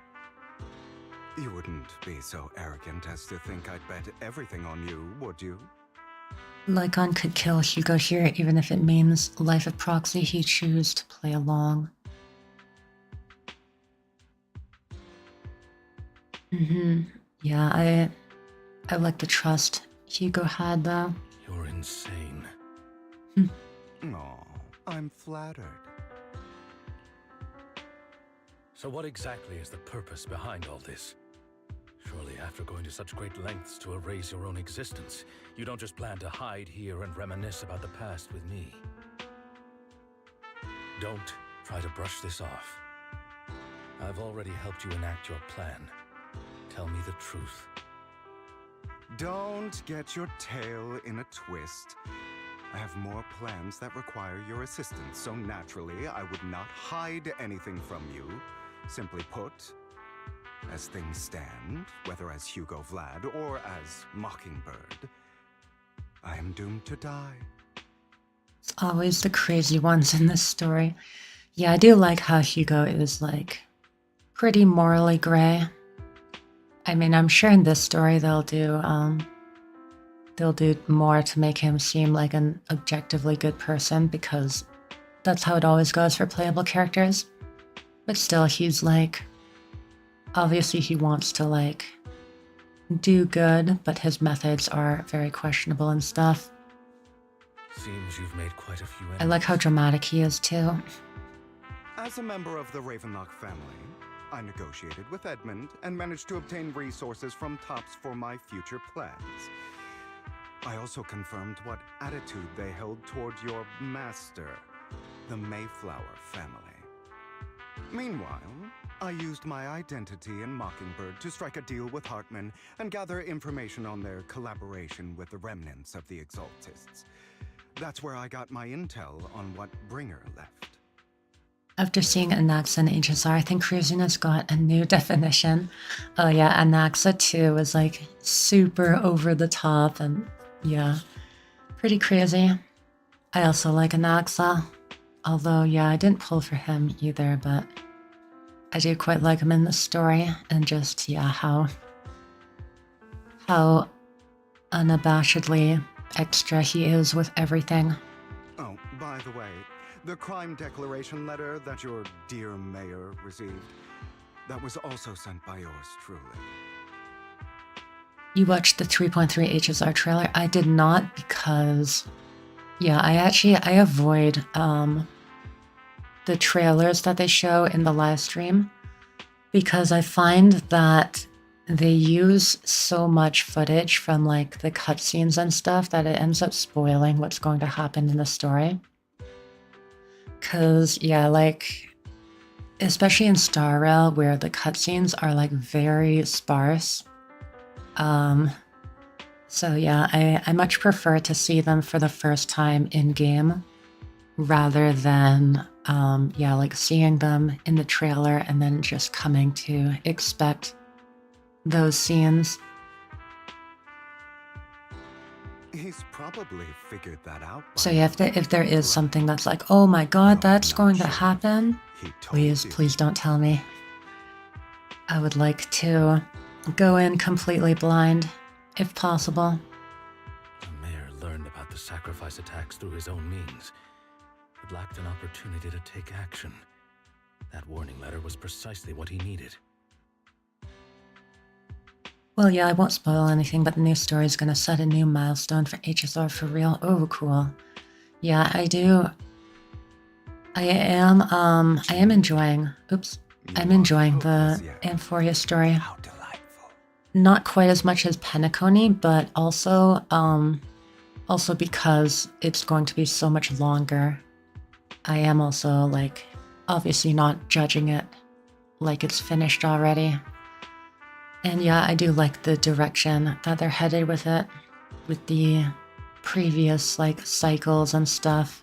You wouldn't be so arrogant as to think I'd bet everything on you, would you? Lycon could kill Hugo here, even if it means life of proxy he'd choose to play along. Yeah, I like the trust Hugo had, though. You're insane. Aw, I'm flattered. So what exactly is the purpose behind all this? Surely after going to such great lengths to erase your own existence, you don't just plan to hide here and reminisce about the past with me. Don't try to brush this off. I've already helped you enact your plan. Tell me the truth. Don't get your tail in a twist. I have more plans that require your assistance, so naturally I would not hide anything from you. Simply put, as things stand, whether as Hugo Vlad or as Mockingbird, I am doomed to die. It's always the crazy ones in this story. Yeah, I do like how Hugo is, like, pretty morally gray. I mean, I'm sure in this story they'll do more to make him seem like an objectively good person, because that's how it always goes for playable characters. But still, he's like, obviously he wants to, like, do good, but his methods are very questionable and stuff. Seems you've made quite a few I like how dramatic he is, too. As a member of the Ravenlock family, I negotiated with Edmund and managed to obtain resources from Tops for my future plans. I also confirmed what attitude they held toward your master, the Mayflower family. Meanwhile, I used my identity in Mockingbird to strike a deal with Hartman and gather information on their collaboration with the remnants of the Exaltists. That's where I got my intel on what Bringer left. After seeing Anaxa and HSR, I think craziness got a new definition. Oh yeah, Anaxa too was like super over the top and yeah, pretty crazy. I also like Anaxa, although yeah, I didn't pull for him either, but I do quite like him in the story and just yeah, how unabashedly extra he is with everything. Oh, by the way, the crime declaration letter that your dear mayor received, that was also sent by yours truly. You watched the 3.3 HSR trailer? I did not because, yeah, I avoid the trailers that they show in the live stream because I find that they use so much footage from like the cutscenes and stuff that it ends up spoiling what's going to happen in the story. Cause yeah, like especially in Star Rail where the cutscenes are like very sparse. So yeah, I much prefer to see them for the first time in game rather than yeah, like seeing them in the trailer and then just coming to expect those scenes. He's probably figured that out. So yeah, if there is something that's like, oh my god, that's going to happen, please don't tell me. I would like to go in completely blind, if possible. The mayor learned about the sacrifice attacks through his own means, but lacked an opportunity to take action. That warning letter was precisely what he needed. Well, yeah, I won't spoil anything, but the new story is going to set a new milestone for HSR for real. Oh, cool. Yeah, I am enjoying, I'm enjoying the Amphoria story. Not quite as much as Penacony, but also because it's going to be so much longer. I am also, like, obviously not judging it like it's finished already. And yeah, I do like the direction that they're headed with it, with the previous, like, cycles and stuff,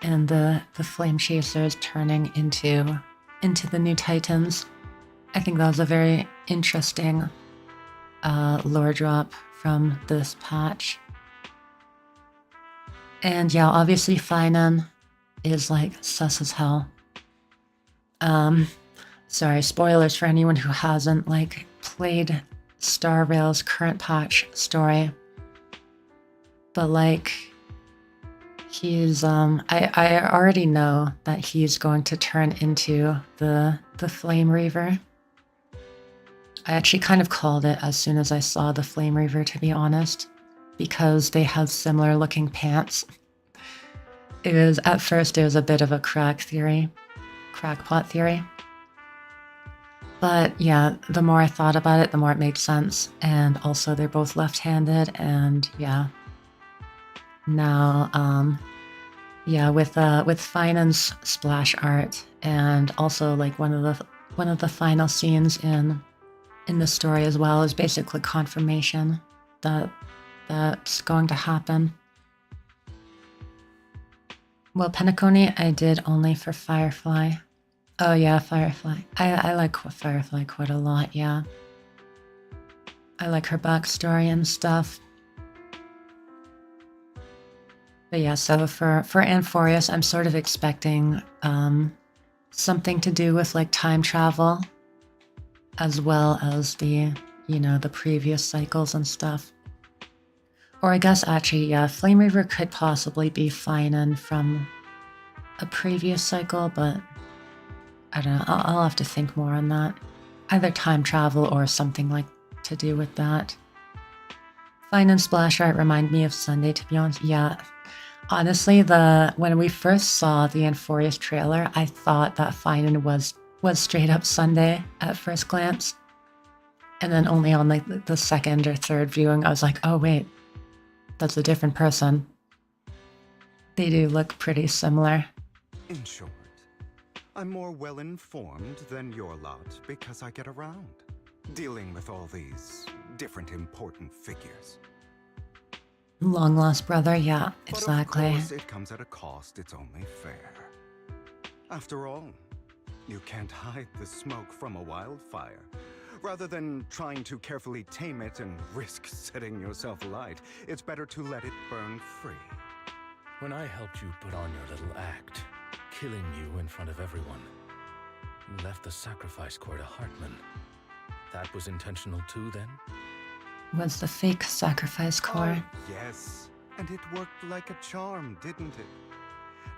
and the flame chasers turning into the new Titans. I think that was a very interesting lore drop from this patch. And yeah, obviously Finan is like sus as hell. Sorry, spoilers for anyone who hasn't like played Star Rail's current patch story. But like, he's I already know that he's going to turn into the Flame Reaver. I actually kind of called it as soon as I saw the Flame Reaver, to be honest, because they have similar looking pants. At first it was a bit of a crackpot theory. But yeah, the more I thought about it, the more it made sense. And also they're both left-handed, and yeah. Now, yeah, with Finan's splash art, and also like one of the final scenes in the story as well is basically confirmation that that's going to happen. Well, Penacony I did only for Firefly. Oh yeah, Firefly. I like Firefly quite a lot, yeah. I like her backstory and stuff. But yeah, so for Amphorius, I'm sort of expecting something to do with like time travel, as well as the previous cycles and stuff. Or I guess actually, yeah, Flame Reaver could possibly be Finan from a previous cycle, but I don't know, I'll have to think more on that. Either time travel or something like to do with that. Finan splash art remind me of Sunday, to be honest. Yeah, honestly, when we first saw the Amphorius trailer, I thought that Finan was straight up Sunday at first glance. And then only on like the second or third viewing, I was like, oh wait, that's a different person. They do look pretty similar. In short, I'm more well-informed than your lot because I get around, dealing with all these different important figures. Long lost brother, yeah, exactly. But of course, it comes at a cost, it's only fair. After all, you can't hide the smoke from a wildfire. Rather than trying to carefully tame it and risk setting yourself alight, it's better to let it burn free. When I helped you put on your little act, killing you in front of everyone, you left the sacrifice core to Hartman. That was intentional too, then? Was the fake sacrifice core? Oh, yes, and it worked like a charm, didn't it?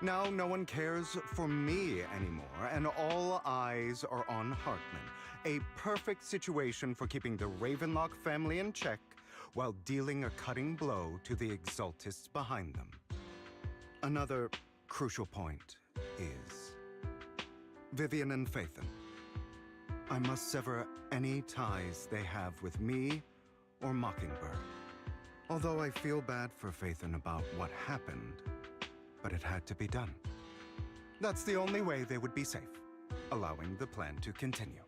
Now no one cares for me anymore, and all eyes are on Hartman. A perfect situation for keeping the Ravenlock family in check while dealing a cutting blow to the Exaltists behind them. Another crucial point is Vivian and Phaethon. I must sever any ties they have with me or Mockingbird. Although I feel bad for Phaethon about what happened, but it had to be done. That's the only way they would be safe, allowing the plan to continue.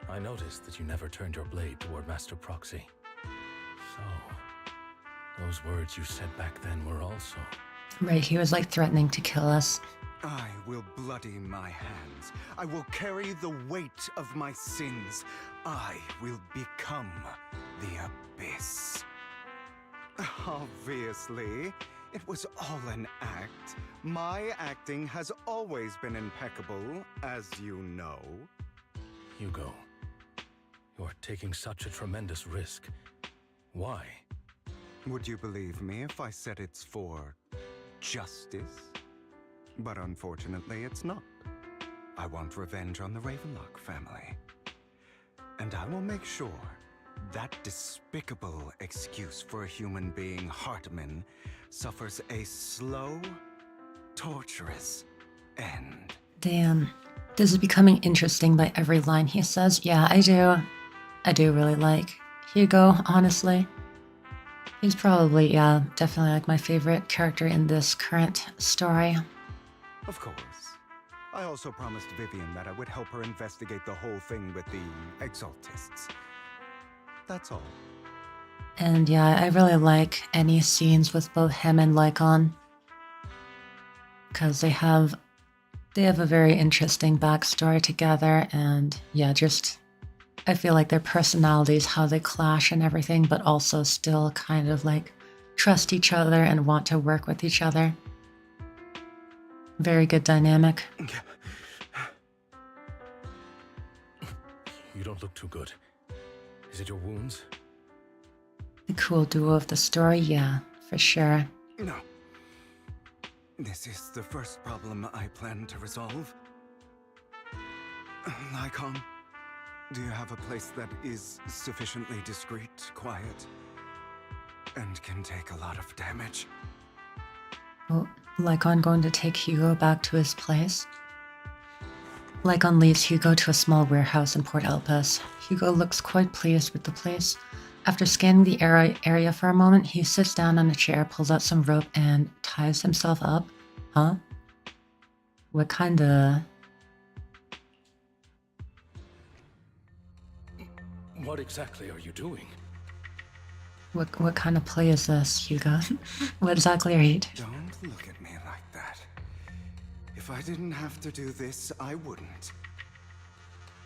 I noticed that you never turned your blade toward Master Proxy. So, Those words you said back then were also... Right, he was like threatening to kill us. I will bloody my hands. I will carry the weight of my sins. I will become the abyss. Obviously, it was all an act. My acting has always been impeccable, as you know. Hugo, you're taking such a tremendous risk. Why? Would you believe me if I said it's for justice? But unfortunately, it's not. I want revenge on the Ravenlock family. And I will make sure that despicable excuse for a human being, Hartman, suffers a slow, torturous end. Damn. This is becoming interesting by every line he says. Yeah, I do really like Hugo, honestly. He's probably, yeah, definitely like my favorite character in this current story. Of course. I also promised Vivian that I would help her investigate the whole thing with the Exaltists. That's all. And yeah, I really like any scenes with both him and Lycon. Because they have a very interesting backstory together, and yeah, just I feel like their personalities, how they clash and everything, but also still kind of like trust each other and want to work with each other. Very good dynamic. You don't look too good. Is it your wounds? The cool duo of the story, yeah, for sure. No. This is the first problem I plan to resolve. Lycon, do you have a place that is sufficiently discreet, quiet, and can take a lot of damage? Well, Lycon going to take Hugo back to his place. Lycon leads Hugo to a small warehouse in Port Elpis. Hugo looks quite pleased with the place. After scanning the area for a moment, he sits down on a chair, pulls out some rope, and ties himself up. Huh? What kinda... What exactly are you doing? What kind of play is this, Hugo? What exactly are you doing? Don't look at me like that. If I didn't have to do this, I wouldn't.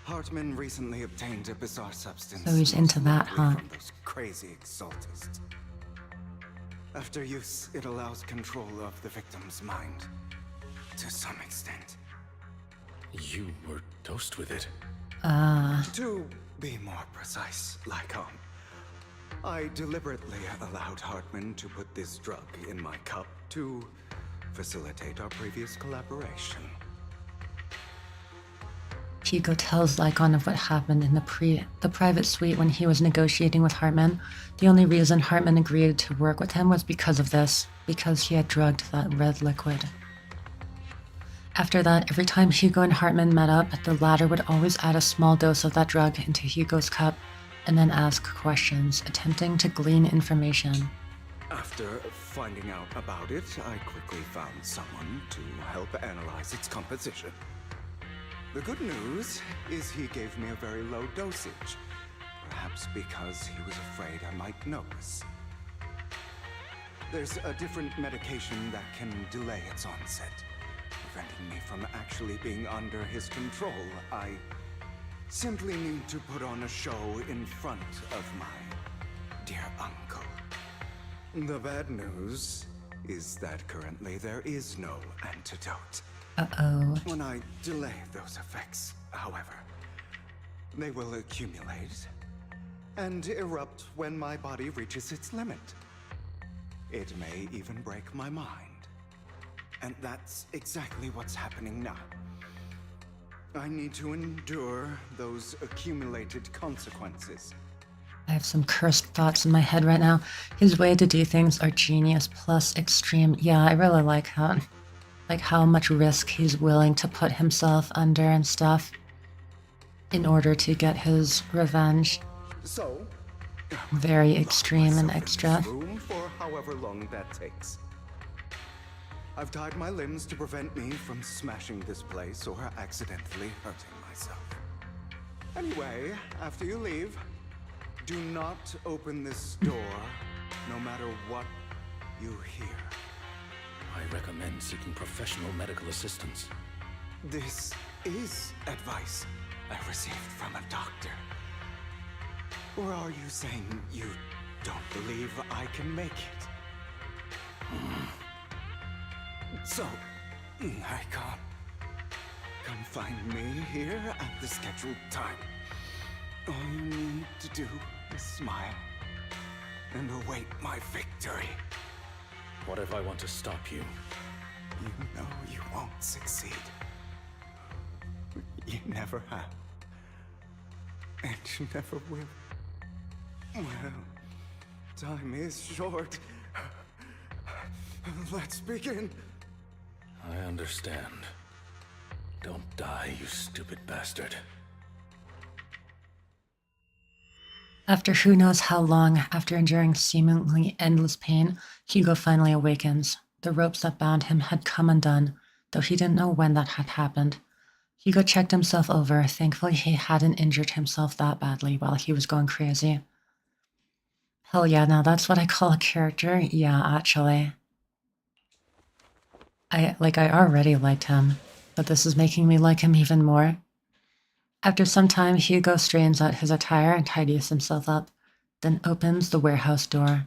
Hartman recently obtained a bizarre substance. So he's into that, huh? From those crazy exaltists. After use, it allows control of the victim's mind. To some extent. You were dosed with it. To be more precise, Lycon, I deliberately allowed Hartman to put this drug in my cup to facilitate our previous collaboration. Hugo tells Lycon of what happened in the private suite when he was negotiating with Hartman. The only reason Hartman agreed to work with him was because of this, because he had drugged that red liquid. After that, every time Hugo and Hartman met up, the latter would always add a small dose of that drug into Hugo's cup and then ask questions, attempting to glean information. After finding out about it, I quickly found someone to help analyze its composition. The good news is he gave me a very low dosage, perhaps because he was afraid I might notice. There's a different medication that can delay its onset, preventing me from actually being under his control. I simply need to put on a show in front of my dear uncle. The bad news is that currently there is no antidote. Uh-oh. When I delay those effects, however, they will accumulate and erupt when my body reaches its limit. It may even break my mind. And that's exactly what's happening now. I need to endure those accumulated consequences. I have some cursed thoughts in my head right now. His way to do things are genius plus extreme. Yeah, I really like how much risk he's willing to put himself under and stuff in order to get his revenge. So, very extreme and extra. Room for however long that takes. I've tied my limbs to prevent me from smashing this place or accidentally hurting myself. Anyway, after you leave, do not open this door no matter what you hear. I recommend seeking professional medical assistance. This is advice I received from a doctor. Or are you saying you don't believe I can make it? So, I can't. Come find me here at the scheduled time. All you need to do is smile and await my victory. What if I want to stop you? You know you won't succeed. You never have. And you never will. Well, time is short. Let's begin. I understand. Don't die, you stupid bastard. After who knows how long, after enduring seemingly endless pain, Hugo finally awakens. The ropes that bound him had come undone, though he didn't know when that had happened. Hugo checked himself over. Thankfully, he hadn't injured himself that badly while he was going crazy. Hell yeah, now that's what I call a character. Yeah, actually. I already liked him, but this is making me like him even more. After some time, Hugo straightens out his attire and tidies himself up, then opens the warehouse door.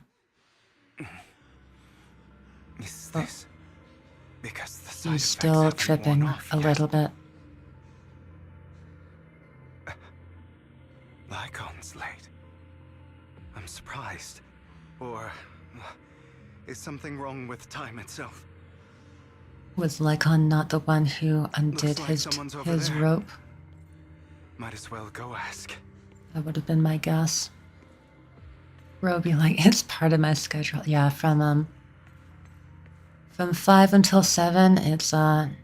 Is this because the side He's effects still haven't tripping worn off a yet? little bit. Lycon's late. I'm surprised. Or is something wrong with time itself? Was Lycon not the one who undid Looks like his someone's over there. rope? Might as well go ask. That would have been my guess. Bro be like, it's part of my schedule. Yeah, from 5 until 7, it's I'm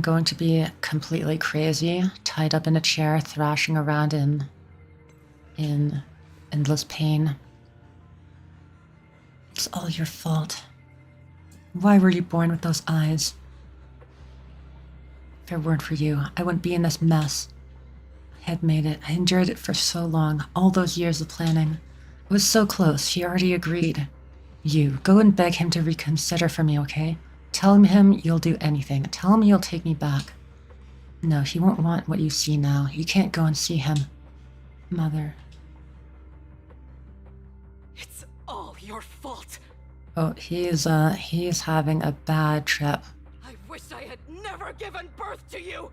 going to be completely crazy, tied up in a chair, thrashing around in endless pain. It's all your fault. Why were you born with those eyes? If it weren't for you, I wouldn't be in this mess. I had made it. I endured it for so long, all those years of planning. I was so close. He already agreed. You, go and beg him to reconsider for me, okay? Tell him you'll do anything. Tell him you'll take me back. No, he won't want what you see now. You can't go and see him. Mother. It's all your fault. Oh, he's having a bad trip. I wish I had never given birth to you.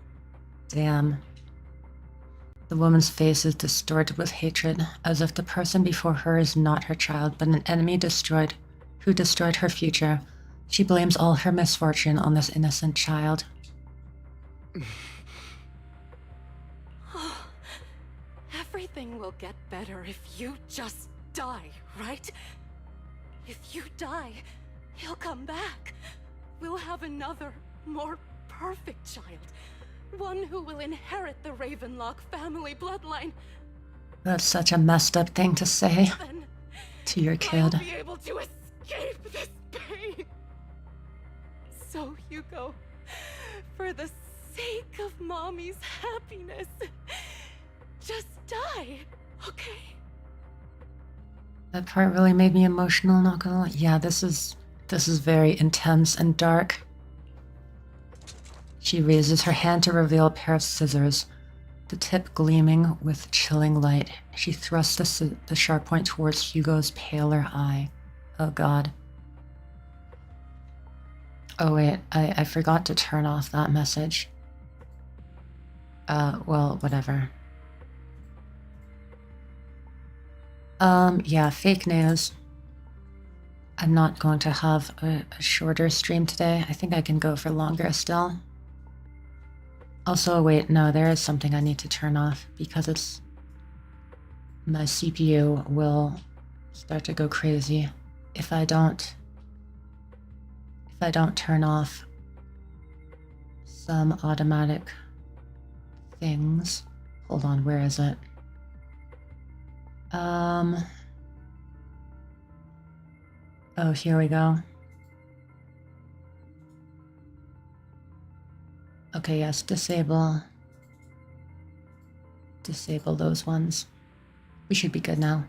Damn. The woman's face is distorted with hatred, as if the person before her is not her child, but an enemy who destroyed her future. She blames all her misfortune on this innocent child. Everything will get better if you just die, right? If you die, he'll come back. We'll have another, more perfect child. One who will inherit the Ravenlock family bloodline. That's such a messed up thing to say Then to your kid. I'll be able to escape this pain. So, Hugo, for the sake of Mommy's happiness, just die, okay? That part really made me emotional, not gonna lie. Yeah, this is very intense and dark. She raises her hand to reveal a pair of scissors, the tip gleaming with chilling light. She thrusts the sharp point towards Hugo's paler eye. Oh god. Oh wait, I forgot to turn off that message. Well, whatever. Yeah, fake news. I'm not going to have a shorter stream today. I think I can go for longer still. Also, wait, no, there is something I need to turn off because my CPU will start to go crazy if I don't turn off some automatic things. Hold on, where is it? Oh, here we go. Okay, yes, disable those ones. We should be good now.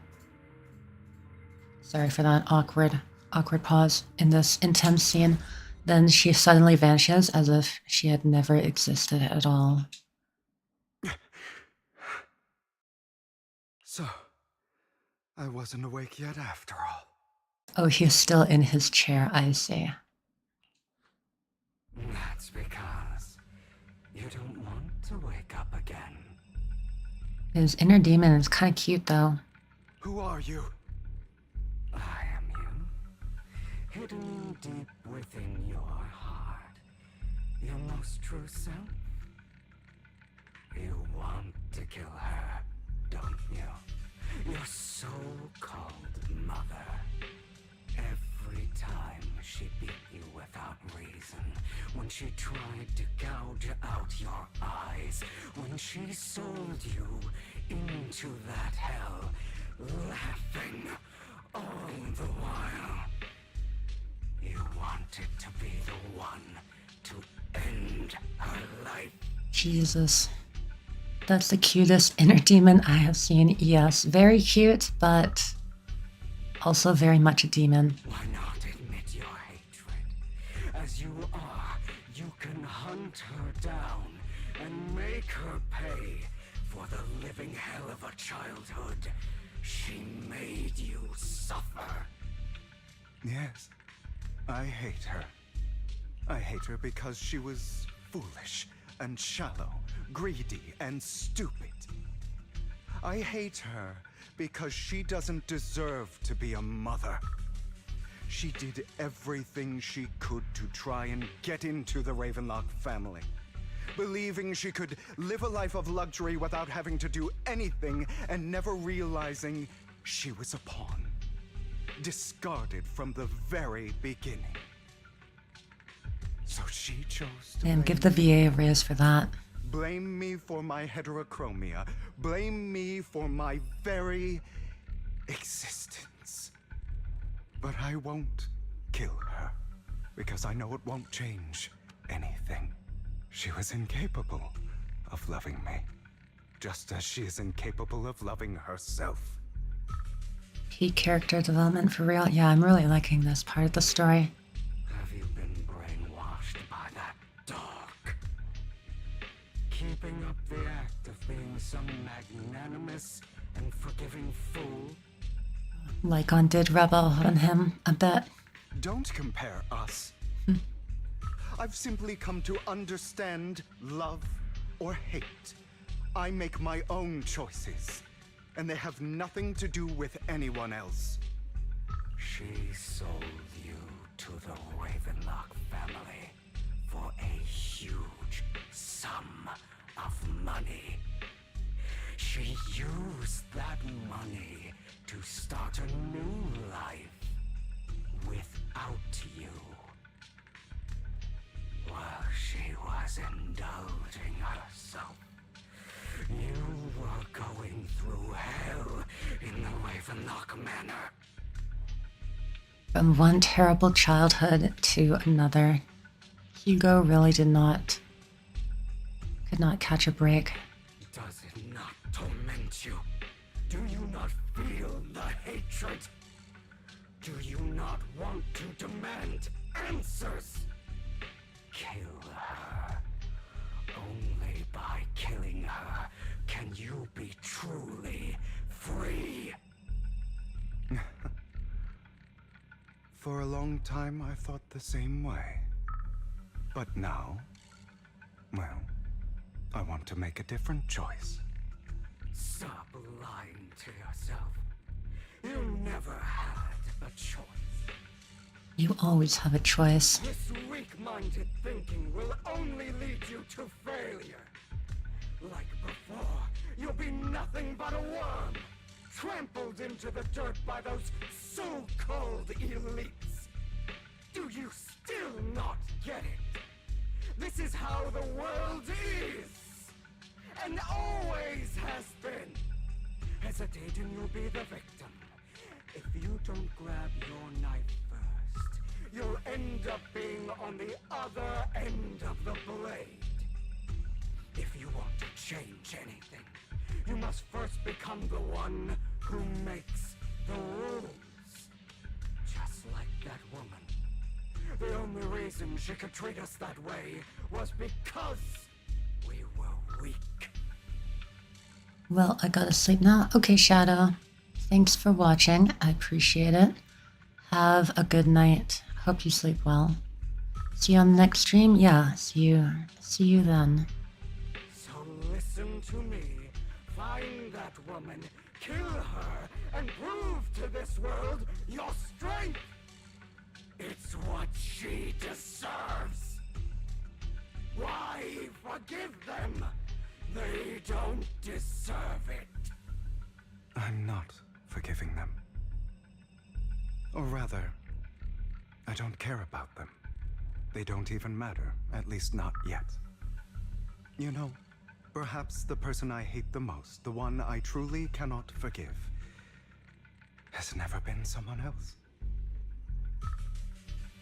Sorry for that awkward pause in this intense scene. Then she suddenly vanishes as if she had never existed at all. So, I wasn't awake yet after all. Oh, he's still in his chair, I see. That's because you don't want to wake up again. His inner demon is kind of cute, though. Who are you? I am you. Hidden deep within your heart. Your most true self. You want to kill her, don't you? Your so-called mother. Every time she beat you without reason, when she tried to gouge out your eyes, when she sold you into that hell, laughing all the while. You wanted to be the one to end her life. Jesus. That's the cutest inner demon I have seen. Yes, very cute, but also very much a demon. Why not admit your hatred? As you are, you can hunt her down and make her pay for the living hell of a childhood she made you suffer. Yes, I hate her. I hate her because she was foolish and shallow, greedy and stupid. I hate her because she doesn't deserve to be a mother. She did everything she could to try and get into the Ravenlock family, believing she could live a life of luxury without having to do anything and never realizing she was a pawn, discarded from the very beginning. So she chose to And give the VA a raise for that. blame me for my heterochromia. Blame me for my very existence. But I won't kill her, because I know it won't change anything. She was incapable of loving me, just as she is incapable of loving herself. Peak character development for real. Yeah, I'm really liking this part of the story. Have you been brainwashed by that dog? Keeping up the act of being some magnanimous and forgiving fool? Lycon did rub off on him a bit. Don't compare us. I've simply come to understand love or hate. I make my own choices, and they have nothing to do with anyone else. She sold you to the Ravenlock family for a huge sum of money. She used that money to start a new life without you. While she was indulging herself, you were going through hell in the Ravenlock Manor. From one terrible childhood to another, Hugo really could not catch a break. Does it not torment you? Do you not feel the hatred? Do you not want to demand answers? Kill her. Only by killing her can you be truly free. For a long time, I thought the same way. But now, well, I want to make a different choice. Stop lying to yourself. You never had a choice. You always have a choice. This weak-minded thinking will only lead you to failure. Like before, you'll be nothing but a worm, trampled into the dirt by those so-called elites. Do you still not get it? This is how the world is, and always has been. Hesitating, you'll be the victim. If you don't grab your knife first, you'll end up being on the other end of the blade. If you want to change anything, you must first become the one who makes the rules. woman. The only reason she could treat us that way was because we were weak. Well, I gotta sleep now. Okay, Shadow. Thanks for watching. I appreciate it. Have a good night. Hope you sleep well. See you on the next stream? Yeah, see you then. So listen to me. Find that woman, kill her, and prove to this world your strength. It's what she deserves. Why forgive them? They don't deserve it. I'm not forgiving them. Or rather, I don't care about them. They don't even matter, at least not yet. You know, perhaps the person I hate the most, the one I truly cannot forgive, has never been someone else.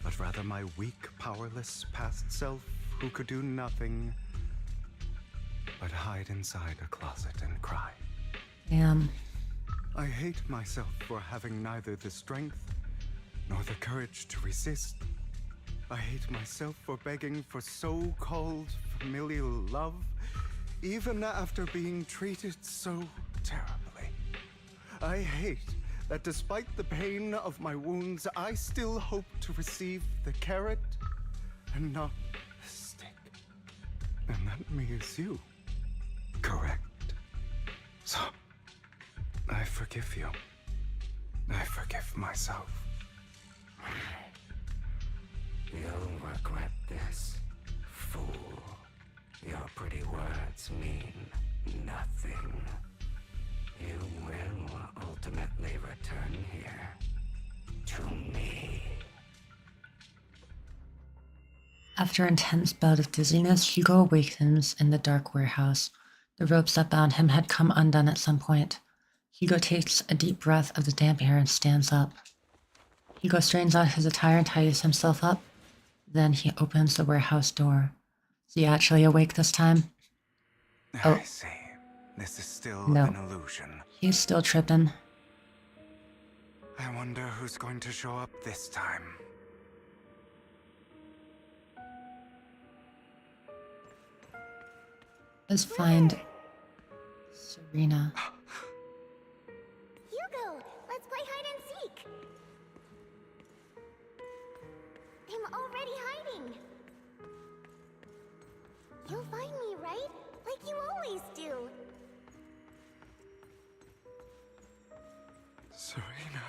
But rather my weak, powerless past self who could do nothing but hide inside a closet and cry. Damn. I hate myself for having neither the strength nor the courage to resist. I hate myself for begging for so-called familial love, even after being treated so terribly. I hate that despite the pain of my wounds, I still hope to receive the carrot and not the stick. And that me is you. Correct. So, I forgive you. I forgive myself. You'll regret this, fool. Your pretty words mean nothing. You will ultimately return here to me. After an intense bout of dizziness, Hugo awakens in the dark warehouse. The ropes that bound him had come undone at some point. Hugo takes a deep breath of the damp air and stands up. Hugo strains on his attire and tidies himself up. Then he opens the warehouse door. Is he actually awake this time? Oh. I see. This is still No. an illusion. He's still tripping. I wonder who's going to show up this time. Let's find Serena. Hugo, let's play hide and seek. I'm already hiding. You'll find me, right? Like you always do. Serena.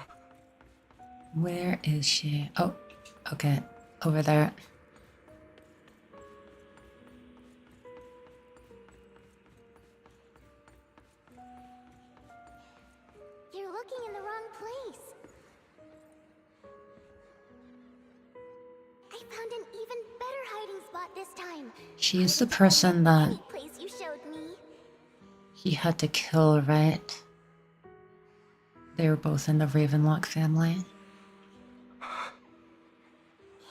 Where is she? Oh, okay. Over there. You're looking in the wrong place. I found an even better hiding spot this time. She's the person that Any place you showed me. he had to kill, right? They were both in the Ravenlock family.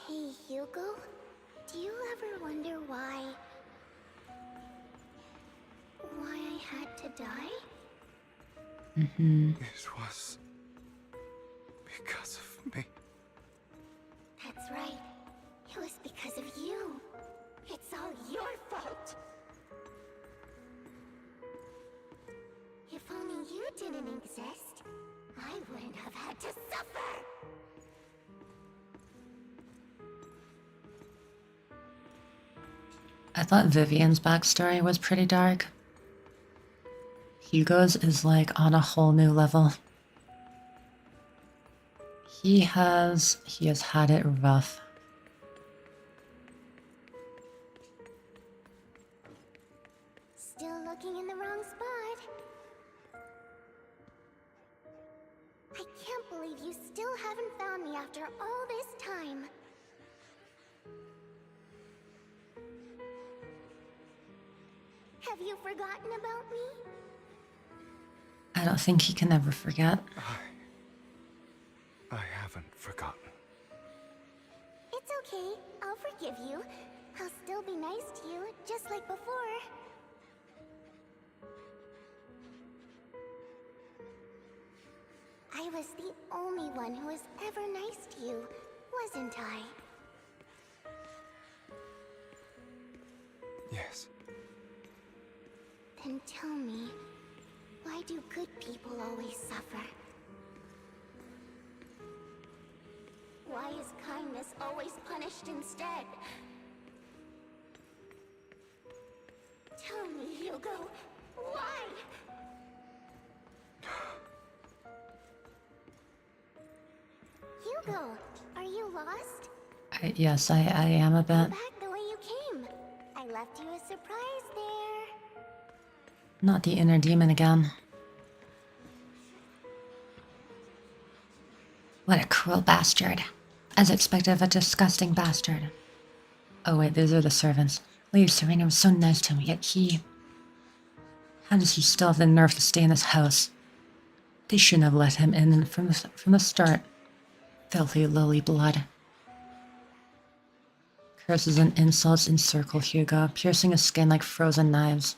Hey, Hugo. Do you ever wonder why I had to die? Mm-hmm. It was because of me. That's right. It was because of you. It's all your fault. If only you didn't exist, I wouldn't have had to suffer. I thought Vivian's backstory was pretty dark. Hugo's is like on a whole new level. He has had it rough. Still looking in the wrong spot. I can't believe you still haven't found me after all this time. Have you forgotten about me? I don't think he can ever forget. I haven't forgotten. It's okay. I'll forgive you. I'll still be nice to you, just like before. I was the only one who was ever nice to you, wasn't I? Yes. Then tell me, why do good people always suffer? Why is kindness always punished instead? Tell me, Hugo, why? Hugo, are you lost? Yes, I am a Go bit. back the way you came. I left you a surprise there. Not the inner demon again. What a cruel bastard. As expected of a disgusting bastard. Oh wait, these are the servants. Lady Serena was so nice to him, yet he... How does he still have the nerve to stay in this house? They shouldn't have let him in from the start. Filthy lily blood. Curses and insults encircle Hugo, piercing his skin like frozen knives.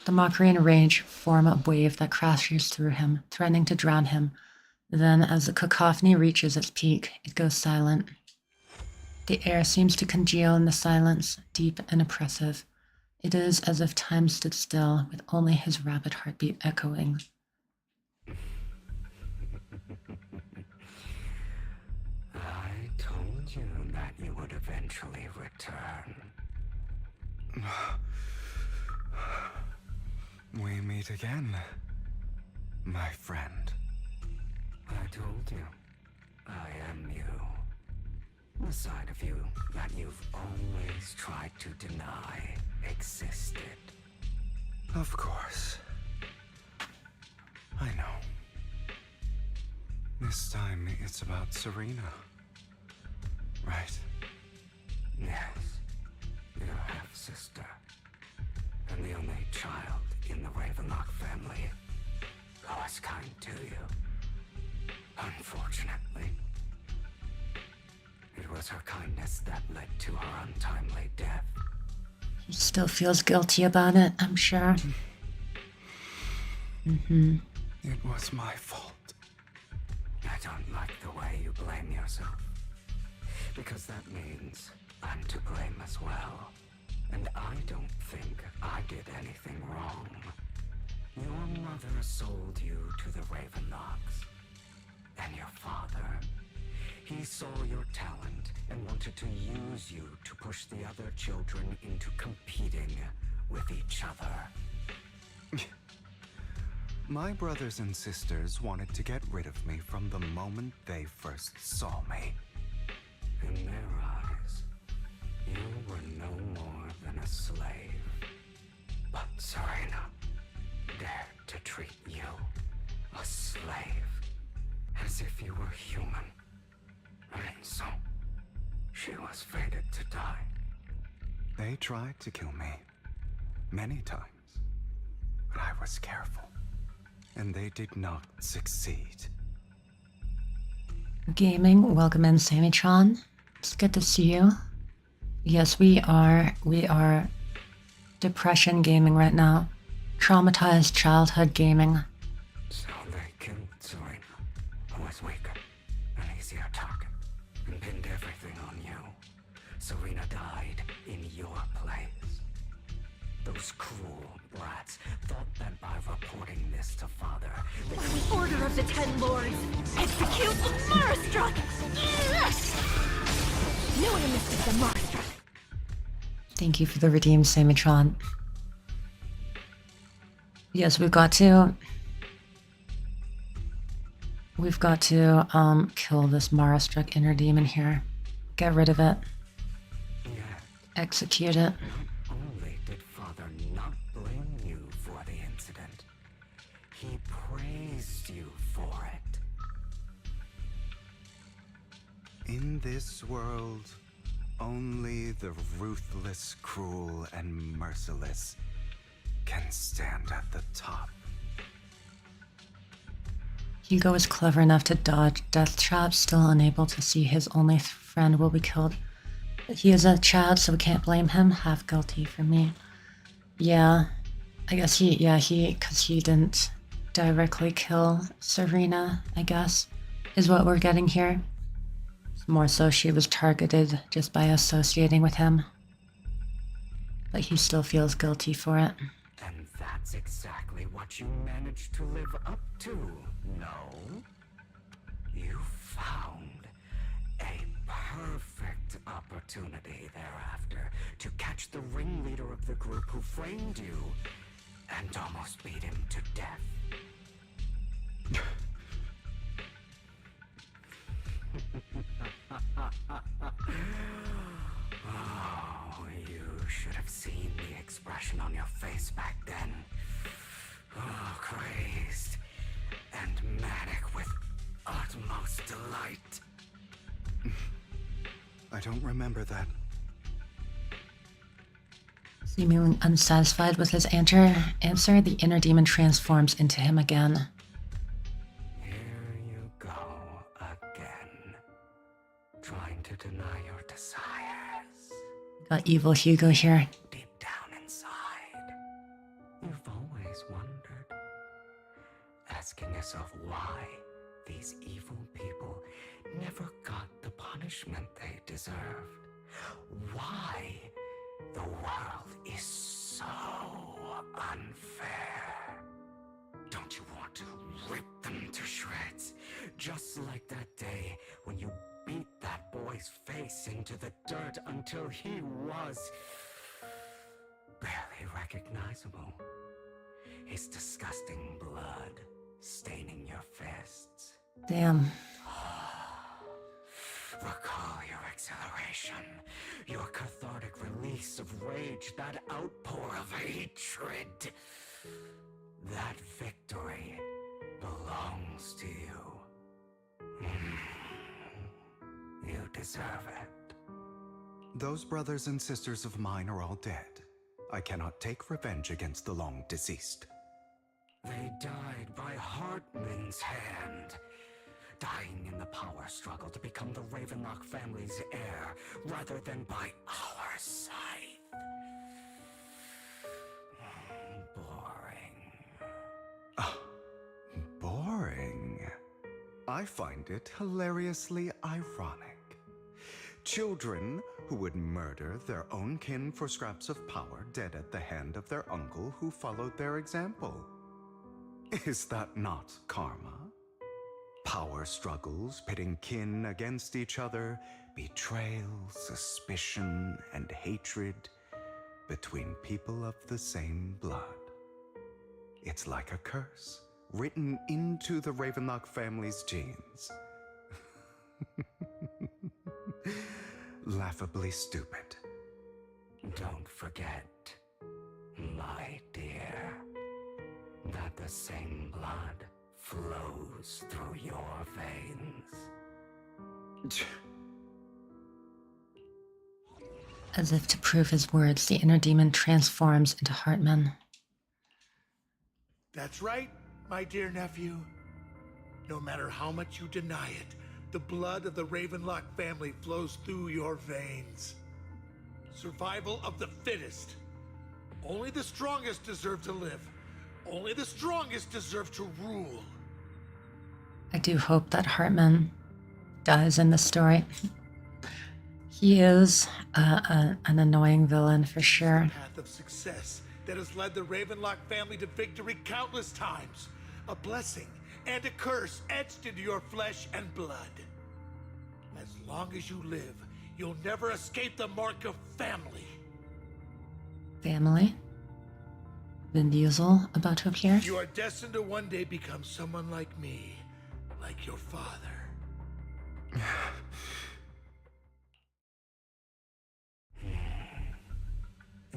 The mockery and rage form a wave that crashes through him, threatening to drown him. Then, as the cacophony reaches its peak, it goes silent. The air seems to congeal in the silence, deep and oppressive. It is as if time stood still, with only his rapid heartbeat echoing. I told you that you would eventually return. We meet again, my friend. I told you, I am you. The side of you that you've always tried to deny existed. Of course. I know. This time it's about Serena. Right? Yes, your half-sister, and the only child in the Ravenlock family who was kind to you. Unfortunately, it was her kindness that led to her untimely death. He still feels guilty about it, I'm sure. It was my fault. I don't like the way you blame yourself, because that means I'm to blame as well. And I don't think I did anything wrong. Your mother sold you to the Ravenlocks. And your father, he saw your talent and wanted to use you to push the other children into competing with each other. My brothers and sisters wanted to get rid of me from the moment they first saw me. In their eyes, you were no more than a slave. But Serena dared to treat you, a slave, as if you were human. And so, she was fated to die. They tried to kill me many times, but I was careful, and they did not succeed. Gaming, welcome in, Samitron. It's good to see you. Yes, we are depression gaming right now. Traumatized childhood gaming. So they killed Serena, who was weaker, an easier target, and pinned everything on you. Serena died in your place. Those cruel brats thought that by reporting this to Father, By the order of the Ten Lords, execute Marastruck! No one missed the Marastruck. Thank you for the redeem, Samitron. Yes, we've got to kill this Mara-struck inner demon here. Get rid of it. Execute it. not only did Father not blame you for the incident, he praised you for it. In this world, only the ruthless, cruel, and merciless can stand at the top. Hugo is clever enough to dodge death traps, still unable to see his only friend will be killed. He is a child, so we can't blame him. Half guilty for me. Yeah, I guess because he didn't directly kill Serena, I guess, is what we're getting here. More so, she was targeted just by associating with him. But he still feels guilty for it. And that's exactly what you managed to live up to, no? You found a perfect opportunity thereafter to catch the ringleader of the group who framed you and almost beat him to death. Oh, you should have seen the expression on your face back then. Oh, crazed and manic with utmost delight. I don't remember that. Seemingly unsatisfied with his answer, the inner demon transforms into him again. Here you go again. Trying to deny your desires. Got evil Hugo here. Deep down inside, you've always wondered. Asking yourself why these evil people never got the punishment they deserved. Why the world is so unfair. Don't you want to rip them to shreds? Just like that day when you beat that boy's face into the dirt until he was barely recognizable. His disgusting blood staining your fists. Damn. Recall your exhilaration, your cathartic release of rage, that outpour of hatred. That victory belongs to you. You deserve it. Those brothers and sisters of mine are all dead. I cannot take revenge against the long deceased. They died by Hartman's hand. Dying in the power struggle to become the Ravenlock family's heir, rather than by our scythe. Boring. Boring? I find it hilariously ironic. Children who would murder their own kin for scraps of power dead at the hand of their uncle who followed their example. Is that not karma? Power struggles pitting kin against each other, betrayal, suspicion, and hatred between people of the same blood. It's like a curse written into the Ravenlock family's genes. Laughably stupid. Don't forget, my dear, that the same blood flows through your veins. As if to prove his words, the inner demon transforms into Hartman. That's right, my dear nephew. No matter how much you deny it, the blood of the Ravenlock family flows through your veins. Survival of the fittest. Only the strongest deserve to live. Only the strongest deserve to rule. I do hope that Hartman dies in this story. He is an annoying villain for sure. Path of success that has led the Ravenlock family to victory countless times. A blessing and a curse etched into your flesh and blood. As long as you live, you'll never escape the mark of family. Family? Vin Diesel about to appear? You are destined to one day become someone like me, like your father.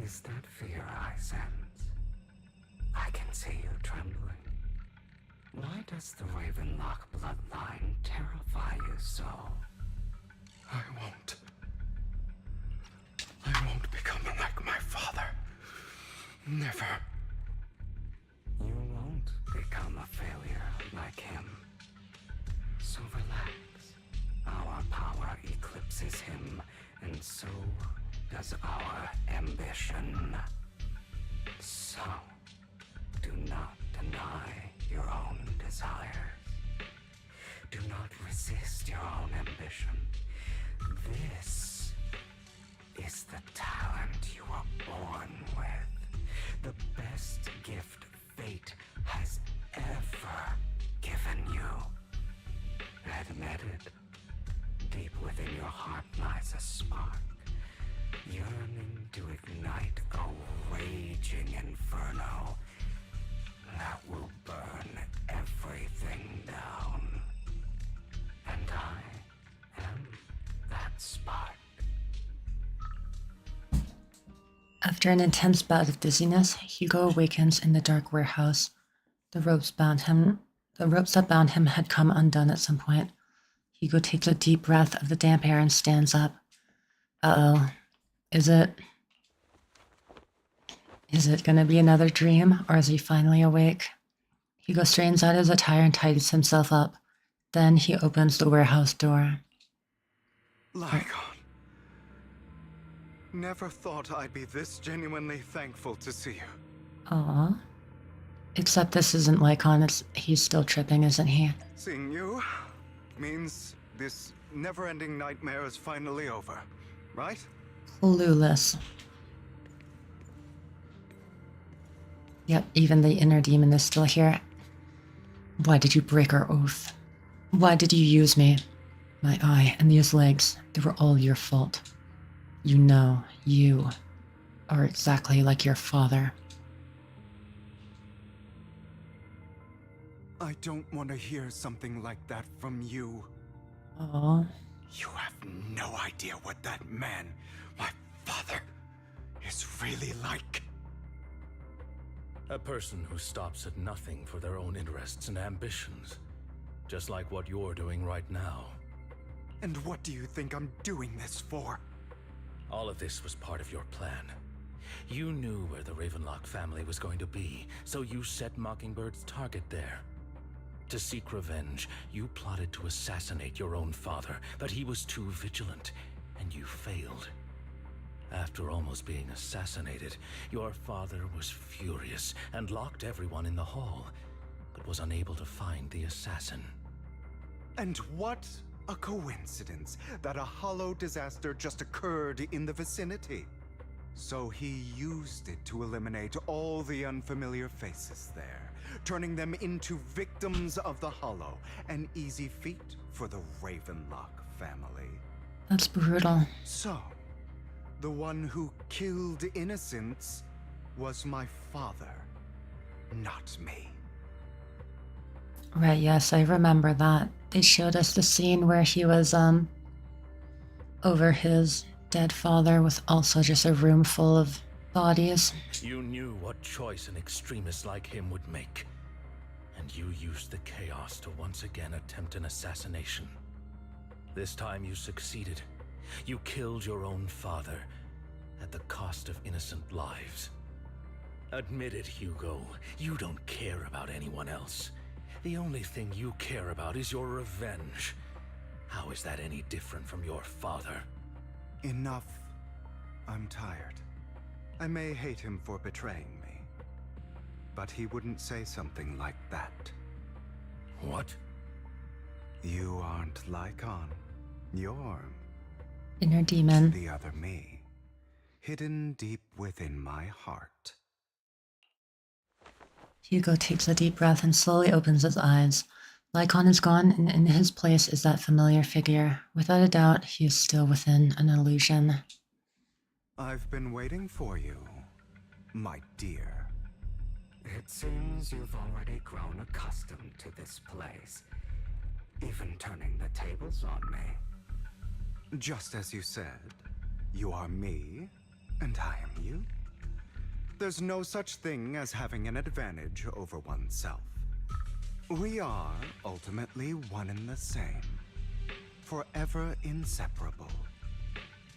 Is that fear I sense? I can see you trembling. Why does the Ravenlock bloodline terrify you so? I won't become like my father. Never. You won't become a failure like him. So relax. Our power eclipses him, and so does our ambition. So, do not deny your own desires. Do not resist your own ambition. This is the talent you were born with. The best gift fate has ever given you. Admit it. Deep within your heart lies a spark, yearning to ignite a raging inferno that will burn everything down. And I am that spark. After an intense bout of dizziness, Hugo awakens in the dark warehouse. The ropes that bound him had come undone at some point. Hugo takes a deep breath of the damp air and stands up. Uh-oh. Is it gonna be another dream, or is he finally awake? Hugo straightens out his attire and tidies himself up. Then he opens the warehouse door. Lycon. Never thought I'd be this genuinely thankful to see you. Aw. Except this isn't Lycon, he's still tripping, isn't he? Seeing you means this never-ending nightmare is finally over, right? Clueless. Yep, even the inner demon is still here. Why did you break our oath? Why did you use me? My eye and these legs, they were all your fault. You know, you are exactly like your father. I don't want to hear something like that from you. Aww. You have no idea what that man, my father, is really like. A person who stops at nothing for their own interests and ambitions. Just like what you're doing right now. And what do you think I'm doing this for? All of this was part of your plan. You knew where the Ravenlock family was going to be, so you set Mockingbird's target there. To seek revenge, you plotted to assassinate your own father, but he was too vigilant, and you failed. After almost being assassinated, your father was furious and locked everyone in the hall, but was unable to find the assassin. And what a coincidence that a hollow disaster just occurred in the vicinity. So he used it to eliminate all the unfamiliar faces there, turning them into victims of the hollow, an easy feat for the Ravenlock family. That's brutal. So, the one who killed innocents was my father, not me. Right, yes, I remember that. They showed us the scene where he was, over his dead father with also just a room full of bodies. You knew what choice an extremist like him would make. And you used the chaos to once again attempt an assassination. This time you succeeded. You killed your own father at the cost of innocent lives. Admit it, Hugo. You don't care about anyone else. The only thing you care about is your revenge. How is that any different from your father? Enough. I'm tired. I may hate him for betraying me, but he wouldn't say something like that. What? You aren't Lycon. You're Inner demon. the other me, hidden deep within my heart. Hugo takes a deep breath and slowly opens his eyes. Lycon is gone, and in his place is that familiar figure. Without a doubt, he is still within an illusion. I've been waiting for you, my dear. It seems you've already grown accustomed to this place, even turning the tables on me. Just as you said, you are me, and I am you. There's no such thing as having an advantage over oneself. We are ultimately one and the same, forever inseparable.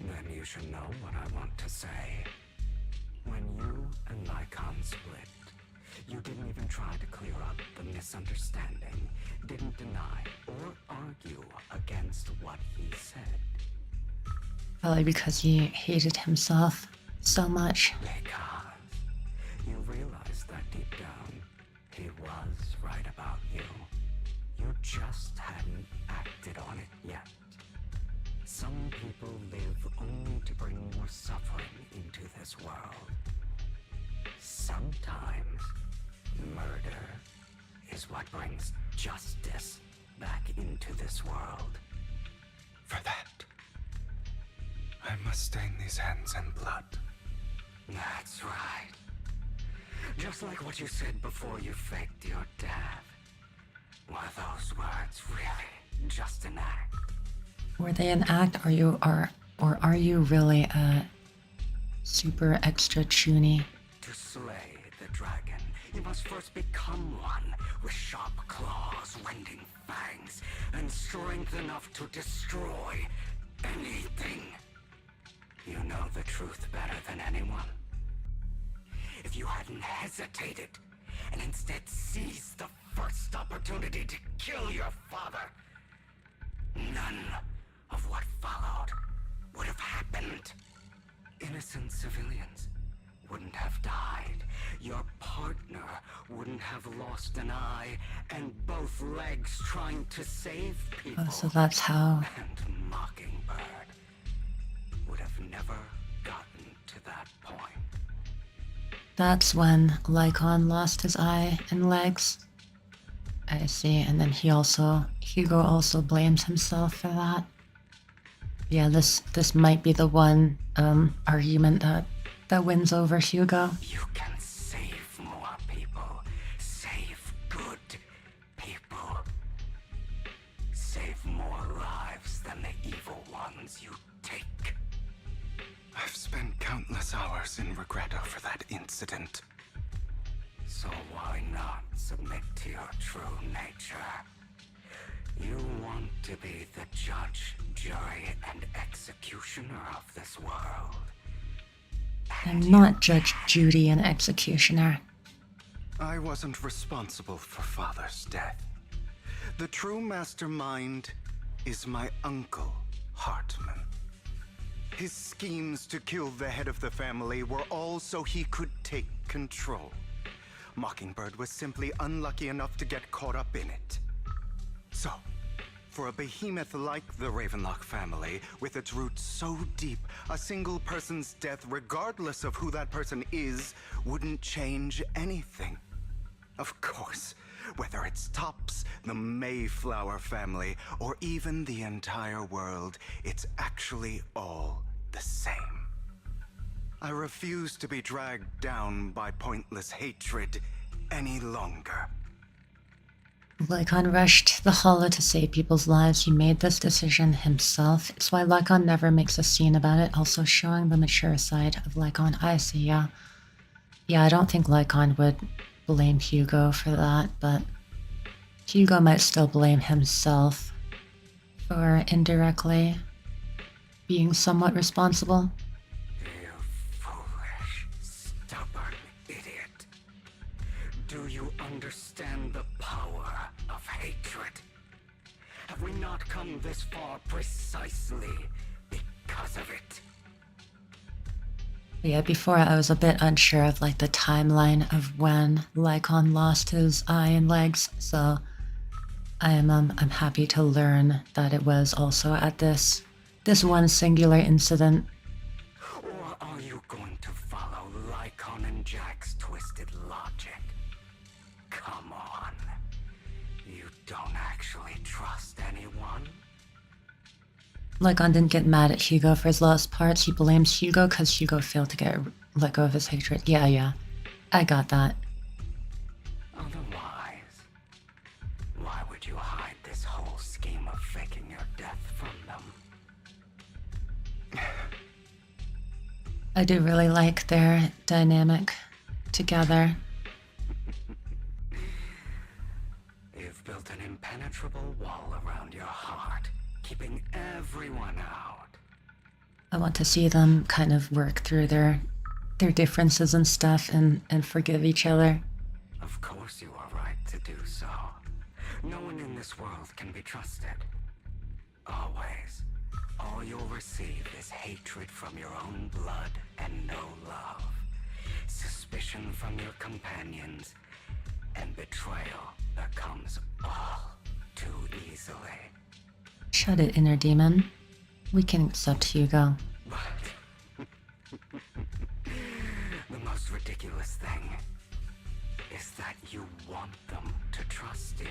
Then you should know what I want to say. When you and Lycon split, you didn't even try to clear up the misunderstanding, didn't deny or argue against what he said. Probably because he hated himself so much. Because you realized that deep down, he was right about you. You just hadn't acted on it yet. Some people live only to bring more suffering into this world. Sometimes, murder is what brings justice back into this world. For that, I must stain these hands in blood. That's right. Just like what you said before you faked your death. Were those words really just an act? Were they an act? Or are you really a super extra chuny? To slay the dragon, you must first become one with sharp claws, rending fangs, and strength enough to destroy anything. You know the truth better than anyone. If you hadn't hesitated and instead seized the first opportunity to kill your father, none of what followed would have happened. Innocent civilians wouldn't have died. Your partner wouldn't have lost an eye and both legs trying to save people. Oh, so that's how. And Mockingbird would have never gotten to that point. That's when Lycon lost his eye and legs. I see, and then Hugo also blames himself for that. Yeah, this might be the one argument that wins over Hugo. You can save more people. Save good people. Save more lives than the evil ones you take. I've spent countless hours in regret over that incident. So why not submit to your true nature? You want to be the judge, jury, and executioner of this world. I'm not Judge Judy and executioner. I wasn't responsible for Father's death. The true mastermind is my uncle, Hartman. His schemes to kill the head of the family were all so he could take control. Mockingbird was simply unlucky enough to get caught up in it. So, for a behemoth like the Ravenlock family, with its roots so deep, a single person's death, regardless of who that person is, wouldn't change anything. Of course, whether it's Tops, the Mayflower family, or even the entire world, it's actually all the same. I refuse to be dragged down by pointless hatred any longer. Lycon rushed the Hollow to save people's lives. He made this decision himself. It's why Lycon never makes a scene about it, also showing the mature side of Lycon. I see, yeah. Yeah, I don't think Lycon would blame Hugo for that, but Hugo might still blame himself for indirectly being somewhat responsible. You foolish, stubborn idiot. Do you understand the power of hatred? Have we not come this far precisely because of it? Yeah, before I was a bit unsure of like the timeline of when Lycon lost his eye and legs, so I'm happy to learn that it was also at this one singular incident. Or are you going to follow Lycon and Jack's twisted logic? Come on. You don't actually trust anyone? Lycon didn't get mad at Hugo for his lost parts. He blames Hugo because Hugo failed to let go of his hatred. Yeah. I got that. Otherwise, why would you hide this whole scheme of faking your death from them? I do really like their dynamic together. You've built an impenetrable wall around your heart, keeping everyone out. I want to see them kind of work through their differences and stuff and forgive each other. Of course you are right to do so. No one in this world can be trusted. Always. All you'll receive is hatred from your own blood and no love. Suspicion from your companions, and betrayal that comes all too easily. Shut it, inner demon. We can accept Hugo. The most ridiculous thing is that you want them to trust you.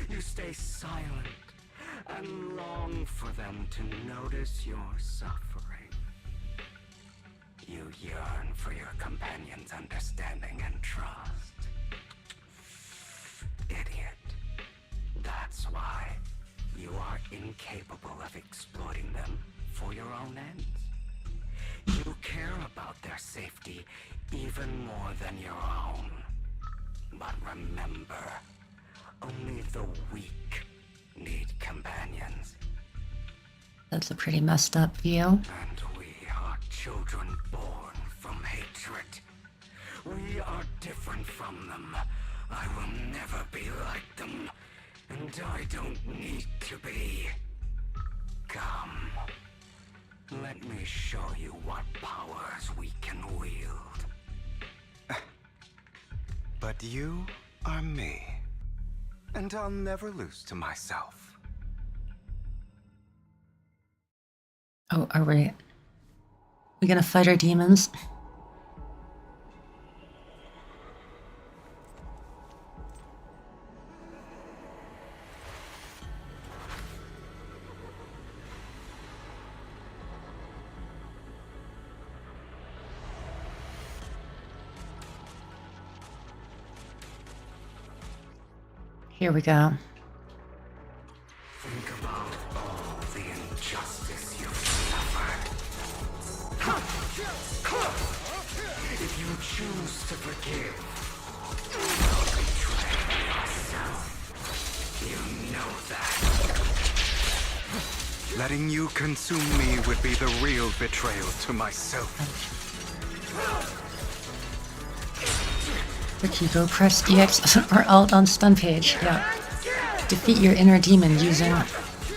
You stay silent and long for them to notice your suffering. You yearn for your companion's understanding and trust. Idiot. That's why you are incapable of exploiting them for your own ends. You care about their safety even more than your own. But remember, only the weak need companions. That's a pretty messed up view. And we are children born from hatred. We are different from them. I will never be like them. And I don't need to be. Come. Let me show you what powers we can wield. But you are me. And I'll never lose to myself. Oh, are we gonna fight our demons? Here we go. Think about all the injustice you've suffered. If you choose to forgive, you'll betray yourself. You know that. Letting you consume me would be the real betrayal to myself. Hugo, press EX or Alt on stun page. Yeah. Defeat your inner demon using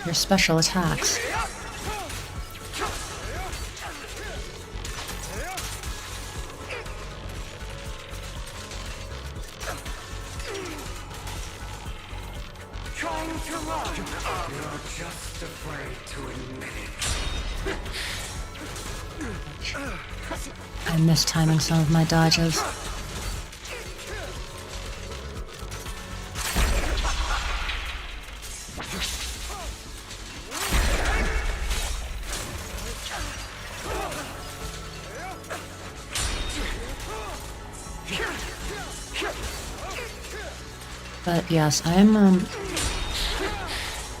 your special attacks. Trying to run. You're just afraid to admit it. I'm mistiming some of my dodges. But yes, I'm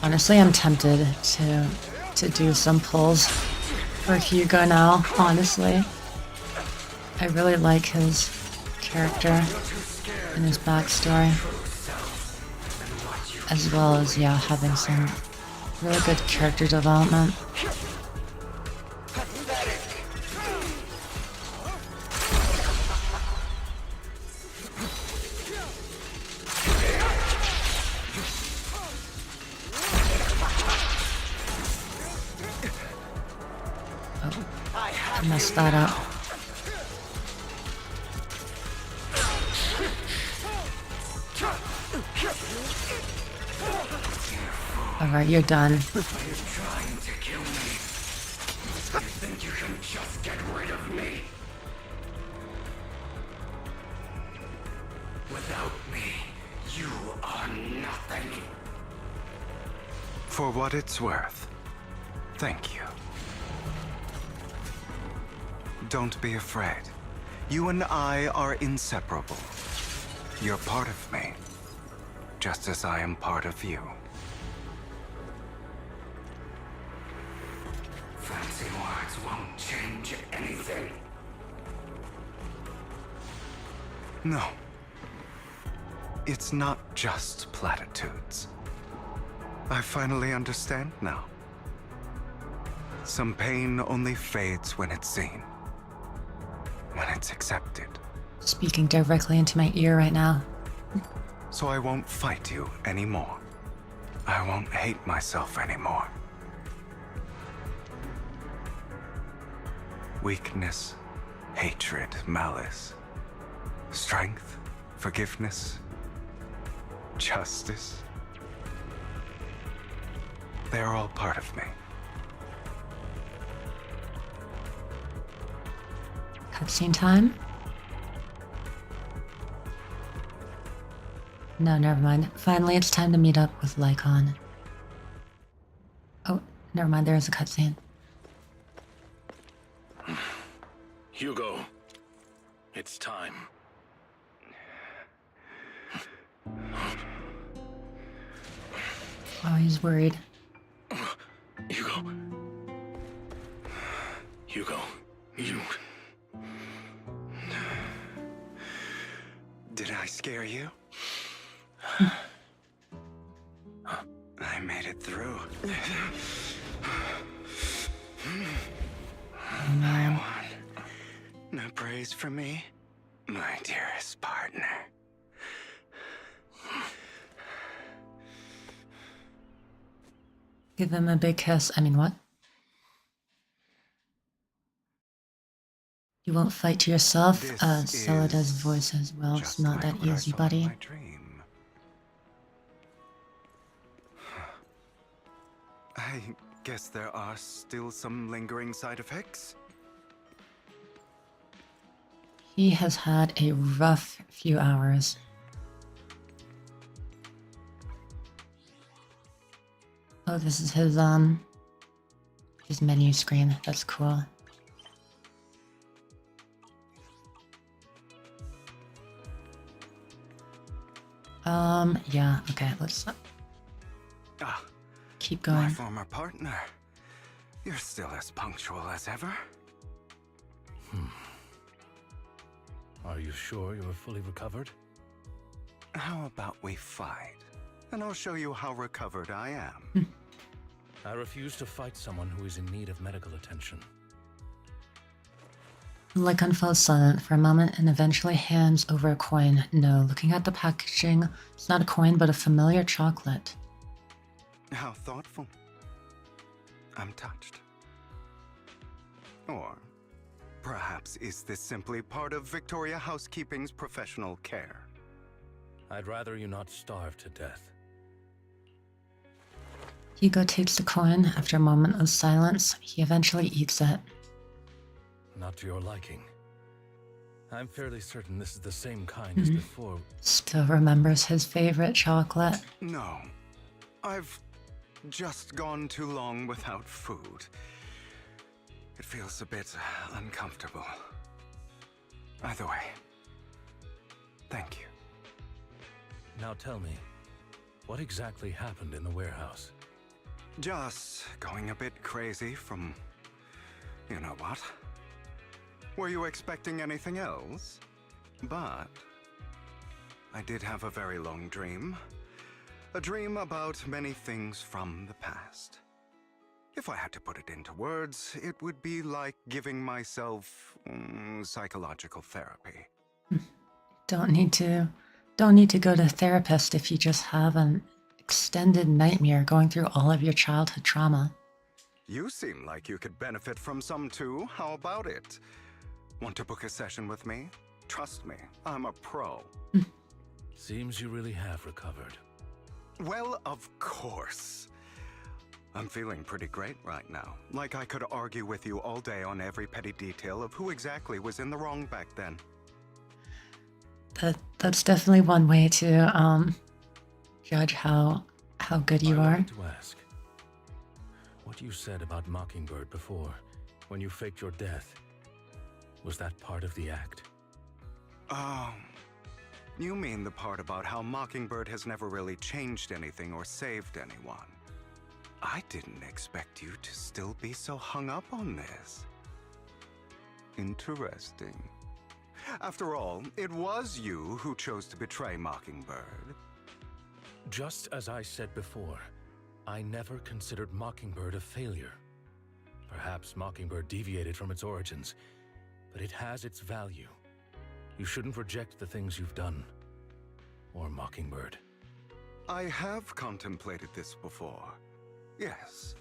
honestly I'm tempted to do some pulls for Hugo now, honestly. I really like his character and his backstory. As well as, yeah, having some really good character development. I messed that up. Alright, you're done. Are you trying to kill me? You think you can just get rid of me? Without me, you are nothing. For what it's worth, thank you. Don't be afraid. You and I are inseparable. You're part of me, just as I am part of you. Fancy words won't change anything. No. It's not just platitudes. I finally understand now. Some pain only fades when it's seen. When it's accepted. Speaking directly into my ear right now. So I won't fight you anymore. I won't hate myself anymore. Weakness, hatred, malice, strength, forgiveness, justice. They're all part of me. Cutscene time? No, never mind. Finally, it's time to meet up with Lycon. Oh, never mind, there is a cutscene. Hugo, it's time. Oh, he's worried. Hugo. Hugo, you... Did I scare you? I made it through. I won. No praise for me, my dearest partner. Give him a big kiss. I mean, what? You won't fight to yourself? Celada's voice as well. It's not that easy, buddy. I guess there are still some lingering side effects. He has had a rough few hours. Oh, this is his menu screen. That's cool. Yeah, okay, let's keep going. My former partner. You're still as punctual as ever. Are you sure you're fully recovered? How about we fight? And I'll show you how recovered I am. I refuse to fight someone who is in need of medical attention. Lycon falls silent for a moment and eventually hands over a coin. No, looking at the packaging, it's not a coin but a familiar chocolate. How thoughtful. I'm touched. Or perhaps is this simply part of Victoria Housekeeping's professional care? I'd rather you not starve to death. Hugo takes the coin. After a moment of silence, he eventually eats it. Not to your liking. I'm fairly certain this is the same kind as before. Still remembers his favorite chocolate. No. I've just gone too long without food. It feels a bit uncomfortable. Either way, thank you. Now tell me, what exactly happened in the warehouse? Just going a bit crazy from... you know what? Were you expecting anything else? But I did have a very long dream. A dream about many things from the past. If I had to put it into words, it would be like giving myself psychological therapy. Don't need to go to a therapist if you just have an extended nightmare going through all of your childhood trauma. You seem like you could benefit from some too. How about it? Want to book a session with me? Trust me, I'm a pro. Seems you really have recovered. Well, of course. I'm feeling pretty great right now. Like I could argue with you all day on every petty detail of who exactly was in the wrong back then. That's definitely one way to judge how good you I are. wanted to ask, what you said about Mockingbird before, when you faked your death, was that part of the act? You mean the part about how Mockingbird has never really changed anything or saved anyone. I didn't expect you to still be so hung up on this. Interesting. After all, it was you who chose to betray Mockingbird. Just as I said before, I never considered Mockingbird a failure. Perhaps Mockingbird deviated from its origins, but it has its value. You shouldn't reject the things you've done. Or Mockingbird. I have contemplated this before. Yes,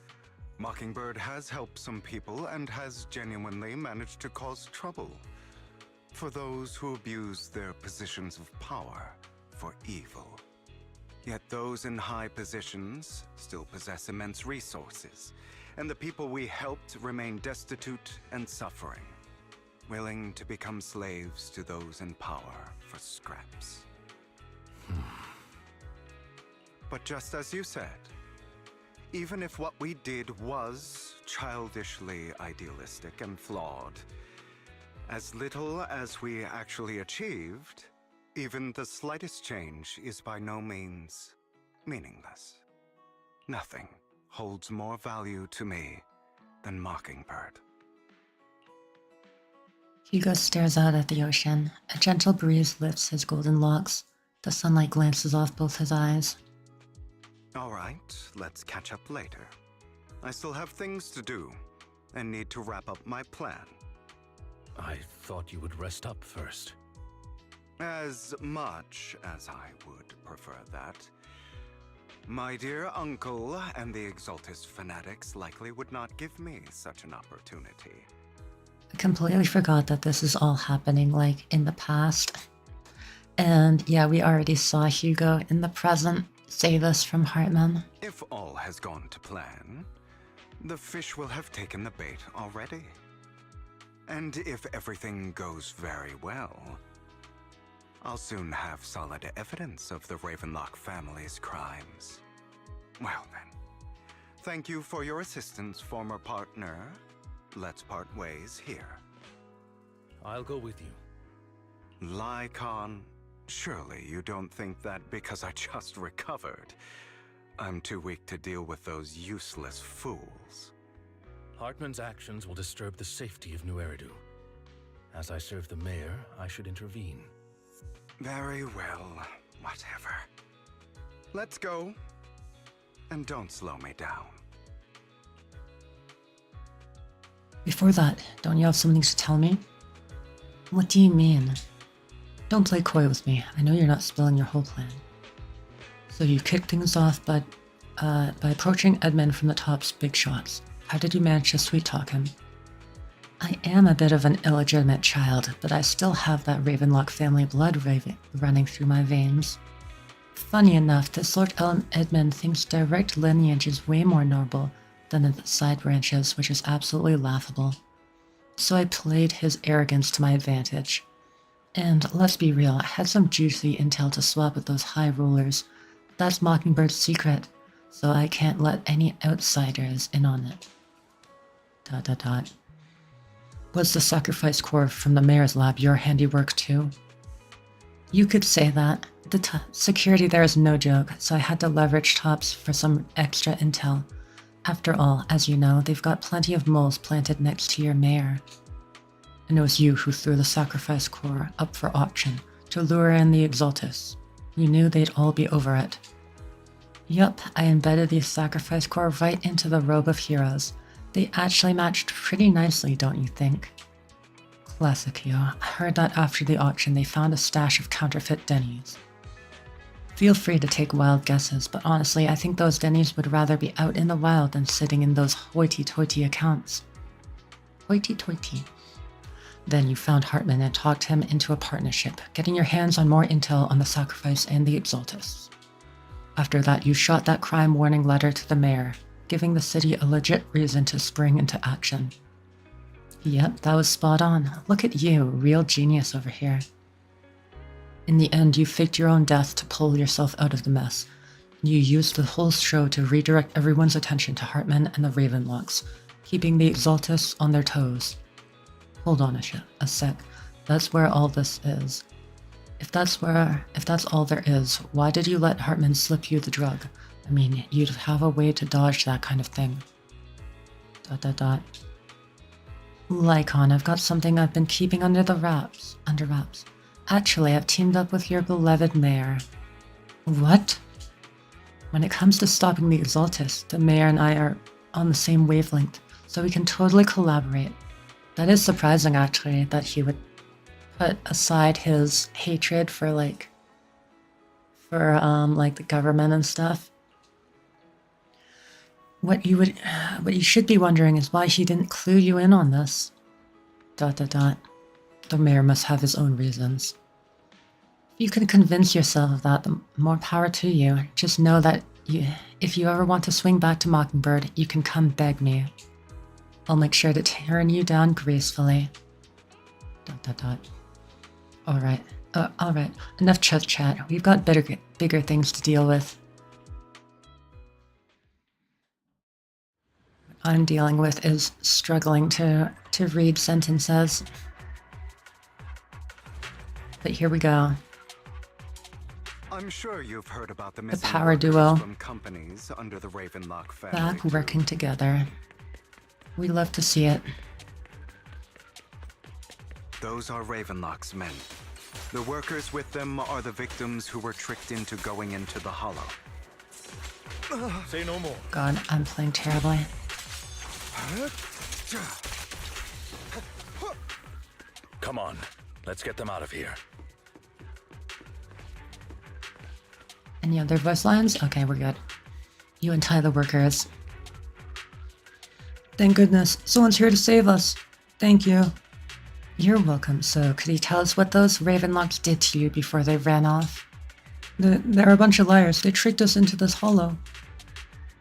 Mockingbird has helped some people and has genuinely managed to cause trouble for those who abuse their positions of power for evil. Yet those in high positions still possess immense resources, and the people we helped remain destitute and suffering. willing to become slaves to those in power for scraps. But just as you said, even if what we did was childishly idealistic and flawed, as little as we actually achieved, even the slightest change is by no means meaningless. Nothing holds more value to me than Mockingbird. Hugo stares out at the ocean. A gentle breeze lifts his golden locks. The sunlight glances off both his eyes. All right, let's catch up later. I still have things to do and need to wrap up my plan. I thought you would rest up first. As much as I would prefer that. My dear uncle and the Exaltus fanatics likely would not give me such an opportunity. I completely forgot that this is all happening, like, in the past. And yeah, we already saw Hugo in the present say this from Hartman. If all has gone to plan, the fish will have taken the bait already. And if everything goes very well, I'll soon have solid evidence of the Ravenlock family's crimes. Well then, thank you for your assistance, former partner. Let's part ways here. I'll go with you. Lycon, surely you don't think that because I just recovered, I'm too weak to deal with those useless fools. Hartman's actions will disturb the safety of New Eridu. As I serve the mayor, I should intervene. Very well, whatever. Let's go. And don't slow me down. Before that, don't you have something to tell me? What do you mean? Don't play coy with me. I know you're not spilling your whole plan. So you kicked things off by approaching Edmund from the top's big shots. How did you manage to sweet-talk him? I am a bit of an illegitimate child, but I still have that Ravenlock family blood running through my veins. Funny enough, this Lord Edmund thinks direct lineage is way more noble than the side branches, which is absolutely laughable. So I played his arrogance to my advantage. And let's be real, I had some juicy intel to swap with those high rulers. That's Mockingbird's secret, so I can't let any outsiders in on it. ... Was the sacrifice core from the mayor's lab your handiwork too? You could say that. The security there is no joke, so I had to leverage Tops for some extra intel. After all, as you know, they've got plenty of moles planted next to your mayor. And it was you who threw the sacrifice core up for auction to lure in the Exaltus. You knew they'd all be over it. Yup, I embedded the sacrifice core right into the robe of heroes. They actually matched pretty nicely, don't you think? Classic you. I heard that after the auction they found a stash of counterfeit Denny's. Feel free to take wild guesses, but honestly I think those Denny's would rather be out in the wild than sitting in those hoity-toity accounts. Hoity-toity. Then you found Hartman and talked him into a partnership, getting your hands on more intel on the sacrifice and the Exaltus. After that you shot that crime warning letter to the mayor, giving the city a legit reason to spring into action. Yep, that was spot on. Look at you, real genius over here. In the end, you faked your own death to pull yourself out of the mess. You used the whole show to redirect everyone's attention to Hartman and the Ravenlocks, keeping the Exaltus on their toes. Hold on a sec. That's where all this is. If that's all there is, why did you let Hartman slip you the drug? I mean, you'd have a way to dodge that kind of thing. ... Lycon, I've got something I've been keeping under wraps. Actually, I've teamed up with your beloved mayor. What? When it comes to stopping the Exaltus, the mayor and I are on the same wavelength, so we can totally collaborate. That is surprising, actually, that he would put aside his hatred for the government and stuff. What you should be wondering is why he didn't clue you in on this. ... The mayor must have his own reasons. If you can convince yourself of that, the more power to you. Just know that if you ever want to swing back to Mockingbird, you can come beg me. I'll make sure to turn you down gracefully. Dot, dot, dot. Alright. Alright. Enough chit chat. We've got bigger things to deal with. What I'm dealing with is struggling to read sentences. But here we go. I'm sure you've heard about the power duo. from companies under the Ravenlock family. Back working together. We love to see it. Those are Ravenlock's men. The workers with them are the victims who were tricked into going into the Hollow. Say no more. God, I'm playing terribly. Come on, let's get them out of here. Any other voice lines? Okay, we're good. You untie the workers. Thank goodness, someone's here to save us. Thank you. You're welcome. So, could you tell us what those Ravenlocks did to you before they ran off? They're a bunch of liars. They tricked us into this hollow.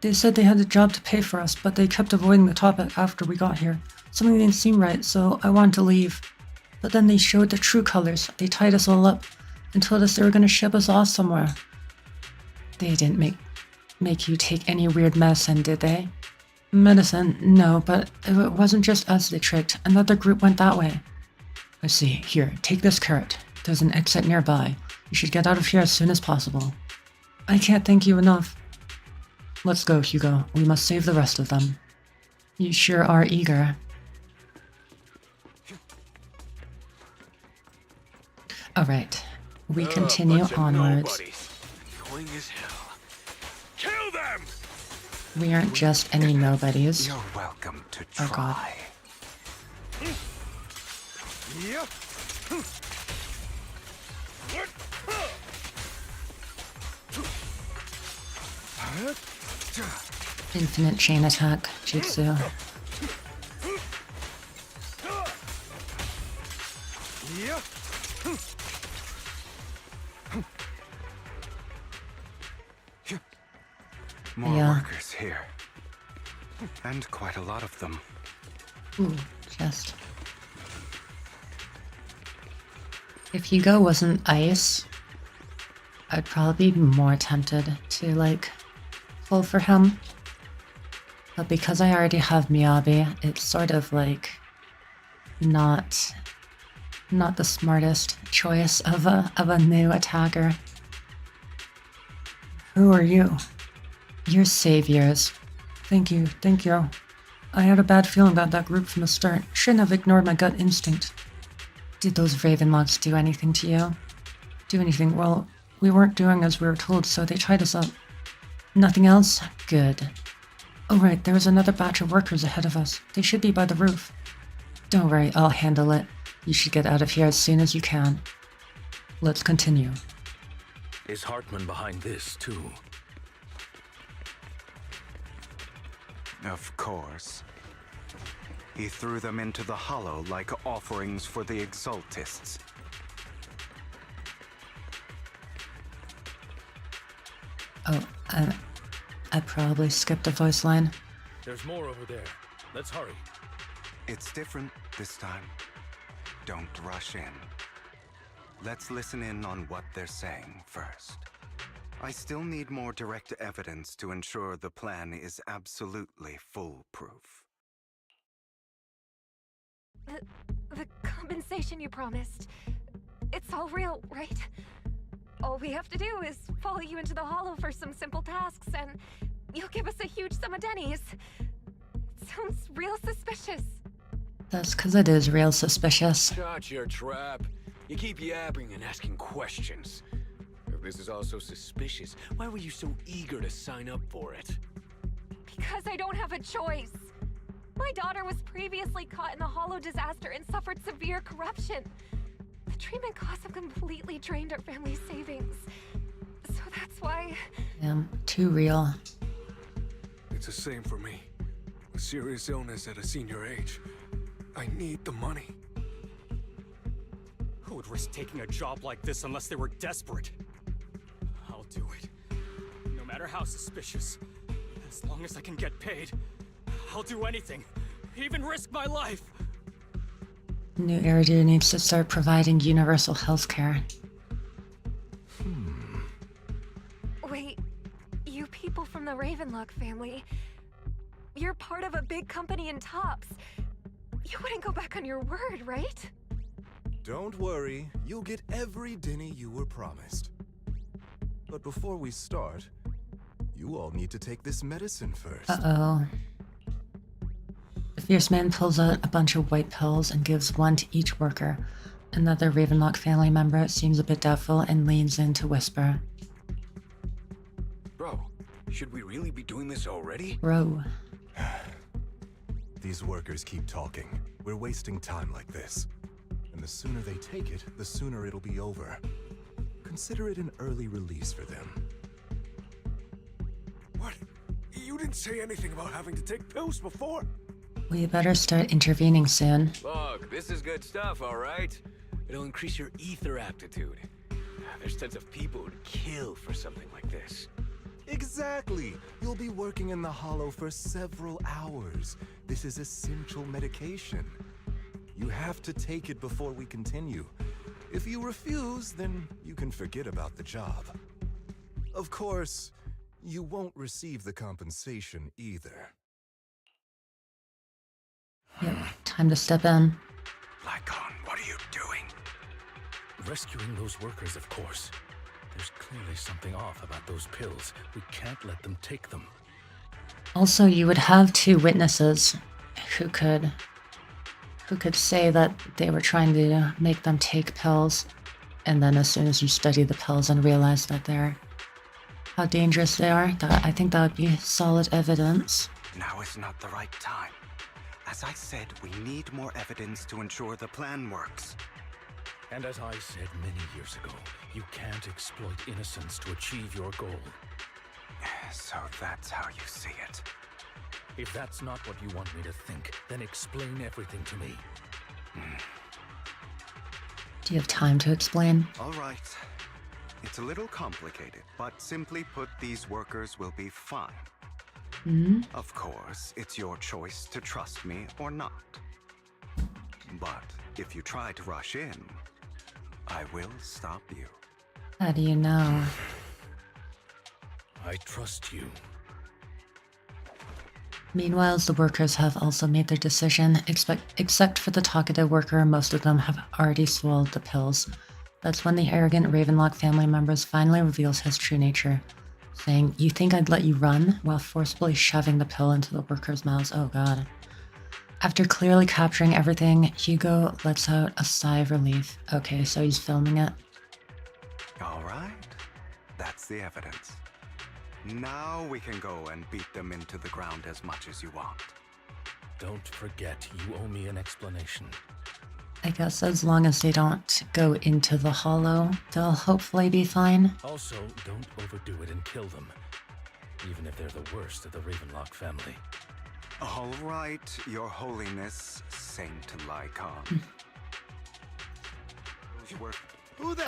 They said they had a job to pay for us, but they kept avoiding the topic after we got here. Something didn't seem right, so I wanted to leave. But then they showed the true colors. They tied us all up and told us they were going to ship us off somewhere. They didn't make you take any weird medicine, did they? Medicine? No, but it wasn't just us they tricked. Another group went that way. I see. Here, take this carrot. There's an exit nearby. You should get out of here as soon as possible. I can't thank you enough. Let's go, Hugo. We must save the rest of them. You sure are eager. Alright. We continue onwards. Annoying as hell. Kill them! We aren't just any nobodies. You're welcome to try. Oh God. Infinite chain attack, jutsu. More workers here. And quite a lot of them. Ooh, chest. If Hugo wasn't ice, I'd probably be more tempted to, like, pull for him. But because I already have Miyabi, it's sort of, like, not the smartest choice of a new attacker. Who are you? You're saviors. Thank you, thank you. I had a bad feeling about that group from the start. Shouldn't have ignored my gut instinct. Did those Ravenlocks do anything to you? Do anything? Well, we weren't doing as we were told, so they tied us up. Nothing else? Good. Oh right, there was another batch of workers ahead of us. They should be by the roof. Don't worry, I'll handle it. You should get out of here as soon as you can. Let's continue. Is Hartman behind this, too? Of course. He threw them into the Hollow like offerings for the Exaltists. Oh, I probably skipped a voice line. There's more over there. Let's hurry. It's different this time. Don't rush in. Let's listen in on what they're saying first. I still need more direct evidence to ensure the plan is absolutely foolproof. The compensation you promised. It's all real, right? All we have to do is follow you into the Hollow for some simple tasks, and you'll give us a huge sum of dennies. It sounds real suspicious. That's because it is real suspicious. Shut your trap. You keep yapping and asking questions. If this is all so suspicious, why were you so eager to sign up for it? Because I don't have a choice. My daughter was previously caught in the Hollow disaster and suffered severe corruption. The treatment costs have completely drained our family's savings. So that's why... Damn, too real. It's the same for me. A serious illness at a senior age. I need the money. Who would risk taking a job like this unless they were desperate? I'll do it. No matter how suspicious. As long as I can get paid, I'll do anything. Even risk my life. New Eridu needs to start providing universal healthcare. Wait, you people from the Ravenlock family, you're part of a big company in Tops. You wouldn't go back on your word, right? Don't worry, you'll get every dinny you were promised. But before we start, you all need to take this medicine first. Uh-oh. The fierce man pulls out a bunch of white pills and gives one to each worker. Another Ravenlock family member seems a bit doubtful and leans in to whisper. Bro, should we really be doing this already? Bro. These workers keep talking. We're wasting time like this. And the sooner they take it, the sooner it'll be over. Consider it an early release for them. What? You didn't say anything about having to take pills before? We better start intervening soon. Look, this is good stuff, all right? It'll increase your ether aptitude. There's tons of people who'd kill for something like this. Exactly! You'll be working in the Hollow for several hours. This is essential medication. You have to take it before we continue. If you refuse, then you can forget about the job. Of course, you won't receive the compensation either. Yep, time to step in. Lycon, what are you doing? Rescuing those workers, of course. There's clearly something off about those pills. We can't let them take them. Also, you would have two witnesses who could say that they were trying to make them take pills, and then as soon as you study the pills and realize that how dangerous they are, I think that would be solid evidence. Now is not the right time. As I said, we need more evidence to ensure the plan works. And as I said many years ago, you can't exploit innocence to achieve your goal. So that's how you see it. If that's not what you want me to think, then explain everything to me. Do you have time to explain? All right. It's a little complicated, but simply put, these workers will be fine. Of course, it's your choice to trust me or not. But if you try to rush in, I will stop you. How do you know? I trust you. Meanwhile, the workers have also made their decision, except for the talkative worker. Most of them have already swallowed the pills. That's when the arrogant Ravenlock family members finally reveals his true nature, saying, "You think I'd let you run?" while forcibly shoving the pill into the workers' mouths. Oh god. After clearly capturing everything, Hugo lets out a sigh of relief. Okay, so he's filming it. All right. That's the evidence. Now we can go and beat them into the ground as much as you want. Don't forget, you owe me an explanation. I guess as long as they don't go into the Hollow, they'll hopefully be fine. Also, don't overdo it and kill them, even if they're the worst of the Ravenlock family. All right, Your Holiness, Saint Lycon.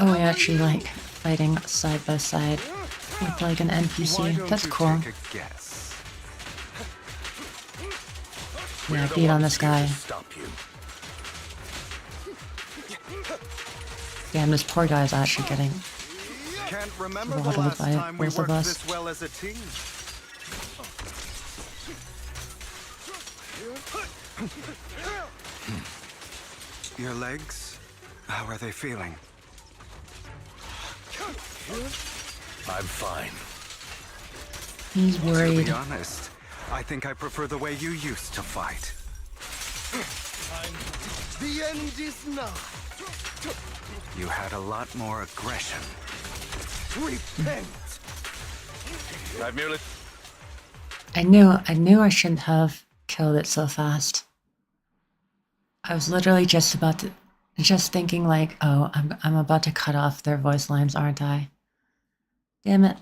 Oh, we actually like fighting side by side with like an NPC. That's cool. Take a guess? Yeah, beat on this guy. Stop you. Damn, this poor guy is actually getting Can't remember the throttled last by time we both of worked us. this well as a team. Your legs? How are they feeling? I'm fine. He's To worried. be honest, I think I prefer the way you used to fight. The end is nigh. You had a lot more aggression. Repent. I've merely... I knew I shouldn't have killed it so fast. I was literally just thinking like, oh, I'm about to cut off their voice lines, aren't I? Damn it.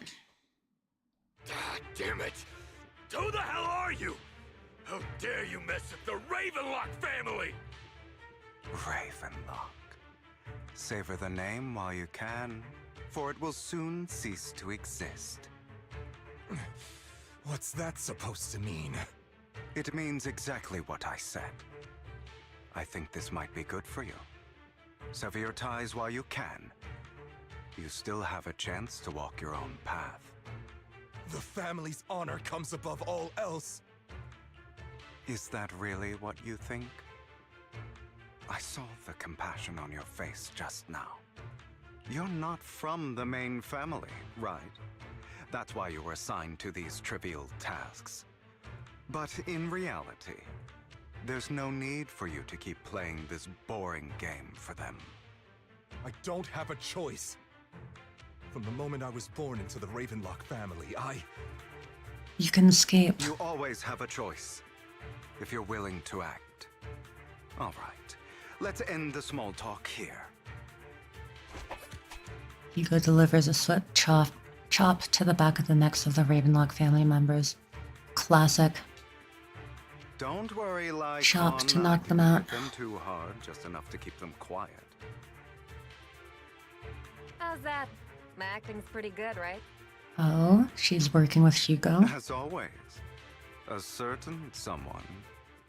God damn it! Who the hell are you? How dare you mess with the Ravenlock family? Ravenlock. Savor the name while you can, for it will soon cease to exist. What's that supposed to mean? It means exactly what I said. I think this might be good for you. Sever your ties while you can. You still have a chance to walk your own path. The family's honor comes above all else. Is that really what you think? I saw the compassion on your face just now. You're not from the main family, right? That's why you were assigned to these trivial tasks. But in reality, there's no need for you to keep playing this boring game for them. I don't have a choice. From the moment I was born into the Ravenlock family, You can escape. You always have a choice, if you're willing to act. All right, let's end the small talk here. Hugo delivers a swift chop to the back of the necks of the Ravenlock family members. Classic. Don't worry, like Chop to knock them out. them too hard, just enough to keep them quiet. How's that? My acting's pretty good, right? Oh, she's working with Hugo. As always, a certain someone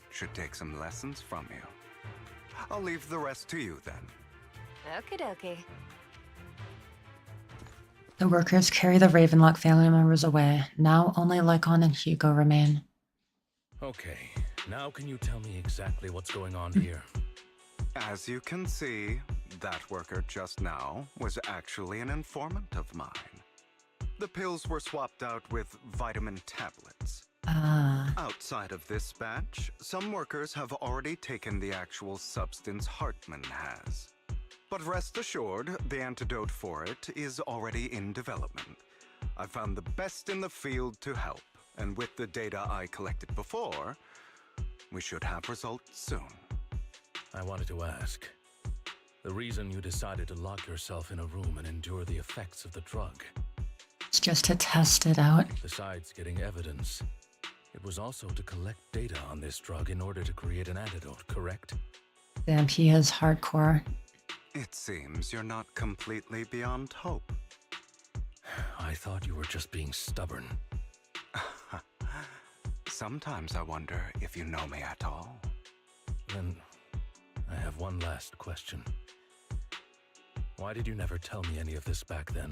should take some lessons from you. I'll leave the rest to you then. Okie dokie. The workers carry the Ravenlock family members away. Now only Lycon and Hugo remain. Okay, now can you tell me exactly what's going on here? As you can see, that worker just now was actually an informant of mine. The pills were swapped out with vitamin tablets. Outside of this batch, some workers have already taken the actual substance Hartman has. But rest assured, the antidote for it is already in development. I found the best in the field to help, and with the data I collected before, we should have results soon. I wanted to ask. The reason you decided to lock yourself in a room and endure the effects of the drug. It's just to test it out. Besides getting evidence, it was also to collect data on this drug in order to create an antidote, correct? Damn, he is hardcore. It seems you're not completely beyond hope. I thought you were just being stubborn. Sometimes I wonder if you know me at all. Then I have one last question. Why did you never tell me any of this back then?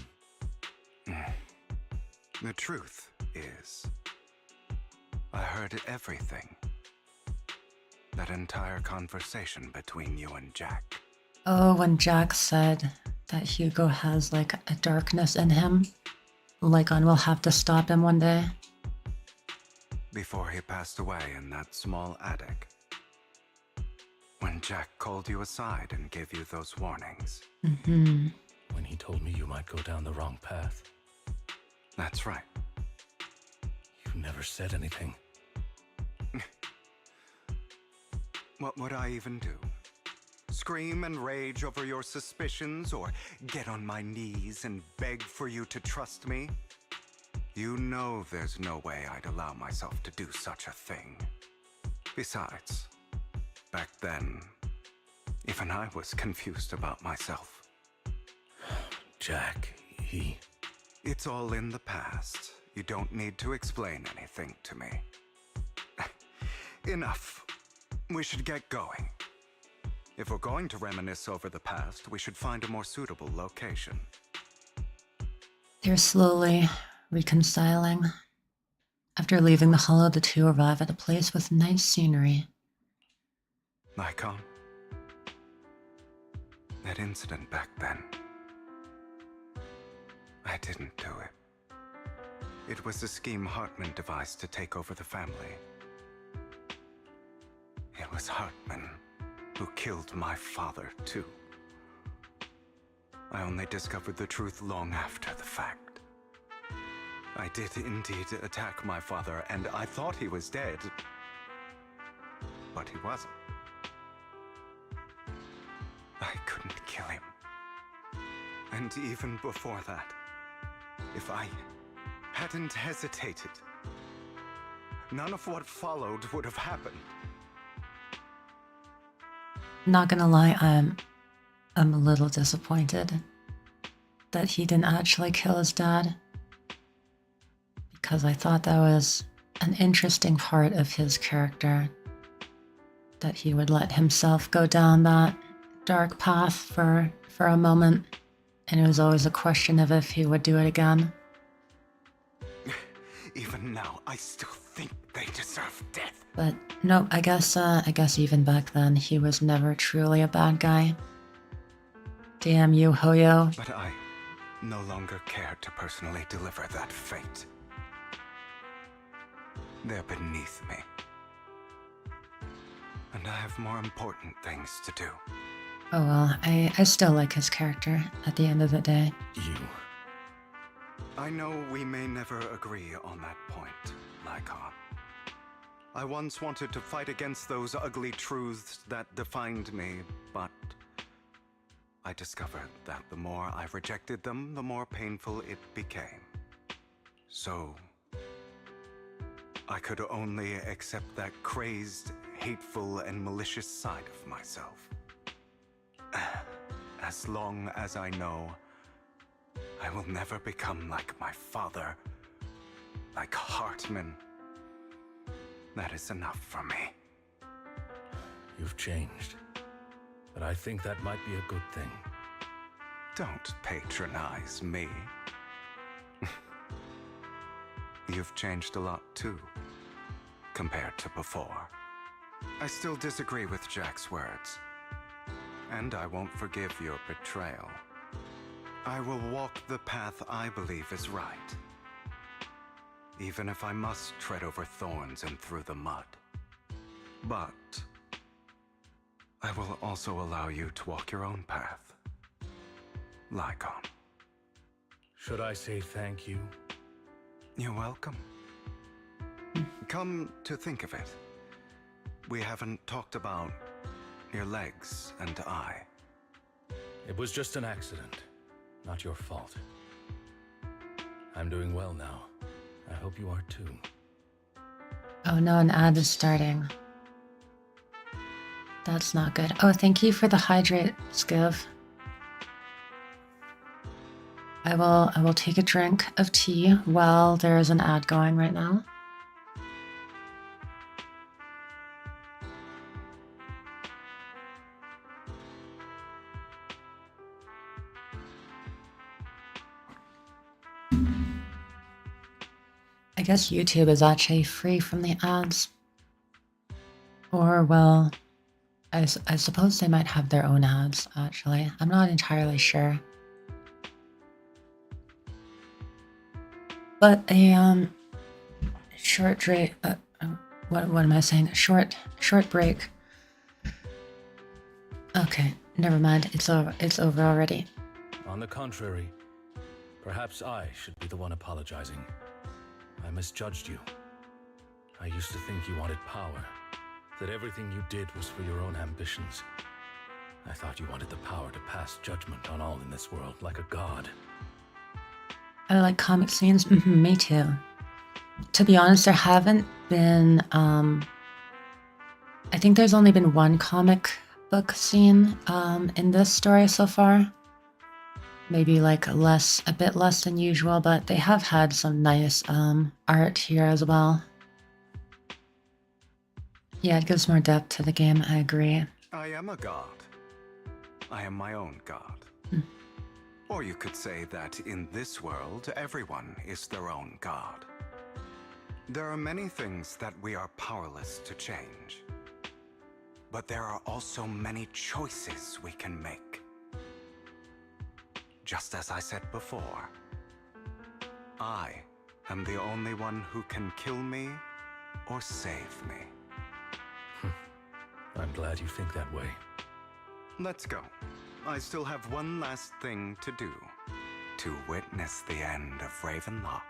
The truth is, I heard everything. That entire conversation between you and Jack. Oh, when Jack said that Hugo has like a darkness in him, Lycon will have to stop him one day. Before he passed away in that small attic. When Jack called you aside and gave you those warnings. Mm-hmm. When he told me you might go down the wrong path. That's right. You never said anything. What would I even do? Scream and rage over your suspicions, or get on my knees and beg for you to trust me? You know there's no way I'd allow myself to do such a thing. Besides, back then, even I was confused about myself. Jack, he... It's all in the past. You don't need to explain anything to me. Enough. We should get going. If we're going to reminisce over the past, we should find a more suitable location. They're slowly reconciling. After leaving the hollow, the two arrive at a place with nice scenery. Lycon? That incident back then. I didn't do it. It was a scheme Hartman devised to take over the family. It was Hartman who killed my father, too. I only discovered the truth long after the fact. I did indeed attack my father, and I thought he was dead. But he wasn't. I couldn't kill him. And even before that, if I hadn't hesitated, none of what followed would have happened. Not gonna lie, I'm a little disappointed that he didn't actually kill his dad, because I thought that was an interesting part of his character. that he would let himself go down that dark path for a moment, and it was always a question of if he would do it again. Even now, I still think they deserve death. But no, I guess even back then, he was never truly a bad guy. Damn you, Hoyo. But I no longer care to personally deliver that fate. They're beneath me. And I have more important things to do. Oh well, I still like his character at the end of the day. I know we may never agree on that point, Lycon. I once wanted to fight against those ugly truths that defined me, but I discovered that the more I rejected them, the more painful it became. So I could only accept that crazed, hateful, and malicious side of myself. As long as I know I will never become like my father, like Hartman, that is enough for me. You've changed, but I think that might be a good thing. Don't patronize me. You've changed a lot too, compared to before. I still disagree with Jack's words, and I won't forgive your betrayal. I will walk the path I believe is right, even if I must tread over thorns and through the mud. But I will also allow you to walk your own path, Lycon. Should I say thank you? You're welcome. Come to think of it, we haven't talked about your legs and eye. It was just an accident, not your fault. I'm doing well now. I hope you are too. Oh no, an ad is starting. That's not good. Oh, thank you for the hydrate, Skiv. I will take a drink of tea while there is an ad going right now. I guess YouTube is actually free from the ads. Or, well, I suppose they might have their own ads, actually. I'm not entirely sure. But a short break. What am I saying? Short break. Okay, never mind. It's over. It's over already. On the contrary, perhaps I should be the one apologizing. I misjudged you. I used to think you wanted power, that everything you did was for your own ambitions. I thought you wanted the power to pass judgment on all in this world, like a god. I like comic scenes. Me too. To be honest, there haven't been, I think there's only been one comic book scene in this story so far. Maybe like a bit less than usual, but they have had some nice art here as well. Yeah, it gives more depth to the game, I agree. I am a god. I am my own god. Or you could say that in this world, everyone is their own god. There are many things that we are powerless to change. But there are also many choices we can make. Just as I said before, I am the only one who can kill me or save me. I'm glad you think that way. Let's go. I still have one last thing to do. To witness the end of Ravenlock.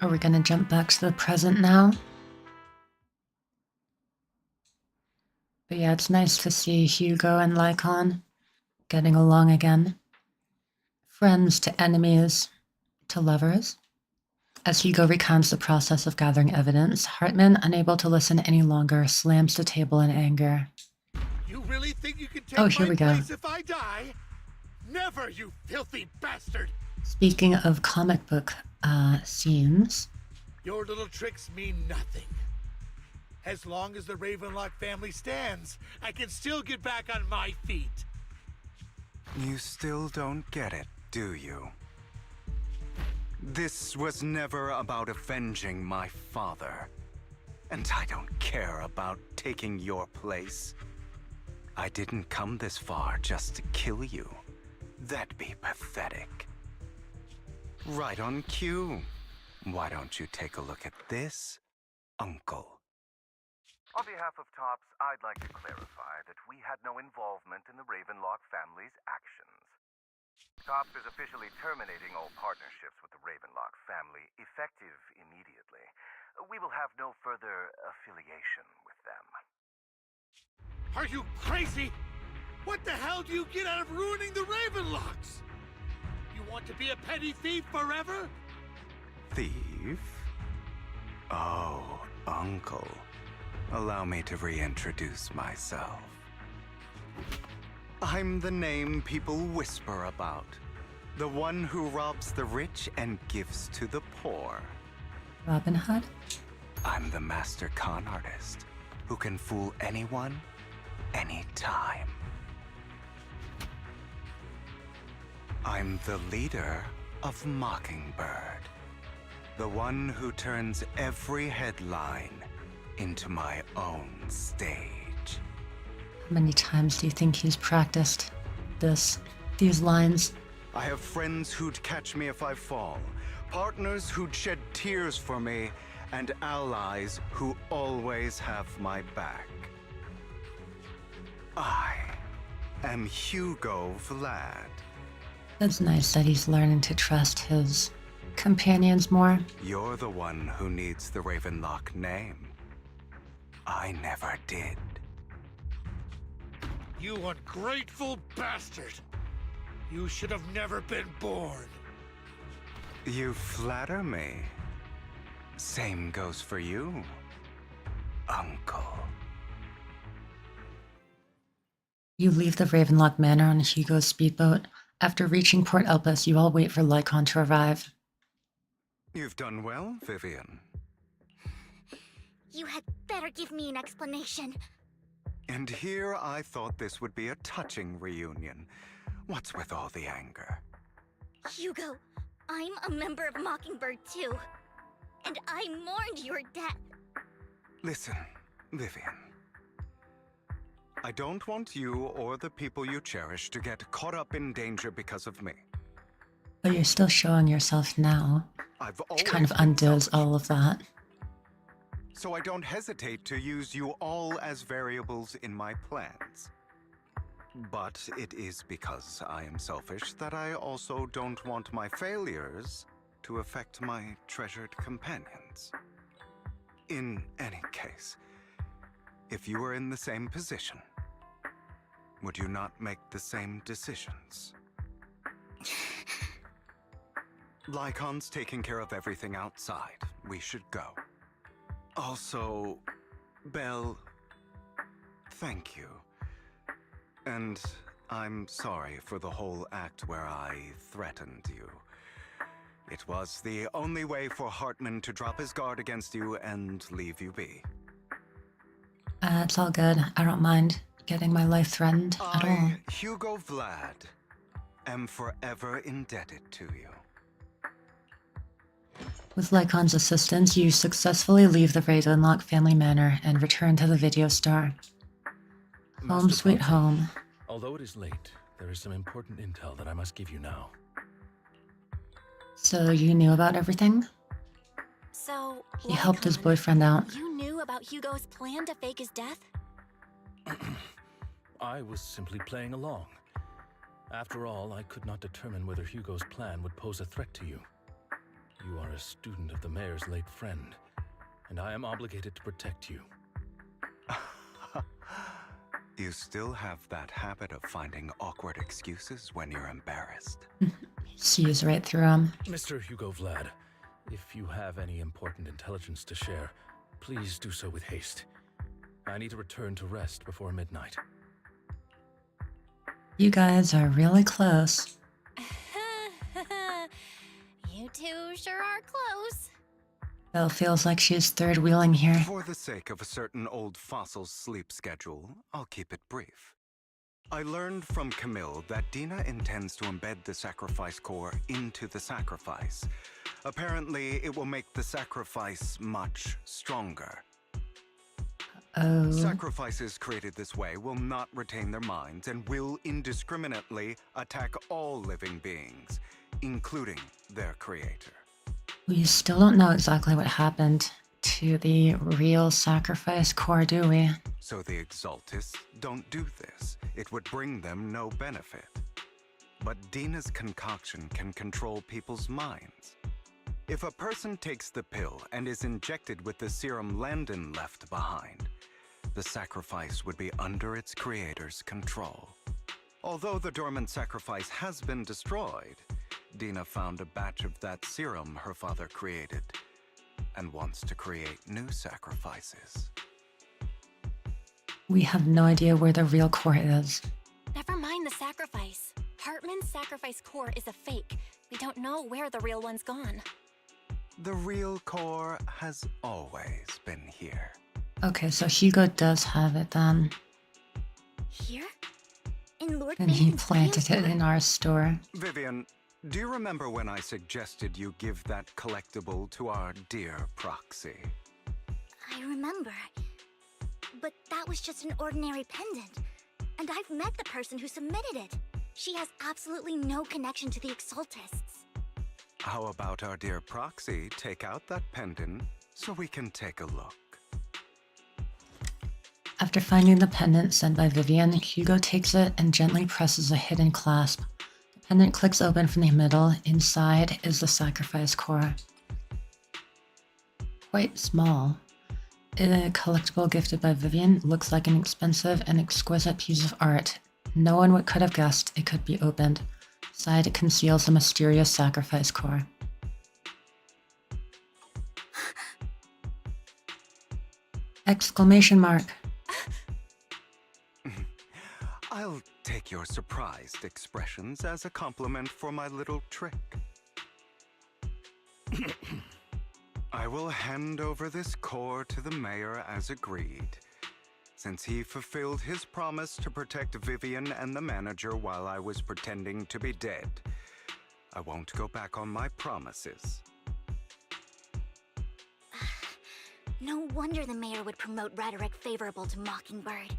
Are we gonna jump back to the present now? But yeah, it's nice to see Hugo and Lycon getting along again. Friends to enemies to lovers. As Hugo recounts the process of gathering evidence, Hartman, unable to listen any longer, slams the table in anger. You really think you can take Here my we go. place if I die? Never, you filthy bastard! Speaking of comic book scenes. Your little tricks mean nothing. As long as the Ravenlock family stands, I can still get back on my feet. You still don't get it, do you? This was never about avenging my father. And I don't care about taking your place. I didn't come this far just to kill you. That'd be pathetic. Right on cue. Why don't you take a look at this, Uncle? On behalf of TOPS, I'd like to clarify that we had no involvement in the Ravenlock family's actions. TOPS is officially terminating all partnerships with the Ravenlock family, effective immediately. We will have no further affiliation with them. Are you crazy? What the hell do you get out of ruining the Ravenlocks? You want to be a petty thief forever? Thief? Oh, Uncle. Allow me to reintroduce myself. I'm the name people whisper about. The one who robs the rich and gives to the poor. Robin Hood? I'm the master con artist who can fool anyone, anytime. I'm the leader of Mockingbird. The one who turns every headline into my own stage. How many times do you think he's practiced these lines? I have friends who'd catch me if I fall, partners who'd shed tears for me, and allies who always have my back. I am Hugo Vlad. It's nice that he's learning to trust his companions more. You're the one who needs the Ravenlock name. I never did. You ungrateful bastard! You should have never been born. You flatter me. Same goes for you, Uncle. You leave the Ravenlock Manor on Hugo's speedboat. After reaching Port Elpis, you all wait for Lycon to arrive. You've done well, Vivian. You had better give me an explanation. And here I thought this would be a touching reunion. What's with all the anger? Hugo, I'm a member of Mockingbird too. And I mourned your death. Listen, Vivian. I don't want you or the people you cherish to get caught up in danger because of me. But you're still showing yourself now, which kind of undoes all of that. So I don't hesitate to use you all as variables in my plans. But it is because I am selfish that I also don't want my failures to affect my treasured companions. In any case, if you were in the same position, would you not make the same decisions? Lycon's taking care of everything outside. We should go. Also, Belle, thank you. And I'm sorry for the whole act where I threatened you. It was the only way for Hartman to drop his guard against you and leave you be. It's all good. I don't mind getting my life threatened at all. I, Hugo Vlad, am forever indebted to you. With Lycon's assistance, you successfully leave the Ravenlock family manor and return to the video store. Home sweet home. Although it is late, there is some important intel that I must give you now. So you knew about everything? So, He helped his Lycon, boyfriend out. You knew about Hugo's plan to fake his death? I was simply playing along. After all, I could not determine whether Hugo's plan would pose a threat to you. You are a student of the mayor's late friend, and I am obligated to protect you. You still have that habit of finding awkward excuses when you're embarrassed. Sees right through him. Mr. Hugo Vlad, if you have any important intelligence to share, please do so with haste. I need to return to rest before midnight. You guys are really close. You two sure are close. Belle feels like she's third wheeling here. For the sake of a certain old fossil's sleep schedule, I'll keep it brief. I learned from Camille that Dina intends to embed the sacrifice core into the sacrifice. Apparently, it will make the sacrifice much stronger. Oh. Sacrifices created this way will not retain their minds and will indiscriminately attack all living beings, including their creator. We still don't know exactly what happened to the real sacrifice core, do we? So the Exaltists don't do this. It would bring them no benefit. But Dina's concoction can control people's minds. If a person takes the pill and is injected with the serum Landon left behind, the sacrifice would be under its creator's control. Although the dormant sacrifice has been destroyed, Dina found a batch of that serum her father created and wants to create new sacrifices. We have no idea where the real core is. Never mind the sacrifice. Hartman's sacrifice core is a fake. We don't know where the real one's gone. The real core has always been here. Okay, so Hugo does have it then. Here? In Lord And he Vivian's planted it in our store. Vivian, do you remember when I suggested you give that collectible to our dear proxy? I remember. But that was just an ordinary pendant. And I've met the person who submitted it. She has absolutely no connection to the Exaltists. How about our dear proxy take out that pendant so we can take a look? After finding the pendant sent by Vivian, Hugo takes it and gently presses a hidden clasp. The pendant clicks open from the middle. Inside is the sacrifice core. Quite small. A collectible gifted by Vivian looks like an expensive and exquisite piece of art. No one could have guessed it could be opened. Inside it conceals the mysterious sacrifice core. Exclamation mark. I'll take your surprised expressions as a compliment for my little trick. I will hand over this core to the mayor as agreed. Since he fulfilled his promise to protect Vivian and the manager while I was pretending to be dead, I won't go back on my promises. No wonder the mayor would promote rhetoric favorable to Mockingbird.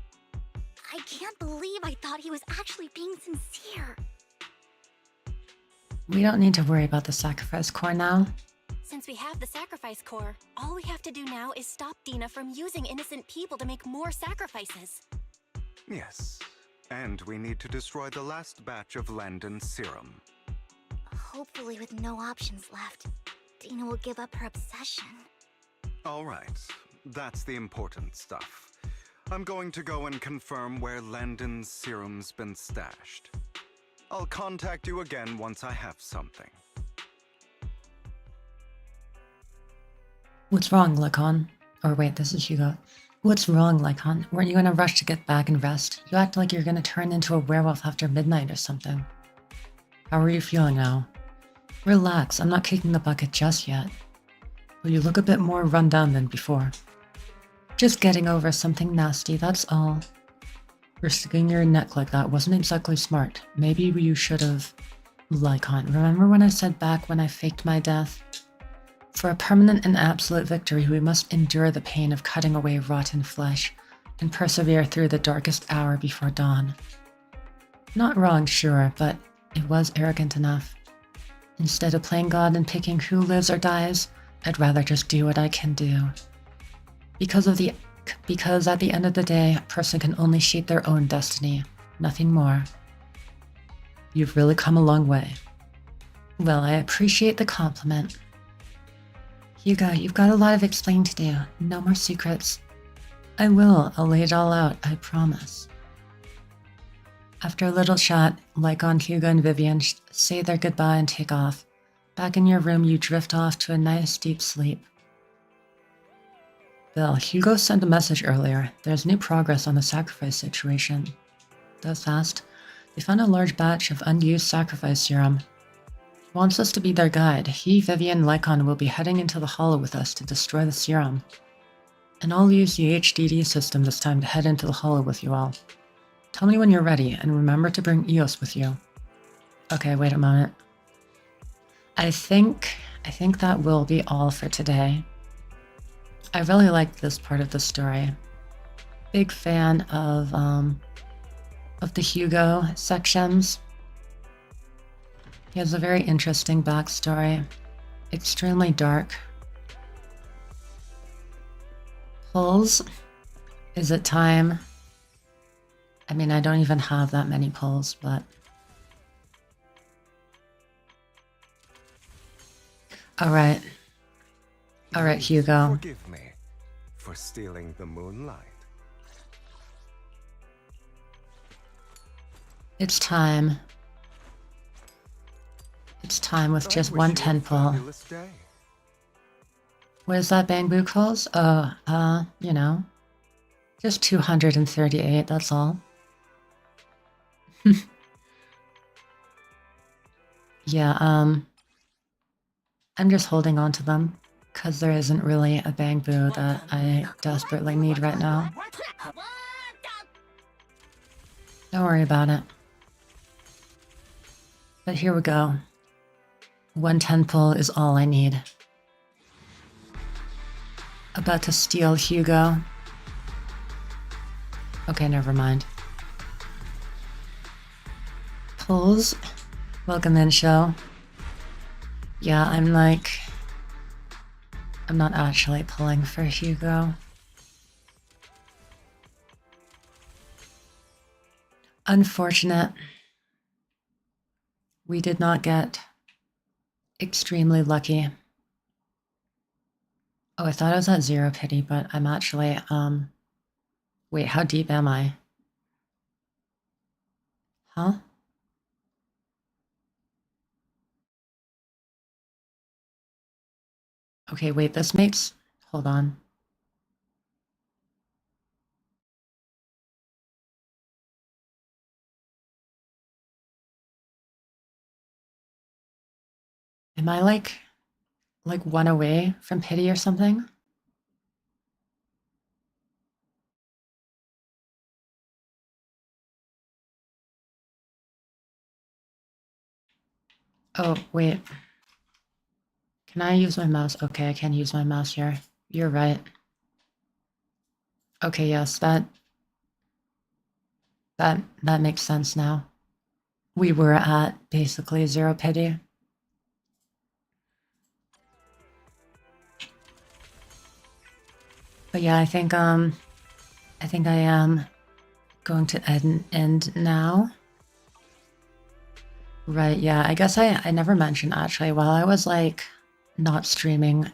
I can't believe I thought he was actually being sincere. We don't need to worry about the sacrifice core now. Since we have the sacrifice core, all we have to do now is stop Dina from using innocent people to make more sacrifices. Yes, and we need to destroy the last batch of Landon's serum. Hopefully with no options left, Dina will give up her obsession. All right, that's the important stuff. I'm going to go and confirm where Landon's serum's been stashed. I'll contact you again once I have something. What's wrong, Lycon? Or wait, this is Hugo. What's wrong, Lycon? Weren't you in a rush to get back and rest? You act like you're gonna turn into a werewolf after midnight or something. How are you feeling now? Relax, I'm not kicking the bucket just yet. Well, you look a bit more run down than before. Just getting over something nasty, that's all. Risking your neck like that wasn't exactly smart. Maybe you should have... Lycon, remember when I said back when I faked my death? For a permanent and absolute victory, we must endure the pain of cutting away rotten flesh and persevere through the darkest hour before dawn. Not wrong, sure, but it was arrogant enough. Instead of playing God and picking who lives or dies, I'd rather just do what I can do. Because at the end of the day, a person can only shape their own destiny, nothing more. You've really come a long way. Well, I appreciate the compliment. Hugo, you've got a lot of explaining to do. No more secrets. I will. I'll lay it all out, I promise. After a little chat, Lycon, Hugo, and Vivian say their goodbye and take off. Back in your room, you drift off to a nice deep sleep. Bill, Hugo sent a message earlier. There's new progress on the sacrifice situation. That fast. They found a large batch of unused sacrifice serum. wants us to be their guide. He, Vivian, Lycon will be heading into the Hollow with us to destroy the serum. And I'll use the HDD system this time to head into the Hollow with you all. Tell me when you're ready, and remember to bring Eos with you. Okay, wait a moment. I think that will be all for today. I really liked this part of the story. Big fan of the Hugo sections. He has a very interesting backstory. Extremely dark. Pulls. Is it time? I mean, I don't even have that many pulls, but... Alright. Alright, Hugo. Forgive me for stealing the moonlight. It's time. It's time with just one 10 pull. What is that Bang calls? You know. Just 238, that's all. Yeah, I'm just holding on to them, because there isn't really a Bang Boo that I desperately need right now. Don't worry about it. But here we go. 110 pull is all I need. About to steal Hugo. Okay, never mind. Pulls. Welcome in, show. Yeah, I'm not actually pulling for Hugo. Unfortunate. We did not get extremely lucky. Oh, I thought I was at 0 pity, but I'm actually, wait, how deep am I? Huh? Okay, wait, this makes, hold on. Am I like one away from pity or something? Oh, wait. Can I use my mouse? Okay, I can use my mouse here. You're right. Okay, yes, that makes sense now. We were at basically 0 pity. But yeah, I think I am going to end now. Right, yeah, I guess I never mentioned actually, while I was like not streaming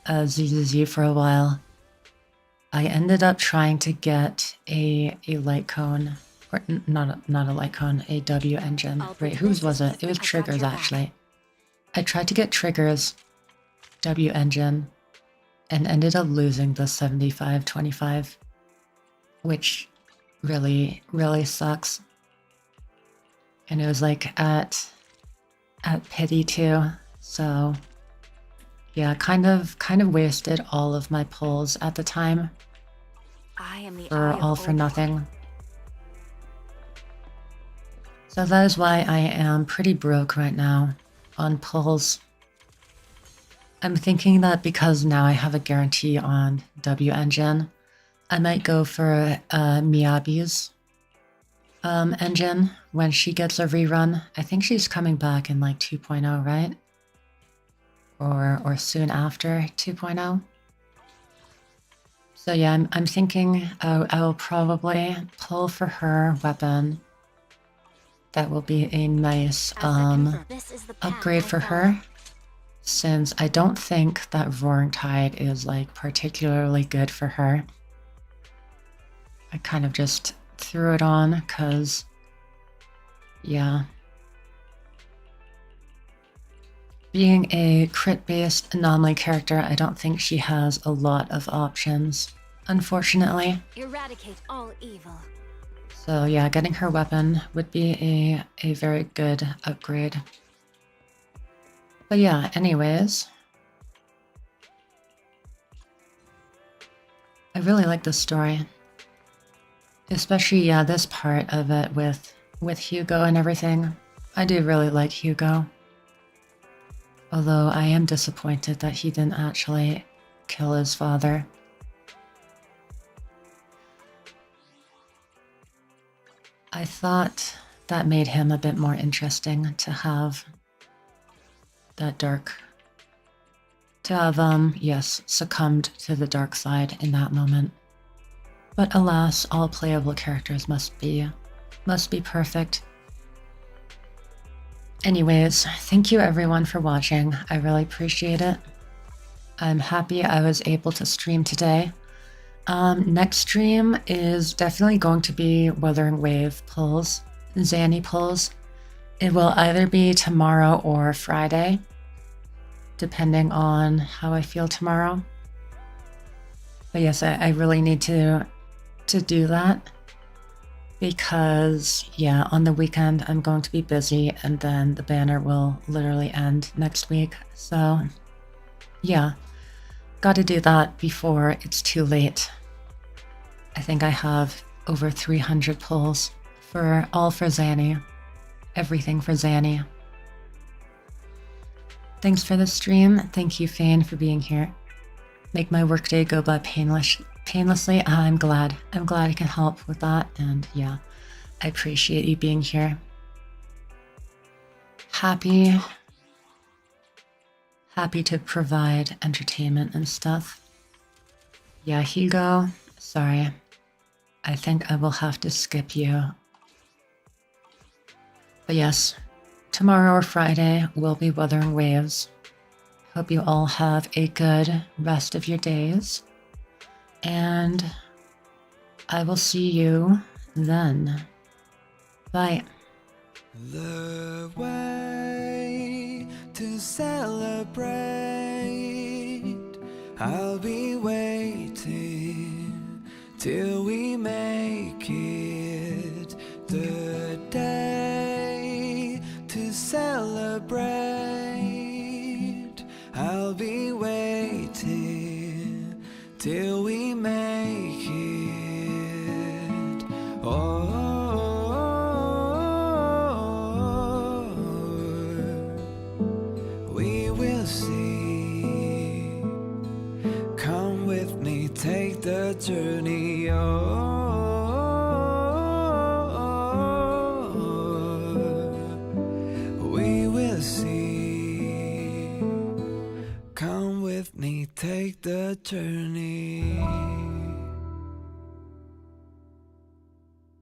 ZZZ for a while, I ended up trying to get a light cone, or not a light cone, a W engine. Wait, whose was it? It was Triggers actually. I tried to get Triggers W engine and ended up losing the 75-25, which really sucks. And it was like at pity too, so yeah, kind of wasted all of my pulls at the time. For all for nothing. So that is why I am pretty broke right now on pulls. I'm thinking that because now I have a guarantee on W engine, I might go for Miyabi's engine when she gets a rerun. I think she's coming back in like 2.0, right? Or soon after 2.0. So yeah, I'm thinking I will probably pull for her weapon. That will be a nice upgrade for her, since I don't think that Roaring Tide is like particularly good for her. I kind of just threw it on because, yeah. Being a crit-based anomaly character, I don't think she has a lot of options, unfortunately. Eradicate all evil. So yeah, getting her weapon would be a very good upgrade. But yeah, anyways. I really like this story. Especially, yeah, this part of it with Hugo and everything. I do really like Hugo. Although I am disappointed that he didn't actually kill his father. I thought that made him a bit more interesting to have that dark... To have, yes, succumbed to the dark side in that moment. But alas, all playable characters must be perfect. Anyways, thank you everyone for watching. I really appreciate it. I'm happy I was able to stream today. Next stream is definitely going to be Wuthering Wave pulls, Zanny pulls. It will either be tomorrow or Friday, depending on how I feel tomorrow. But yes, I really need to do that because, yeah, on the weekend I'm going to be busy and then the banner will literally end next week. So, yeah, got to do that before it's too late. I think I have over 300 pulls all for Zanny. Everything for Zanny. Thanks for the stream. Thank you, Fane, for being here. Make my workday go by painlessly. I'm glad I can help with that. And yeah, I appreciate you being here. Happy to provide entertainment and stuff. Yeah, Hugo, sorry. I think I will have to skip you. But yes, tomorrow or Friday will be Wuthering Waves. Hope you all have a good rest of your days. And I will see you then. Bye. The way to celebrate, I'll be waiting till we make it. The day to celebrate, I'll be waiting till we make it. Oh, we will see. Come with me, take the journey. We will see. Come with me, take the journey.